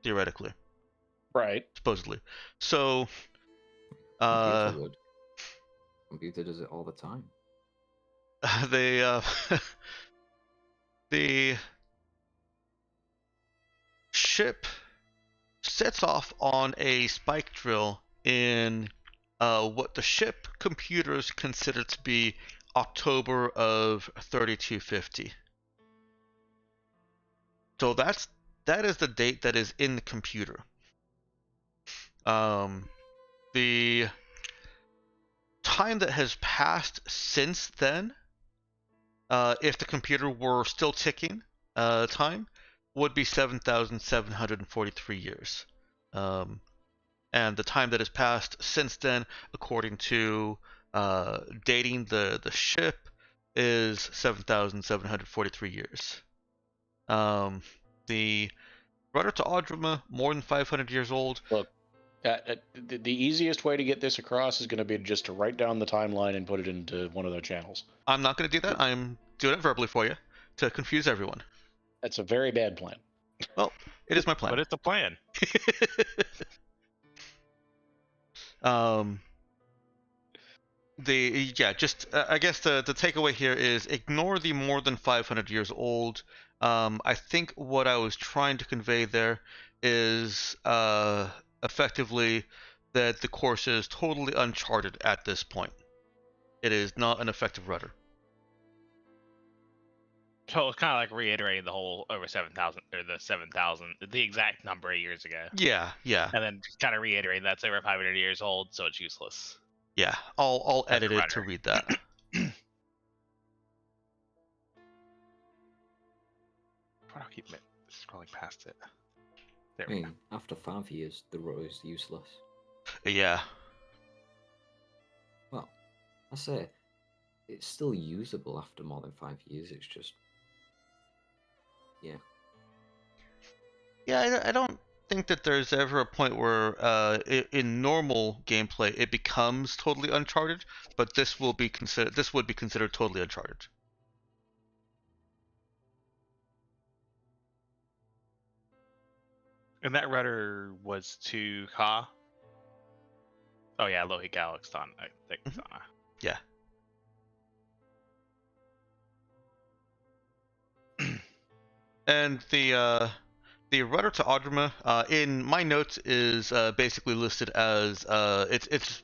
theoretically, Right. supposedly. So, Computer would. Computer does it all the time. they, the ship sets off on a spike drill in what the ship computers consider to be October of 3250. So that is the date that is in the computer. The time that has passed since then, if the computer were still ticking time, would be 7,743 years. And the time that has passed since then, according to dating the ship, is 7,743 years. The rudder to Audruma, more than 500 years old. Look, the easiest way to get this across is going to be just to write down the timeline and put it into one of their channels. I'm not going to do that. I'm doing it verbally for you to confuse everyone. That's a very bad plan. Well, it is my plan. But it's a plan. I guess the takeaway here is ignore the more than 500 years old. I think what I was trying to convey there is effectively that the course is totally uncharted at this point. It is not an effective rudder. So it's kind of like reiterating the whole over 7,000 or the 7,000, the exact number of years ago, Yeah, yeah, and then just kind of reiterating that's over 500 years old, so it's useless. yeah. I'll As a edit it to rudder. read that. Why do I keep scrolling past it? There I we go. mean, after 5 years, the rudder is useless. Yeah. Well, I say it's still usable after more than 5 years. It's just, yeah. Yeah, I don't think that there's ever a point where in normal gameplay it becomes totally uncharted, but this would be considered totally uncharted. And that rudder was to Ka? Oh yeah, Lohi Galaxton, I think. Yeah. And the rudder to Audrima in my notes is basically listed as it's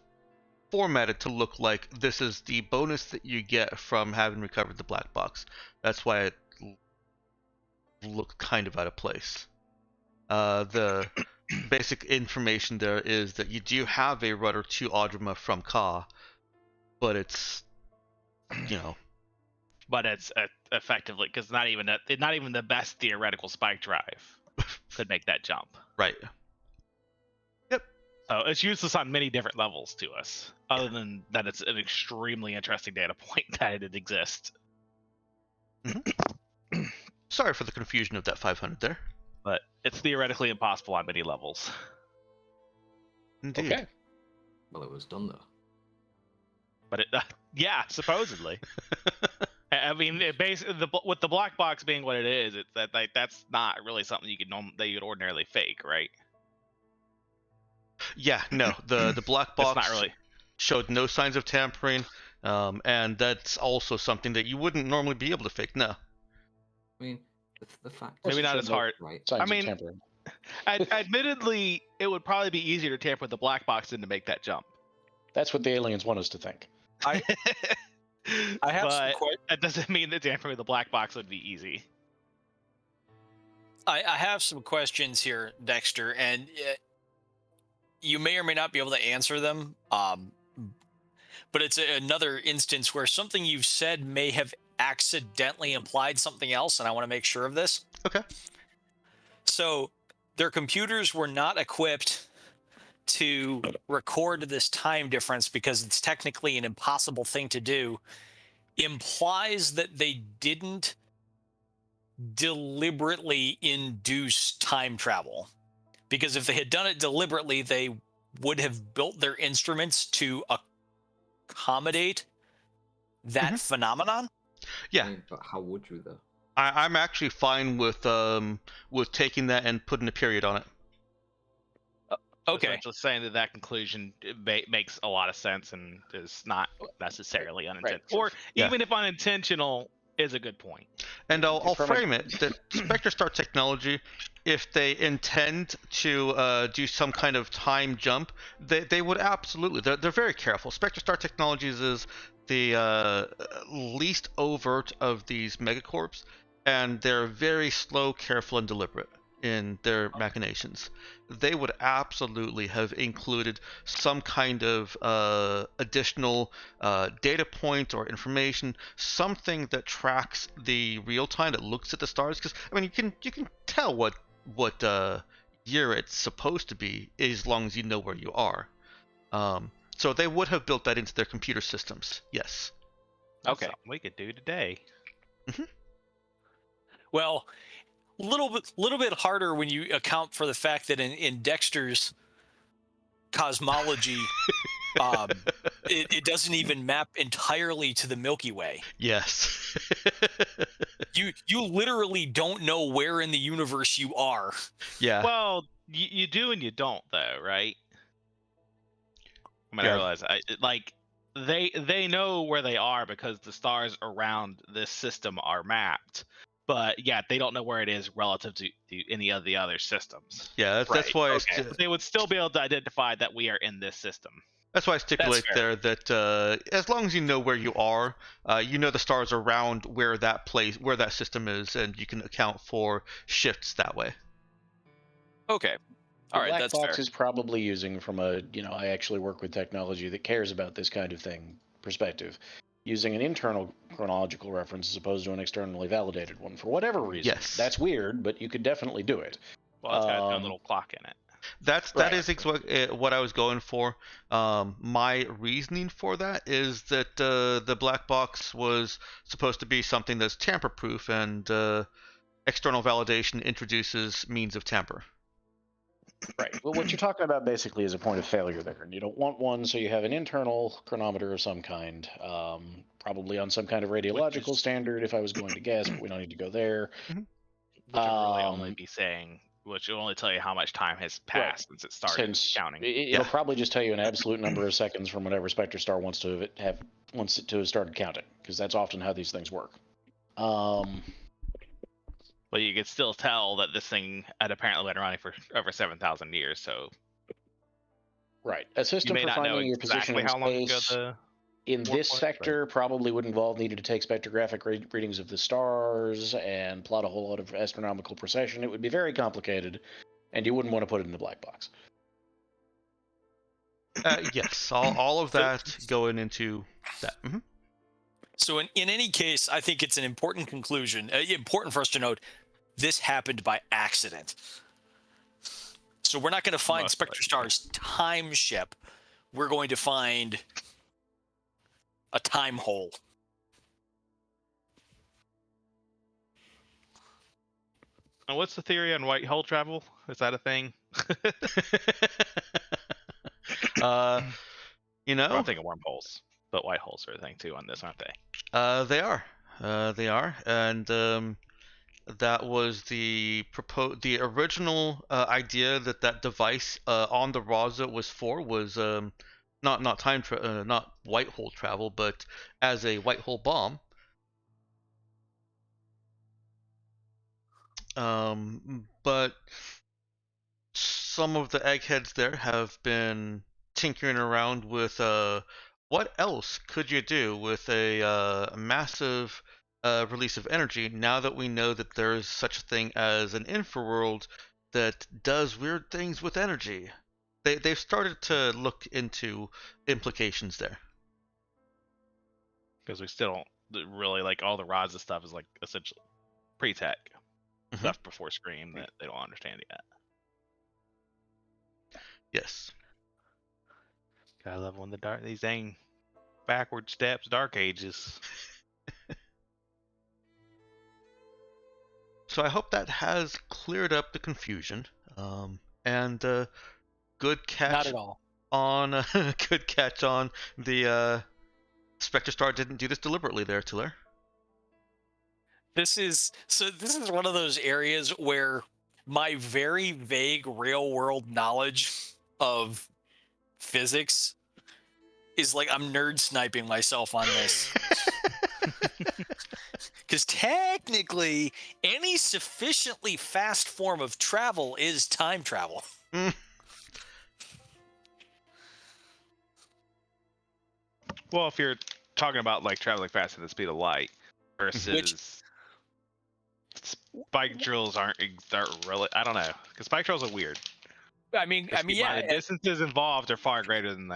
formatted to look like this is the bonus that you get from having recovered the black box. That's why it looked kind of out of place. The basic information there is that you do have a rudder to Audrima from Ka, but it's, you know. But it's effectively because not even the best theoretical spike drive could make that jump. Right. Yep. So it's useless on many different levels to us, other than that it's an extremely interesting data point that it exists. Mm-hmm. Sorry for the confusion of that 500 there. But it's theoretically impossible on many levels. Indeed. Okay. Well, it was done though. But it, yeah, supposedly. I mean, it basically with the black box being what it is, it's that that's not really something that you'd ordinarily fake, right? Yeah, no. The black box It's not really showed no signs of tampering, and that's also something that you wouldn't normally be able to fake. No. I mean, the fact maybe not as hard. right? Signs I mean, of tampering. admittedly, it would probably be easier to tamper with the black box than to make that jump. That's what the aliens want us to think. I have some but that doesn't mean that tampering with the black box would be easy. I have some questions here, Dexter, and you may or may not be able to answer them. But it's another instance where something you've said may have accidentally implied something else, and I want to make sure of this. Okay. So their computers were not equipped to record this time difference because it's technically an impossible thing to do, implies that they didn't deliberately induce time travel. Because if they had done it deliberately, they would have built their instruments to accommodate that phenomenon. Yeah. I mean, but how would you though? I'm actually fine with taking that and putting a period on it. Okay. Just saying that conclusion makes a lot of sense and is not necessarily unintentional, or even if unintentional, is a good point. And I'll frame it that SpectreStar technology, if they intend to do some kind of time jump, they would absolutely. They're very careful. SpectreStar Technologies is the least overt of these megacorps, and they're very slow, careful, and deliberate in their machinations. They would absolutely have included some kind of additional data point or information, something that tracks the real time, that looks at the stars. Because I mean, you can tell what year it's supposed to be as long as you know where you are. So they would have built that into their computer systems. Yes. That's something we could do today. Mm-hmm. Well, little bit harder when you account for the fact that in Dexter's cosmology, it doesn't even map entirely to the Milky Way. Yes. You literally don't know where in the universe you are. Yeah. Well, you do and you don't, though, right? I mean, I realize they know where they are because the stars around this system are mapped. but yeah, they don't know where it is relative to any of the other systems. Yeah, that's why Okay. But they would still be able to identify that we are in this system. that's why I stipulate fair. there that as long as you know where you are, you know the stars around where that system is, and you can account for shifts that way. Okay. The All right, black that's box fair. is probably using from a, I actually work with technology that cares about this kind of thing perspective, using an internal chronological reference as opposed to an externally validated one for whatever reason. Yes. That's weird, but you could definitely do it. Well, it's got its own little clock in it. That Right. is what I was going for. My reasoning for that is that the black box was supposed to be something that's tamper-proof, and external validation introduces means of tamper. Right. Well, what you're talking about basically is a point of failure there, and you don't want one, so you have an internal chronometer of some kind, probably on some kind of radiological standard, if I was going to guess, but we don't need to go there. Which will really only be saying, which will only tell you how much time has passed since it started counting. It'll probably just tell you an absolute number of seconds from whenever Spectre Star wants it to have started counting, because that's often how these things work. But you could still tell that this thing had apparently been running for over 7,000 years. So right, a system for finding your position in space in this sector probably would involve needing to take spectrographic readings of the stars and plot a whole lot of astronomical precession. It would be very complicated, and you wouldn't want to put it in the black box. Yes, all of that going into that. Mm-hmm. So in any case, I think it's an important conclusion, important for us to note, this happened by accident. So we're not going to find Spectre Star's time ship. We're going to find a time hole. And what's the theory on white hole travel? Is that a thing? I'm thinking wormholes, but white holes are a thing too on this, aren't they? They are. They are, and that was the original idea that device on the Raza was for was not not white hole travel, but as a white hole bomb. But some of the eggheads there have been tinkering around with what else could you do with a massive release of energy now that we know that there's such a thing as an infraworld that does weird things with energy. They've started to look into implications there. Because we still don't really, like, all the Raza stuff is like essentially pre-tech stuff before Scream that they don't understand yet. Yes. I love when these dang backward steps, dark ages. So I hope that has cleared up the confusion. And good catch. Not at all. Good catch on the Spectre Star didn't do this deliberately there, Tiller. This is one of those areas where my very vague real world knowledge of physics is like I'm nerd sniping myself on this. Because technically, any sufficiently fast form of travel is time travel. Well, if you're talking about like traveling faster than the speed of light versus spike drills aren't really, I don't know, because spike drills are weird. I mean, yeah. The distances involved are far greater than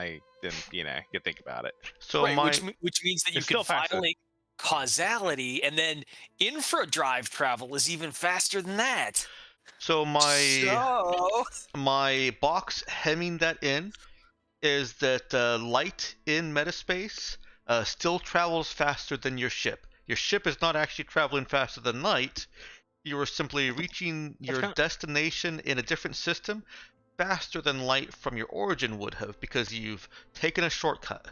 you think about it. So right, which means that you can violate causality, and then infradrive travel is even faster than that. So my box hemming that in is that light in metaspace still travels faster than your ship. Your ship is not actually traveling faster than light. You are simply reaching your destination in a different system faster than light from your origin would have, because you've taken a shortcut.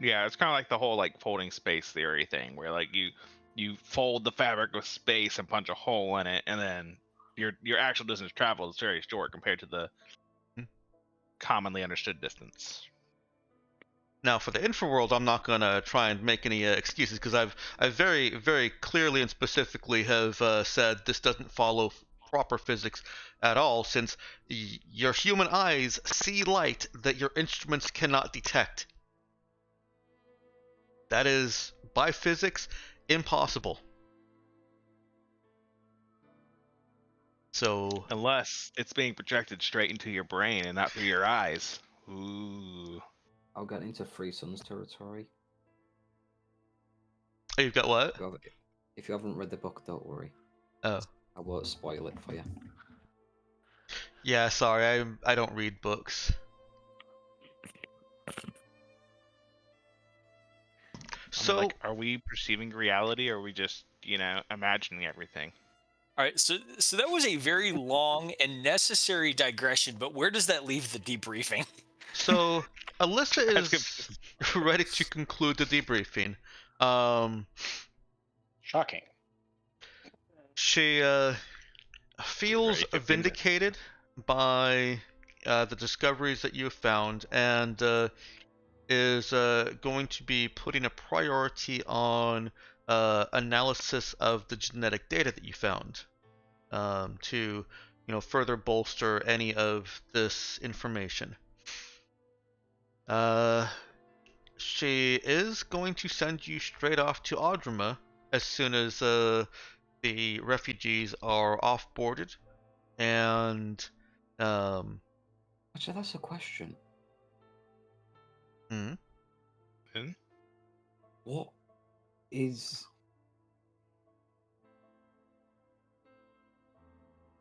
Yeah, it's kind of like the whole like folding space theory thing, where like you fold the fabric of space and punch a hole in it, and then your actual distance traveled is very short compared to the commonly understood distance. Now, for the infraworld, I'm not gonna try and make any excuses because I very, very clearly and specifically have said this doesn't follow proper physics at all, since your human eyes see light that your instruments cannot detect. That is, by physics, impossible. So, Unless it's being projected straight into your brain and not through your eyes. Ooh. I'll get into Free Sons territory. you've got what? If you haven't read the book, don't worry. Oh, I won't spoil it for you. yeah. Sorry, I don't read books. So, like, are we perceiving reality, or are we just, imagining everything? All right, so that was a very long and necessary digression, but where does that leave the debriefing? So Alyssa That's is ready to conclude the debriefing. Shocking. She feels Ready to vindicated by the discoveries that you have found, and is going to be putting a priority on analysis of the genetic data that you found, to further bolster any of this information. She is going to send you straight off to Audrima as soon as the refugees are off-boarded, and Actually, that's a question. hmm? What is...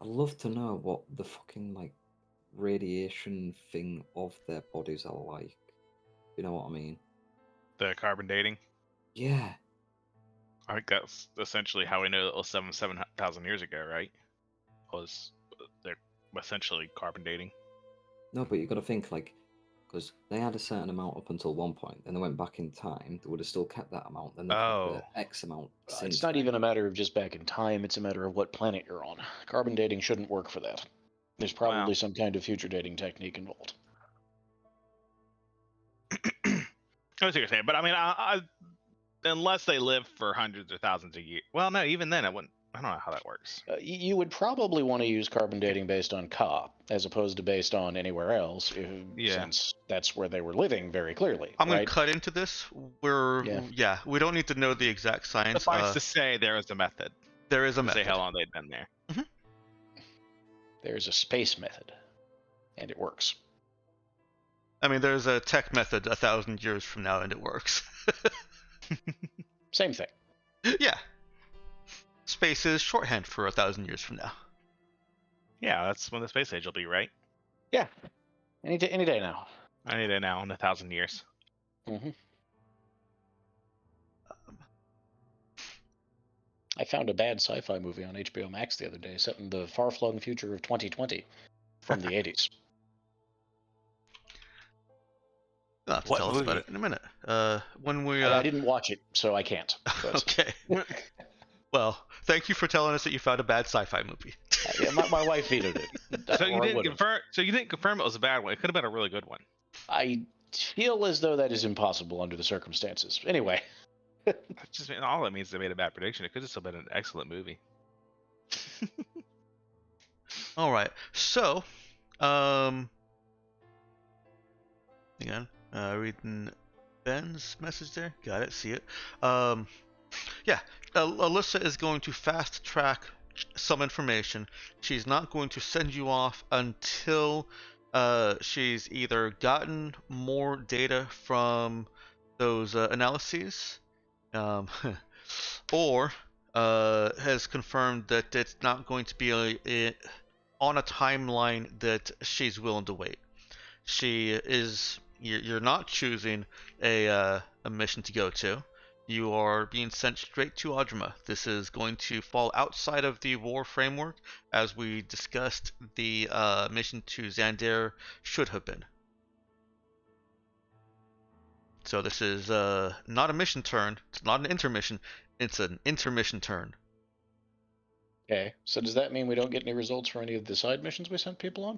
I'd love to know what the fucking, like, radiation thing of their bodies are like. You know what I mean? The carbon dating. Yeah. I think that's essentially how we know it was 7,000 years ago, right? They're essentially carbon dating. No, but you got to think, like, because they had a certain amount up until one point, then they went back in time, they would have still kept that amount, then they've had the X amount since It's not then. even a matter of just back in time, it's a matter of what planet you're on. Carbon dating shouldn't work for that. There's probably Wow. some kind of future dating technique involved. I see what you're saying, but I mean, unless they live for hundreds or thousands of years. Well, no, even then, I don't know how that works. You would probably want to use carbon dating based on Ka, as opposed to based on anywhere else, since that's where they were living very clearly. I'm right? going to cut into this. We don't need to know the exact science. Suffice to say, there is a method. There is a To method. say how long they've been there. There's a space method, and it works. I mean, there's a tech method 1,000 years from now, and it works. Same thing. Yeah. Space is shorthand for 1,000 years from now. Yeah, that's when the space age will be, right? Yeah. Any day now. Any day now in 1,000 years. Mm-hmm. I found a bad sci-fi movie on HBO Max the other day, set in the far-flung future of 2020, from the 80s. You'll have to What tell us about movie? it in a minute. When we I didn't watch it, so I can't. But... Okay. Well, thank you for telling us that you found a bad sci-fi movie. Yeah, my wife vetoed it. So you Or didn't would've. confirm. So you didn't confirm it was a bad one. It could have been a really good one. I feel as though that is impossible under the circumstances. Anyway. All that means they made a bad prediction. It could have still been an excellent movie. All right. So, again, reading Ben's message there. Got it. See it. Yeah. Alyssa is going to fast track some information. She's not going to send you off until she's either gotten more data from those analyses, or has confirmed that it's not going to be on a timeline that she's willing to wait. You're not choosing a mission to go to. You are being sent straight to Audrima. This is going to fall outside of the war framework, as we discussed the mission to Xandar should have been. So this is not a mission turn. It's not an intermission. It's an intermission turn. Okay, so does that mean we don't get any results for any of the side missions we sent people on?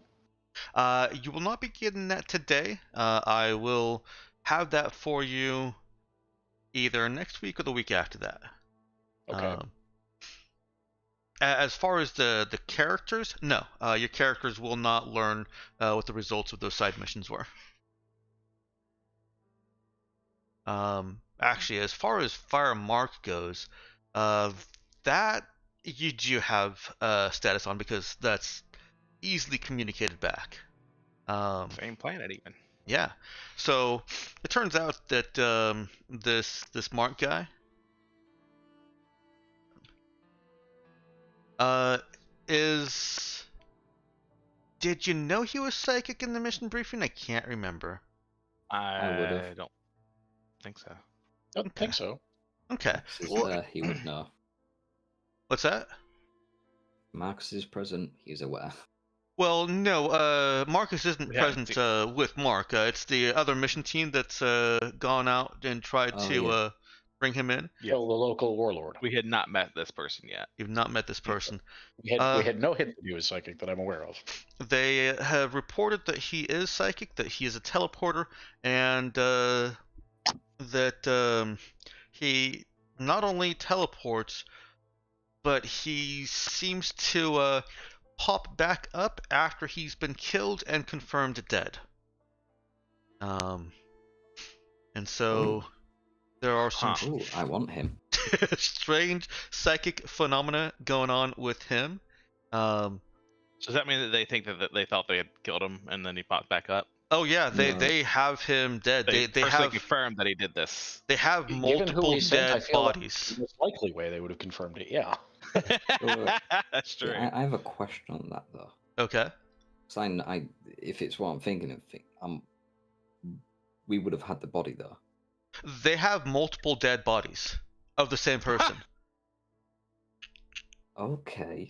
You will not be getting that today. I will have that for you either next week or the week after that. Okay. As far as the characters, no, your characters will not learn what the results of those side missions were. Actually, as far as Fire Mark goes, that you do have status on because that's easily communicated back. Same planet even. Yeah. So it turns out that this Mark guy is. Did you know he was psychic in the mission briefing? I can't remember. I would've. don't think so. Don't think so. Okay. Marcus is Well, there, he would know. what's that? Marcus is present, he's aware. Well, no, Marcus isn't We haven't present with Mark. It's the other mission team that's gone out and tried Oh, to yeah. bring him in. Kill the local warlord. We had not met this person yet. You've not met this person. We had no hint that he was psychic that I'm aware of. They have reported that he is psychic, that he is a teleporter, and that he not only teleports, but he seems to pop back up after he's been killed and confirmed dead. And so there are some Ooh, I want him. strange psychic phenomena going on with him. So does that mean that they think that they thought they had killed him and then he popped back up? Oh yeah, No. they have him dead. They personally have confirmed that he did this. they have Given who multiple we sent, I dead feel like bodies. the most likely way they would have confirmed it. Yeah. That's true. I have a question on that though. Okay. Because if it's what I'm thinking, we would have had the body though. They have multiple dead bodies of the same person. Okay.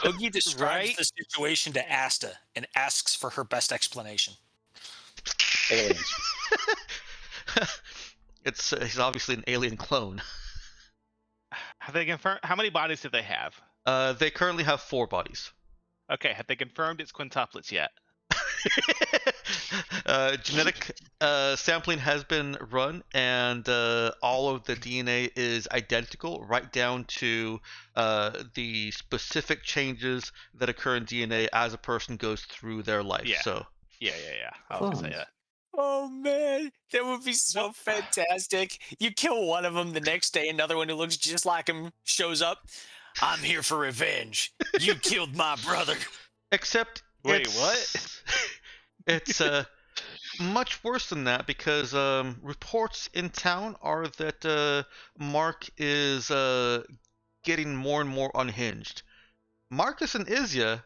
Oogie describes Right? the situation to Asta and asks for her best explanation. Aliens. He's obviously an alien clone. Have they confirmed? How many bodies do they have? They currently have 4 bodies. Okay, have they confirmed it's quintuplets yet? Genetic sampling has been run, and all of the DNA is identical, right down to the specific changes that occur in DNA as a person goes through their life. Yeah. So Yeah. I was gonna say Clones. that. Oh man, that would be so fantastic. You kill one of them, the next day another one who looks just like him shows up. I'm here for revenge. You killed my brother. except Wait, it's, what? It's much worse than that because reports in town are that Mark is getting more and more unhinged. Marcus and Izya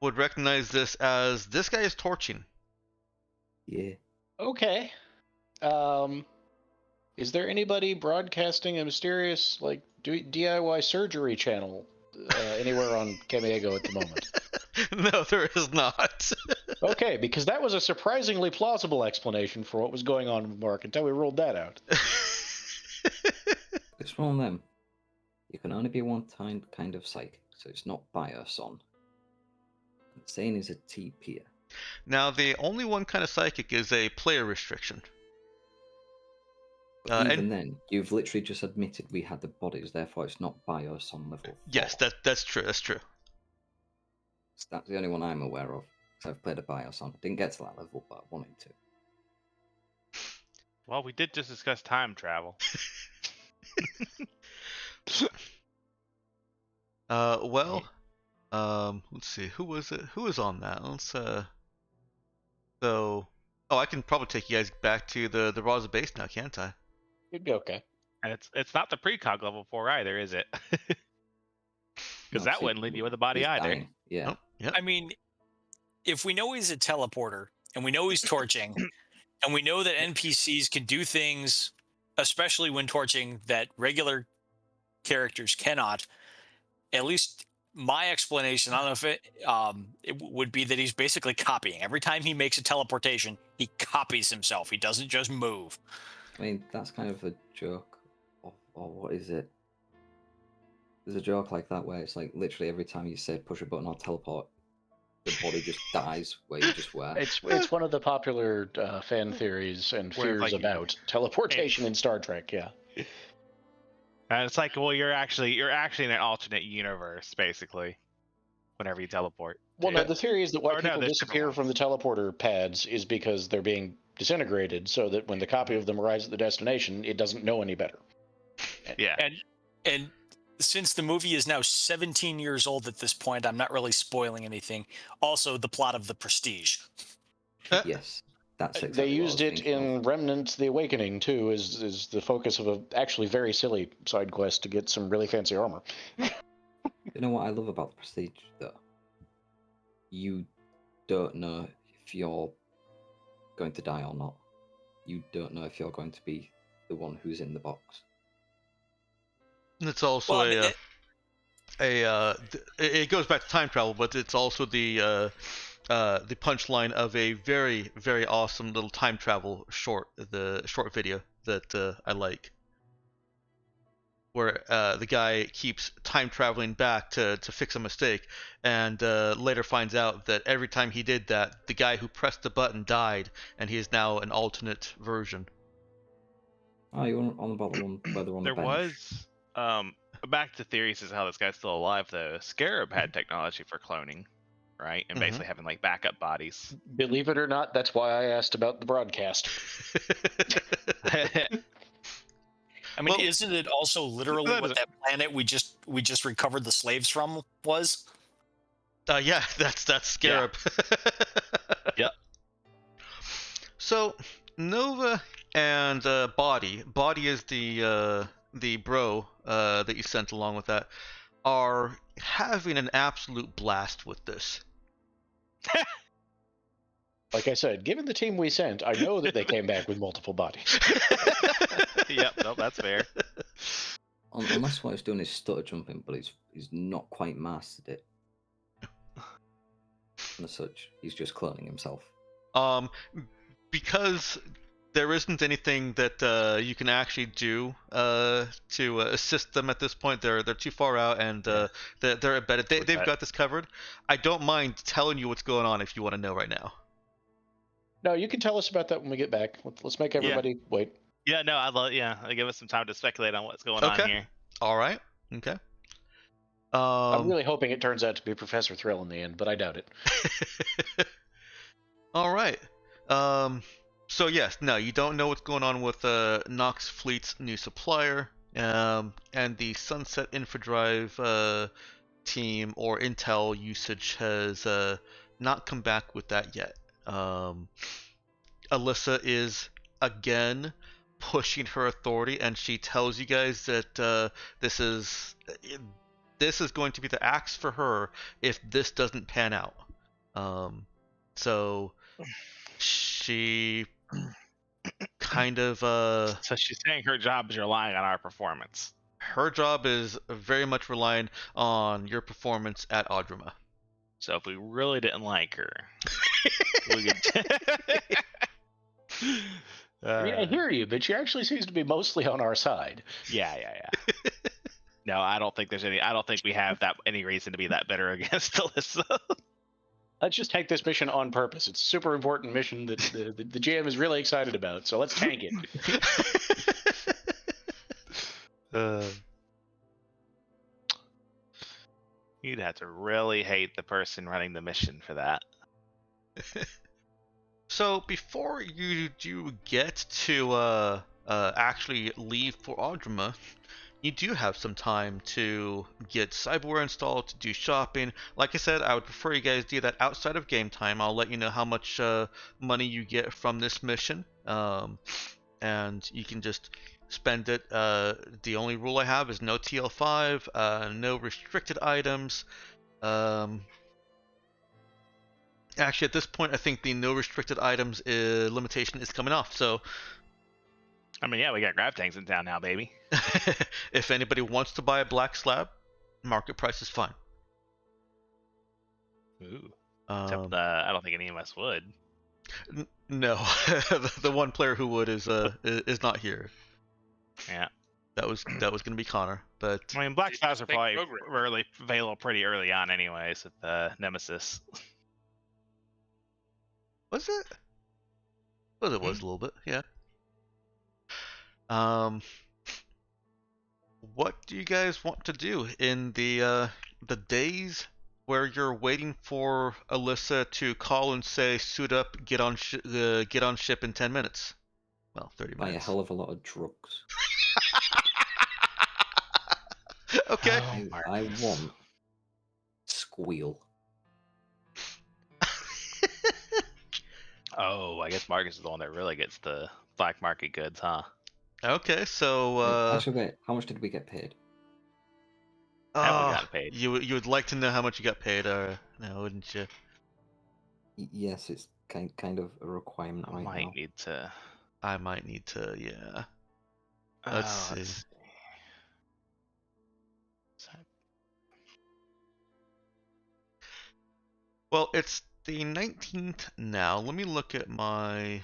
would recognize this as this guy is torching. Yeah. Okay. Is there anybody broadcasting a mysterious DIY surgery channel anywhere on Camiego at the moment? No, there is not. Okay, because that was a surprisingly plausible explanation for what was going on with Mark until we ruled that out. It's one of them. You can only be one kind of psychic, so it's not Bioson. Insane is a TPer. Now, the only one kind of psychic is a player restriction. But even then, you've literally just admitted we had the bodies, therefore it's not Bioson level 4. Yes, that's true. That's true. So that's the only one I'm aware of. So I've played a Bioson. I didn't get to that level, but I wanted to. Well, we did just discuss time travel. Let's see. Who was it? Who was on that? I can probably take you guys back to the Raza base now, can't I? You'd be okay. And it's not the precog level 4 either, is it? Because that wouldn't leave you with a body He's either. dying. Yeah. Oh, yeah. I mean, if we know he's a teleporter and we know he's torching and we know that NPCs can do things, especially when torching, that regular characters cannot, at least my explanation, I don't know if it would be that he's basically copying. Every time he makes a teleportation, he copies himself. He doesn't just move. I mean, that's kind of a joke. Or what is it? There's a joke like that where it's like literally every time you say push a button or teleport, the body just dies where you just were. It's one of the popular fan theories and Where, fears like, about teleportation in Star Trek. Yeah. And it's like, well, you're actually in an alternate universe, basically. Whenever you teleport. Well, to- no, the theory is that why Or no, people there's different disappear ones. from the teleporter pads is because they're being disintegrated, so that when the copy of them arrives at the destination, it doesn't know any better. Yeah. And since the movie is now 17 years old at this point, I'm not really spoiling anything. Also, the plot of The Prestige. Yes, that's exactly They what I used was it thinking of. in Remnant: The Awakening too, as the focus of a actually very silly side quest to get some really fancy armor. You know what I love about the Prestige, though? You don't know if you're going to die or not. You don't know if you're going to be the one who's in the box. It's also Well, I mean, it goes back to time travel, but it's also the punchline of a very, very awesome little time travel the short video that I like, where the guy keeps time traveling back to fix a mistake, and later finds out that every time he did that, the guy who pressed the button died, and he is now an alternate version. Oh, you're on about the one where they're on There the bench. was back to theories as to how this guy's still alive though. Scarab had technology for cloning, right? And basically having like backup bodies. Believe it or not, that's why I asked about the broadcast. I mean, Well- isn't it also literally That what is- that planet we just recovered the slaves from was? Yeah, that's Scarab. Yep. So Nova and Body is the bro that you sent along with that, are having an absolute blast with this. Like I said, given the team we sent, I know that they came back with multiple bodies. Yep, no, that's fair. Unless what he's doing is stutter jumping, but he's not quite mastered it. And as such, he's just cloning himself. Because there isn't anything that you can actually do to assist them at this point. They're too far out, and they're embedded. They've got this covered. I don't mind telling you what's going on if you want to know right now. No, you can tell us about that when we get back. Let's make everybody wait. Yeah, no, I'll give us some time to speculate on what's going on Okay. here. All right. Okay. I'm really hoping it turns out to be Professor Thrill in the end, but I doubt it. All right. So yes, no, you don't know what's going on with Nox Fleet's new supplier, and the Sunset Infodrive team or intel usage has not come back with that yet. Alyssa is again pushing her authority, and she tells you guys that this is going to be the axe for her if this doesn't pan out. So she kind of So she's saying her job is relying on our performance. her job is very much relying on your performance at Audrima. So if we really didn't like her, we could. I mean, I hear you, but she actually seems to be mostly on our side. Yeah. No, I don't think there's any. I don't think we have any reason to be that bitter against Alyssa. Let's just take this mission on purpose. It's a super important mission that the GM is really excited about, so let's tank it. You'd have to really hate the person running the mission for that. So before you do get to actually leave for Audrima, you do have some time to get cyberware installed, to do shopping. Like I said, I would prefer you guys do that outside of game time. I'll let you know how much money you get from this mission, and you can just spend it. The only rule I have is no TL5, no restricted items. Actually, at this point, I think the no restricted items limitation is coming off. So, I mean, yeah, we got grab tanks in town now, baby. if anybody wants to buy a black slab, market price is fine. Ooh. Except, I don't think any of us would. No, the one player who would is not here. Yeah. That was going to be Connor, but I mean, black slabs are Big probably program. available pretty early on, anyways, with Nemesis. Was it? Was it was a little bit, yeah. What do you guys want to do in the days where you're waiting for Alyssa to call and say, "Suit up, get on ship in 10 minutes"? Well, 30 Buy a minutes. hell of a lot of drugs. Okay. Oh, I Marcus. want squeal. Oh, I guess Marcus is the one that really gets the black market goods, huh? Okay, so Actually, wait, how much did we get paid? Have we gotten paid? you would like to know how much you got paid, no, wouldn't you? Yes, it's kind of a requirement right Might now. need to. I might need to, yeah. Let's see. Let's see. Well, it's the 19th now. Let me look at my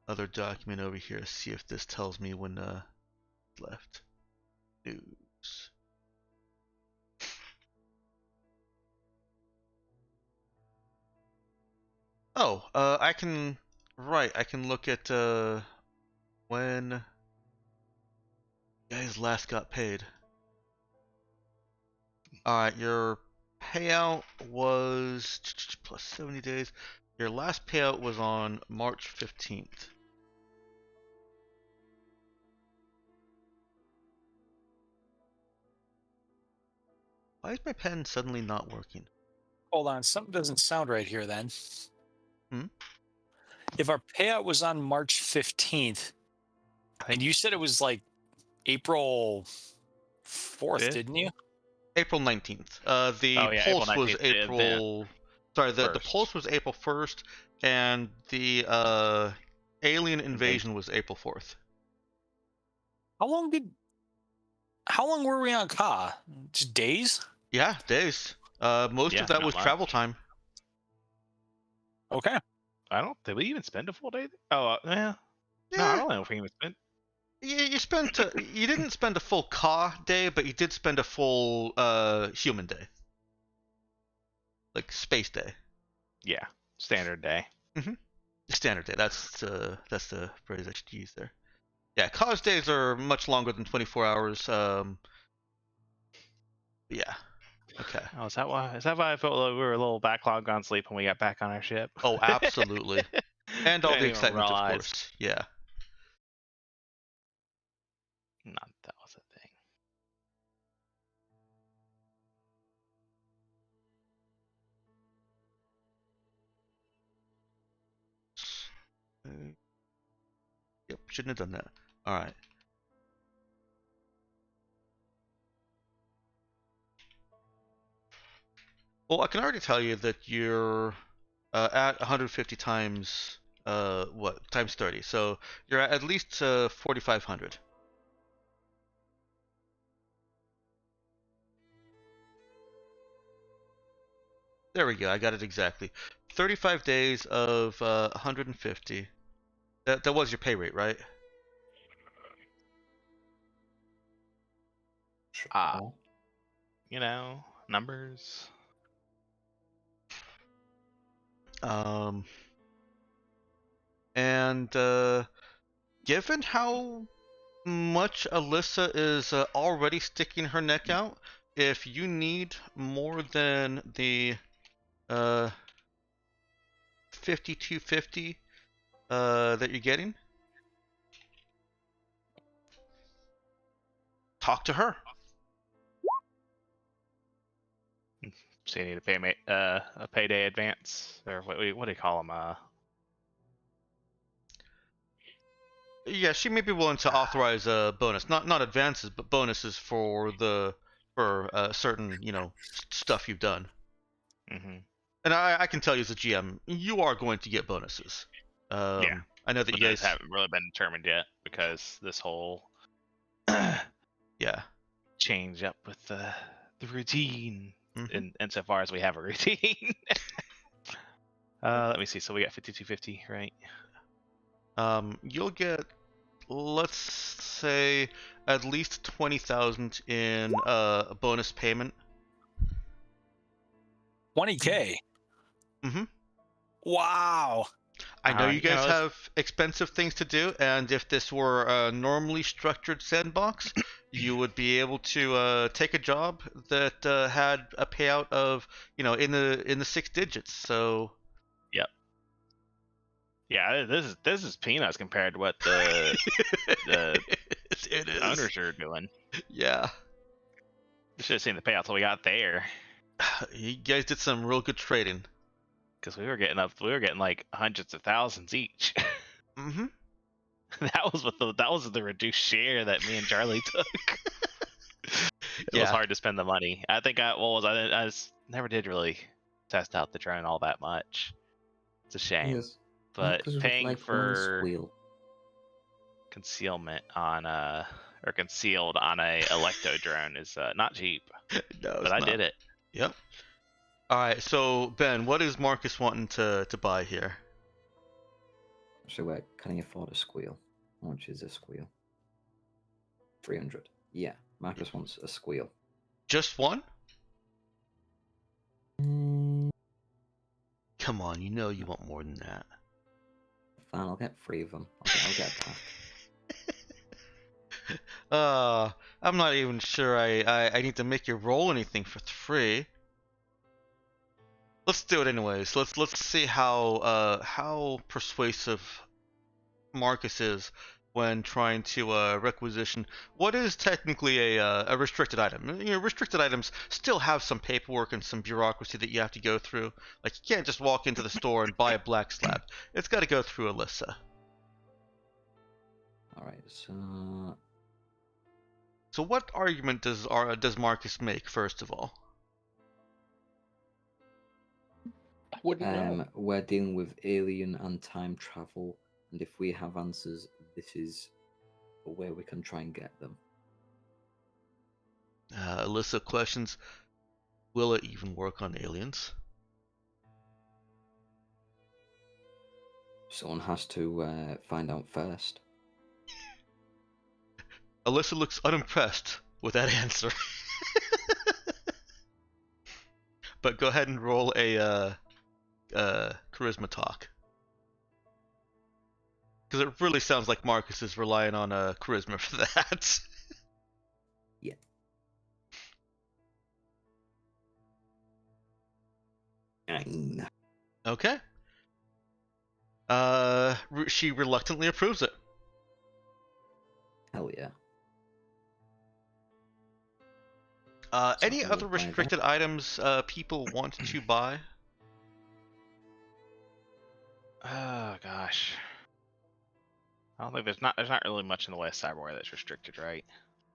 other document over here, see if this tells me when left. News. Oh, I can look at when you guys last got paid. Alright, your payout was plus 70 days. Your last payout was on March 15th. Why is my pen suddenly not working? Hold on, something doesn't sound right here then. Hmm? If our payout was on March 15th, and you said it was like April 4th, Fifth? didn't you? April 19th. The Oh, yeah, April pulse was 19th, the event. April. Sorry, the First. pulse was April 1st, and the alien invasion was April 4th. How long were we on Ka? Just days? Yeah, days. Most Yeah, of that not was much. travel time. Okay. Did we even spend a full day? Oh, yeah. No, I Yeah, don't know if we even spent. you spent you didn't spend a full Ka day, but you did spend a full human day, like space day. Yeah, standard day. Standard day. That's the phrase I should use there. Yeah, Ka's days are much longer than 24 hours. Yeah. Okay. Oh, is that why I felt like we were a little backlogged on sleep when we got back on our ship? Oh, absolutely. And all the Didn't even excitement, of realize. course. Yeah. Not that was a thing. Yep, shouldn't have done that. All right. Well, I can already tell you that you're at 150 times times 30. So you're at least 4,500. There we go. I got it exactly. 35 days of 150. That was your pay rate, right? Sure. Numbers. And given how much Alyssa is already sticking her neck out, if you need more than the 5250 that you're getting, talk to her. So you need to pay a payday advance, or what do you call them? Yeah, she may be willing to authorize a bonus, not advances, but bonuses for certain stuff you've done. Mm-hmm. And I can tell you as a GM, you are going to get bonuses. Yeah. I know that But you those guys haven't really been determined yet because this whole yeah. change up with the routine, Mhm. insofar as we have a routine. Let me see. So we got 5250, right? You'll get, let's say, at least 20,000 in a bonus payment. 20K. Mhm. Wow. I know you you guys know, have expensive things to do, and if this were a normally structured sandbox, you would be able to take a job that had a payout of, in the 6 digits. So yeah, this is peanuts compared to what the it is. owners are doing. Yeah, We should have seen the payouts we got there, you guys did some real good trading. because we were getting like hundreds of thousands each. Mm-hmm. That was the reduced share that me and Charlie took. It was Yeah. hard to spend the money. I think I just never did really test out the drone all that much. It's a shame. Yes. But Because of, paying like, one for squeal. concealment on or concealed on a electo drone is not cheap. No, But I did it. Yep. All right, so Ben, what is Marcus wanting to buy here? So wait, can he afford a squeal? How much is a squeal? 300. Yeah, Marcus wants a squeal. Just one? Mm, Come on, you know you want more than that. Fine, I'll get 3 of them. I'll get a pack. I'm not even sure I need to make you roll anything for 3. Let's do it anyways. Let's see how persuasive Marcus is when trying to requisition what is technically a restricted item. Restricted items still have some paperwork and some bureaucracy that you have to go through. Like, you can't just walk into the store and buy a black slab. It's got to go through Alyssa. Alright, so... So what argument does Marcus make, first of all? I wouldn't know. We're dealing with alien and time travel, and if we have answers, this is a way we can try and get them. Alyssa questions, will it even work on aliens? Someone has to find out first. Alyssa looks unimpressed with that answer. But go ahead and roll a charisma talk. Because it really sounds like Marcus is relying on charisma for that. Yeah. Nine. Okay. She reluctantly approves it. Hell yeah. Any I other will buy that. restricted items people want to buy? Oh gosh. I don't think there's not really much in the way of cyberware that's restricted, right?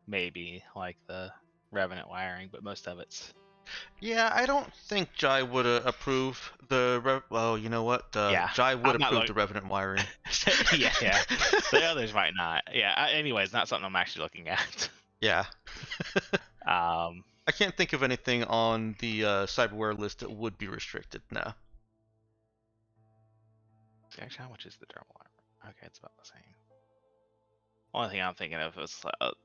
Maybe like the Revenant wiring, but most of it's Yeah, I don't think Jai would approve the. Well, you know what? Yeah, Jai would I'm not approve like- the Revenant wiring. yeah. The others might not. Yeah. Anyways, not something I'm actually looking at. Yeah. Um, I can't think of anything on the cyberware list that would be restricted now. see, actually, how much is the thermal armor? Okay, it's about the same. Only thing I'm thinking of is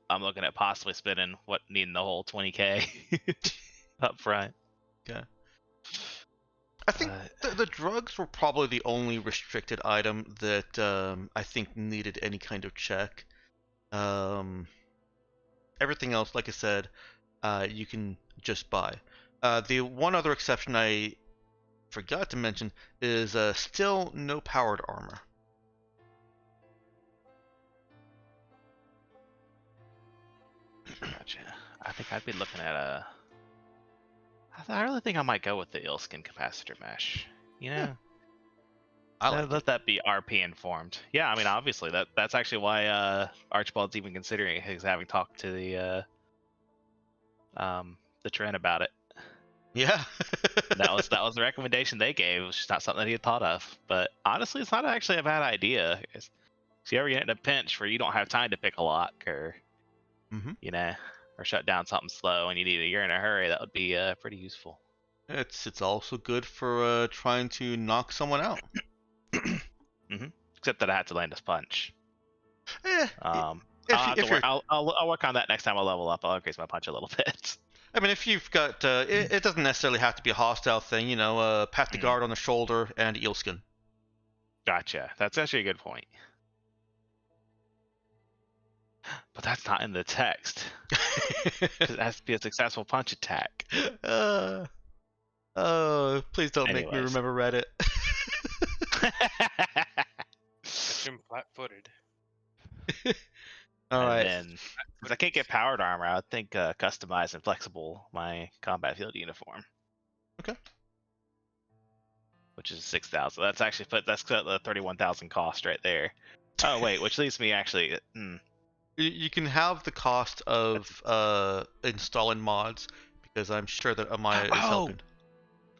I'm looking at possibly spending needing the whole 20k up front. Okay. I think the drugs were probably the only restricted item that I think needed any kind of check. Everything else, like I said, you can just buy. The one other exception I forgot to mention is still no powered armor. Gotcha. I think I'd be looking at I really think I might go with the Ilskin capacitor mesh. You know, let that be RP informed. Yeah, I mean, obviously that's actually why Archibald's even considering it, because having talked to the Trent about it. Yeah. that was the recommendation they gave. It was just not something that he had thought of. But honestly, it's not actually a bad idea. If you ever get in a pinch where you don't have time to pick a lock or or shut down something slow and you're in a hurry, that would be pretty useful. It's also good for trying to knock someone out. Except that I had to land a punch. I'll I'll work on that next time I level up. I'll increase my punch a little bit. I mean, if you've got, it doesn't necessarily have to be a hostile thing, pat the guard on the shoulder and Eelskin. Gotcha. That's actually a good point. But that's not in the text. 'Cause it has to be a successful punch attack. Oh, please don't make me Anyways. remember Reddit. Catch him flat-footed. All And right. then, because I can't get powered armor, I would think customize and flexible my combat field uniform. Okay. Which is 6,000. That's actually that's the 31,000 cost right there. Oh wait, which leaves me actually. You can have the cost of installing mods because I'm sure that Amaya is helping.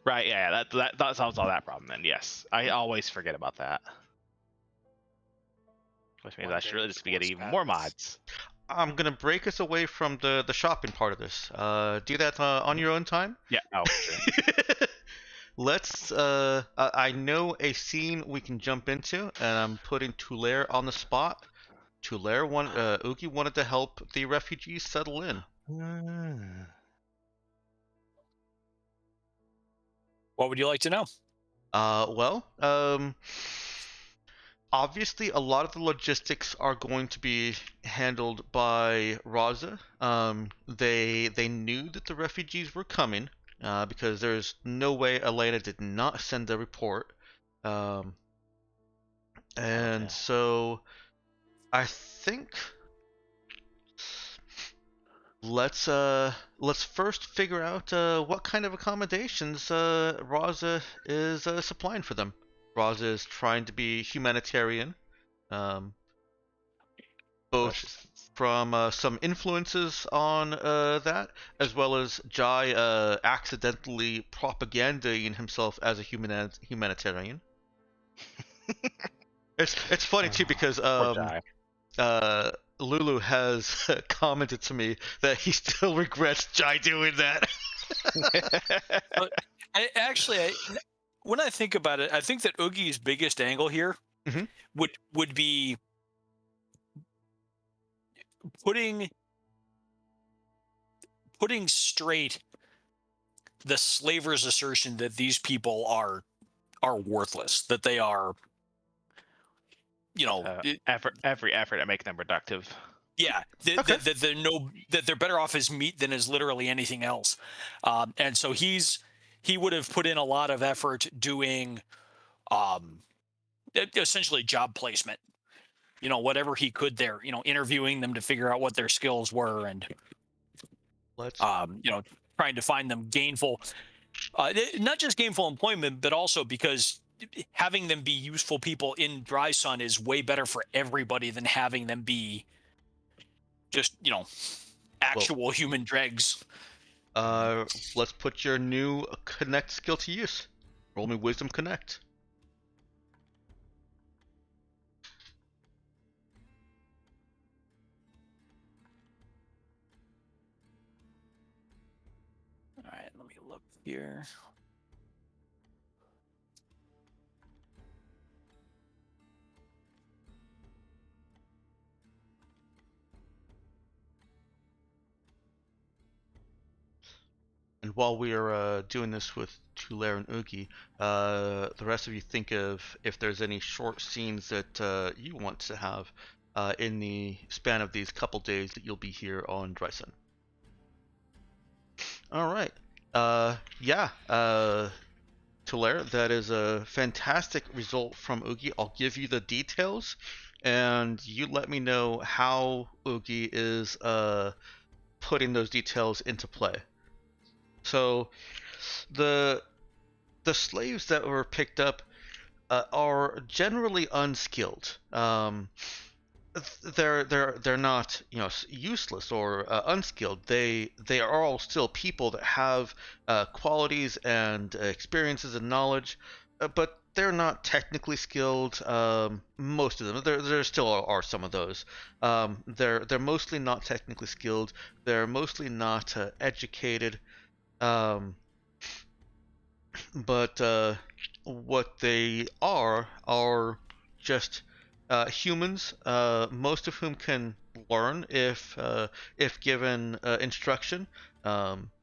Right, yeah, that solves all that problem then. Yes, I always forget about that. Which means One I should day really just be getting force even more patents. mods. I'm gonna break us away from the shopping part of this. Do that on your own time. Yeah. Oh, sure. Let's. I know a scene we can jump into, and I'm putting Tulare on the spot. Tulare Ugi wanted to help the refugees settle in. What would you like to know? Obviously, a lot of the logistics are going to be handled by Raza. They knew that the refugees were coming, because there's no way Elena did not send a report. And so I think let's first figure out what kind of accommodations Raza is supplying for them. Raza is trying to be humanitarian, both from some influences on that, as well as Jai accidentally propagandaing himself as a humanitarian. It's funny too because Lulu has commented to me that he still regrets Jai doing that. When I think about it, I think that Ugi's biggest angle here would be putting straight the slaver's assertion that these people are worthless, that they are, every effort to make them productive. Yeah, that they're better off as meat than as literally anything else, and so he would have put in a lot of effort doing, essentially job placement. Whatever he could there. Interviewing them to figure out what their skills were, and trying to find them gainful, not just gainful employment, but also because having them be useful people in Dry Sun is way better for everybody than having them be just actual human dregs. Let's put your new connect skill to use. Roll me wisdom connect. All right, let me look here. And while we are doing this with Tulare and Ugi, the rest of you think of if there's any short scenes that you want to have in the span of these couple days that you'll be here on Dry Sun. All right. Tulare, that is a fantastic result from Ugi. I'll give you the details, and you let me know how Ugi is putting those details into play. So, the slaves that were picked up are generally unskilled. They're not useless or unskilled. They are all still people that have qualities and experiences and knowledge, but they're not technically skilled. Most of them. There still are some of those. They're mostly not technically skilled. They're mostly not educated. But what they are just humans, most of whom can learn if given instruction.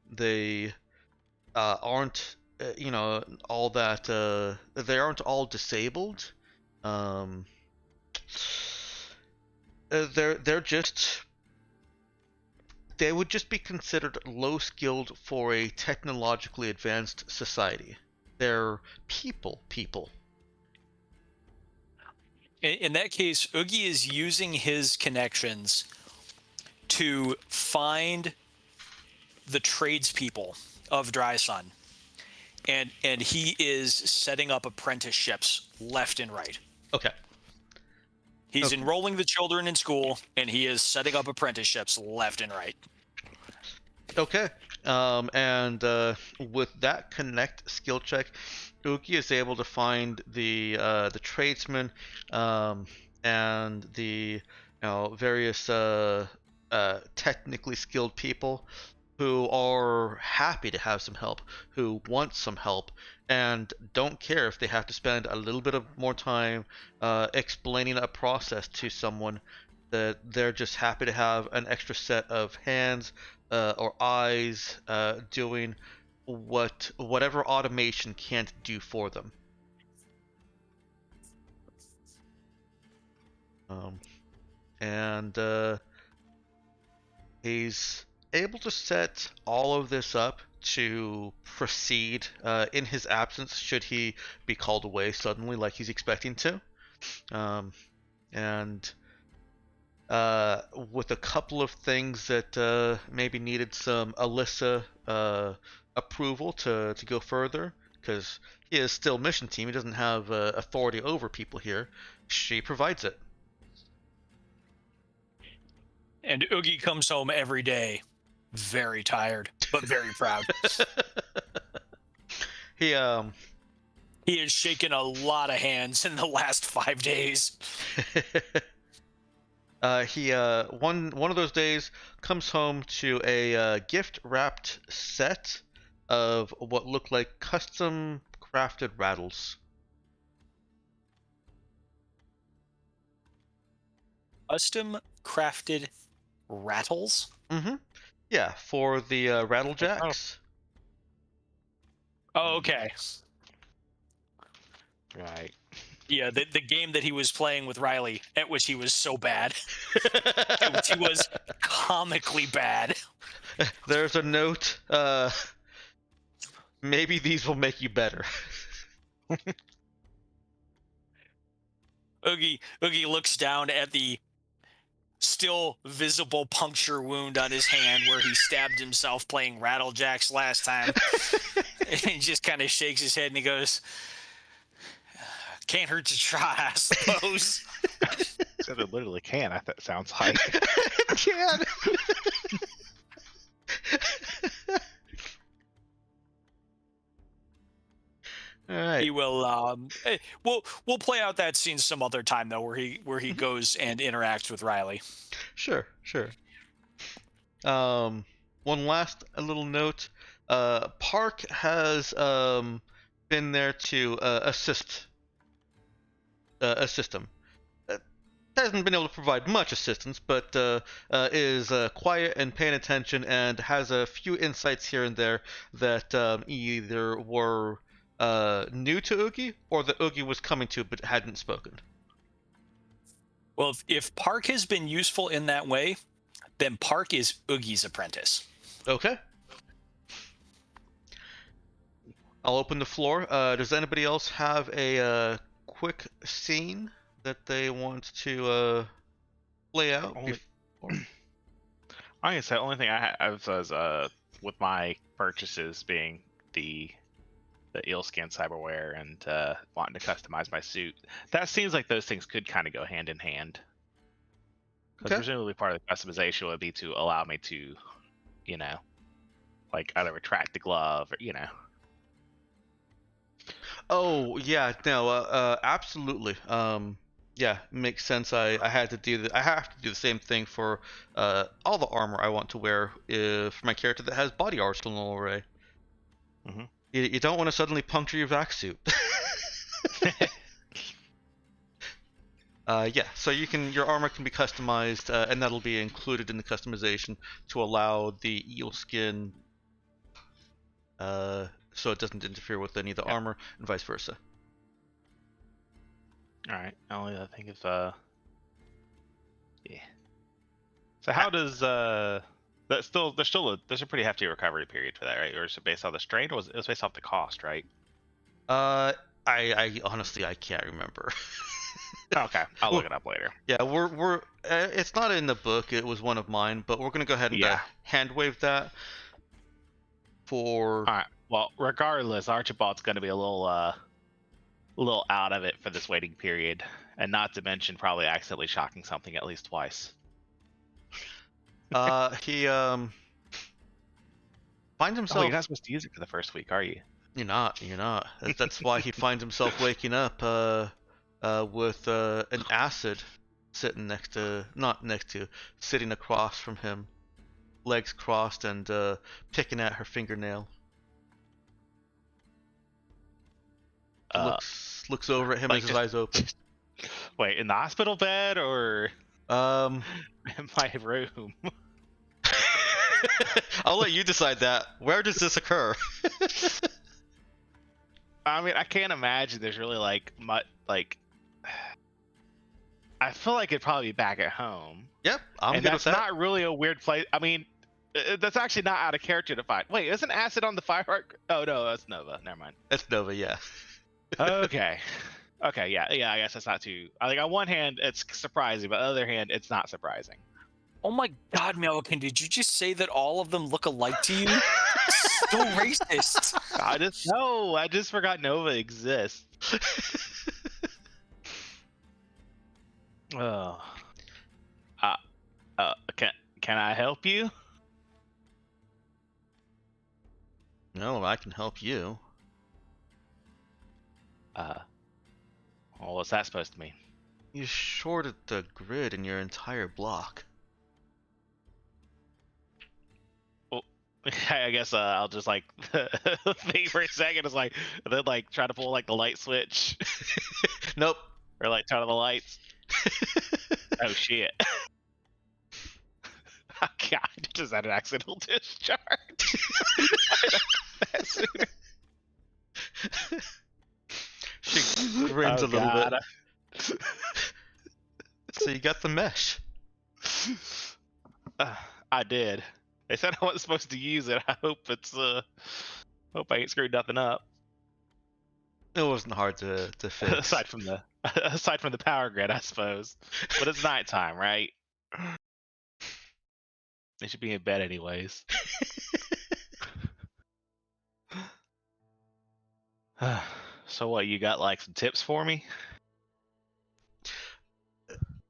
They aren't all that they aren't all disabled. Um, they're just they would just be considered low skilled for a technologically advanced society. They're people. In that case, Oogie is using his connections to find the tradespeople of Dry Sun, and he is setting up apprenticeships left and right. Okay. He's Okay. enrolling the children in school, and he is setting up apprenticeships left and right. Okay. And with that connect skill check, Oogie is able to find the tradesmen, and the various technically skilled people who are happy to have some help, who want some help, and don't care if they have to spend a little bit of more time explaining a process to someone. That they're just happy to have an extra set of hands or eyes doing whatever automation can't do for them. And he's able to set all of this up to proceed in his absence should he be called away suddenly like he's expecting to. And with a couple of things that maybe needed some Alyssa approval to go further, because he is still mission team. He doesn't have authority over people here. She provides it. And Oogie comes home every day, very tired, but very proud. He He has shaken a lot of hands in the last 5 days. he one of those days comes home to a gift wrapped set of what look like custom crafted rattles. Custom crafted rattles? Mm-hmm. Yeah, for the Rattlejacks. Oh, okay. Right. Yeah, the game that he was playing with Riley, at which he was so bad. At which he was comically bad. There's a note. Maybe these will make you better. Oogie looks down at the still visible puncture wound on his hand where he stabbed himself playing Rattlejacks last time. And he just kind of shakes his head and he goes, can't hurt to try, I suppose. Except it literally can, that sounds like. It can. All right. He will. We'll play out that scene some other time though, where he goes and interacts with Riley. Sure. One last little note. Park has been there to assist him. Hasn't been able to provide much assistance, but is quiet and paying attention and has a few insights here and there that either were new to Oogie or that Oogie was coming to but hadn't spoken. Well, if Park has been useful in that way, then Park is Oogie's apprentice. Okay. I'll open the floor. Does anybody else have a quick scene that they want to play out? I'm gonna say the only thing I have was with my purchases being the eel-skin cyberware and wanting to customize my suit. That seems like those things could kind of go hand in hand. Because Okay. presumably part of the customization would be to allow me to, like either retract the glove or, Oh yeah, no, absolutely. Yeah, makes sense. I have to do the same thing for all the armor I want to wear for my character that has body arsenal array. Mhm. You don't want to suddenly puncture your vac suit. Yeah, so your armor can be customized, and that'll be included in the customization to allow the eel skin, so it doesn't interfere with any of the armor, and vice versa. All right. Only I think if yeah. So how does there's a pretty hefty recovery period for that, right? Or is it based on the strain, or it was based off the cost, right? I honestly I can't remember. Okay, I'll Well, look it up later. Yeah, we're it's not in the book. It was one of mine, but we're gonna go ahead and Yeah. hand wave that for. All right. Well, regardless, Archibald's going to be a little out of it for this waiting period, and not to mention probably accidentally shocking something at least twice. He finds Oh, himself. you're not supposed to use it for the first week, are you? You're not. That's why he finds himself waking up with an acid sitting sitting across from him, legs crossed and picking at her fingernail. Looks over at him like as his eyes open. Wait, in the hospital bed or in my room? I'll let you decide that. Where does this occur? I mean, I can't imagine there's really much. I feel like it'd probably be back at home. Yep, I'm and good that's with that. not really a weird place. I mean, that's actually not out of character to find. Wait, isn't acid on the firework? Oh no, that's Nova. Never mind. That's Nova, yeah. Okay. Okay, yeah. I guess that's not too. On one hand, it's surprising, but on the other hand, it's not surprising. Oh my God, Melican, did you just say that all of them look alike to you? So racist. I just forgot Nova exists. Oh. Can I help you? No, I can help you. Well, what's that supposed to mean? You shorted the grid in your entire block. Well, I guess I'll just think for a second. It's and then try to pull the light switch. Nope. Or turn on the lights. Oh shit. Oh god, just had an accidental discharge. She grins a little bit. So you got the mesh. I did. They said I wasn't supposed to use it. I hope hope I ain't screwed nothing up. It wasn't hard to fix. aside from the power grid, I suppose. But it's nighttime, right? They should be in bed anyways. So what, you got some tips for me?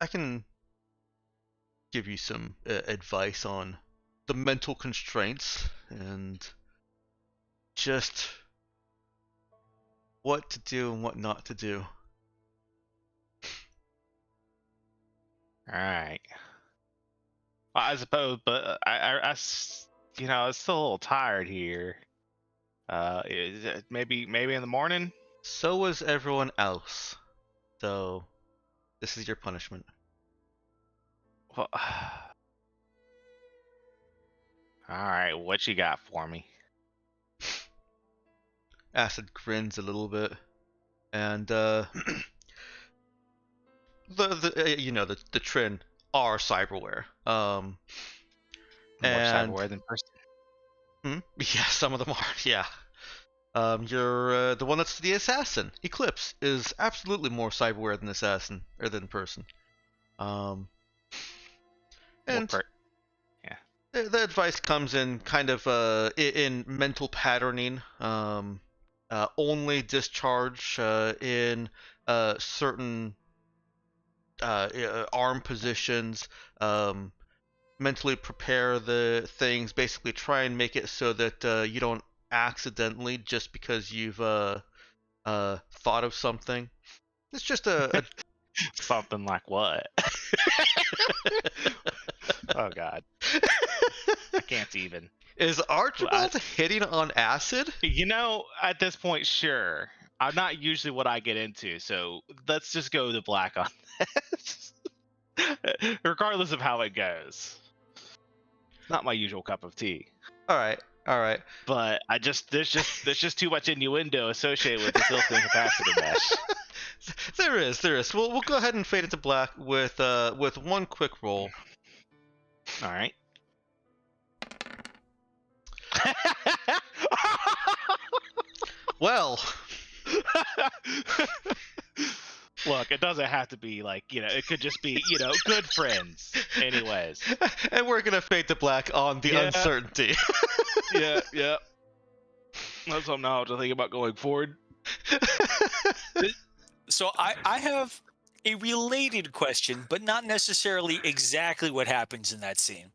I can give you some advice on the mental constraints and just what to do and what not to do. Alright. Well, I suppose, but I still a little tired here. Maybe in the morning? So was everyone else. So, this is your punishment. Well, alright, what you got for me? Acid grins a little bit, and the Trin are cyberware. More and cyberware than person. yeah, some of them are. Yeah. You're the one that's the assassin. Eclipse is absolutely more cyberware than assassin or than person. And the advice comes in kind of in mental patterning. Only discharge in certain arm positions. Mentally prepare the things. Basically, try and make it so that you don't accidentally, just because you've thought of something. It's just a something like what? Oh god. I can't even. Is Archibald hitting on acid? At this point, sure. I'm not usually what I get into, so let's just go the black on this. Regardless of how it goes. Not my usual cup of tea. All right. But there's just too much innuendo associated with this built-in capacitor mesh. There is. We'll go ahead and fade it to black with one quick roll. All right. Well, Look, it doesn't have to be like, it could just be, good friends. Anyways. and we're gonna fade to black on the Yeah. uncertainty. Yeah. That's something I'll have to think about going forward. So I have a related question, but not necessarily exactly what happens in that scene.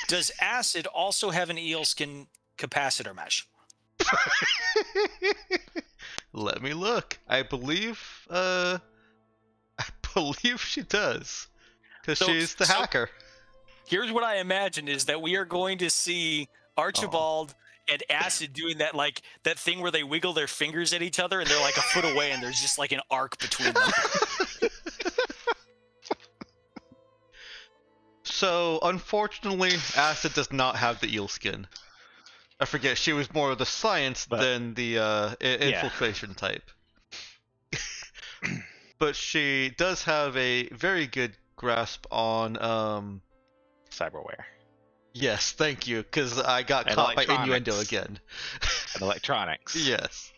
Does acid also have an eel skin capacitor mesh? Let me look. I believe she does, because she's the hacker. Here's what I imagine is that we are going to see Archibald and Acid doing that thing where they wiggle their fingers at each other and they're like a foot away and there's just like an arc between them. So, unfortunately, Acid does not have the eel skin. I forget, she was more of the science than the infiltration type. But she does have a very good grasp on, Cyberware. Yes, thank you, because I got And caught by electronics. innuendo again. And electronics. Yes.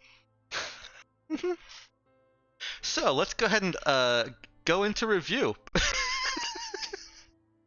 So, let's go ahead and go into review.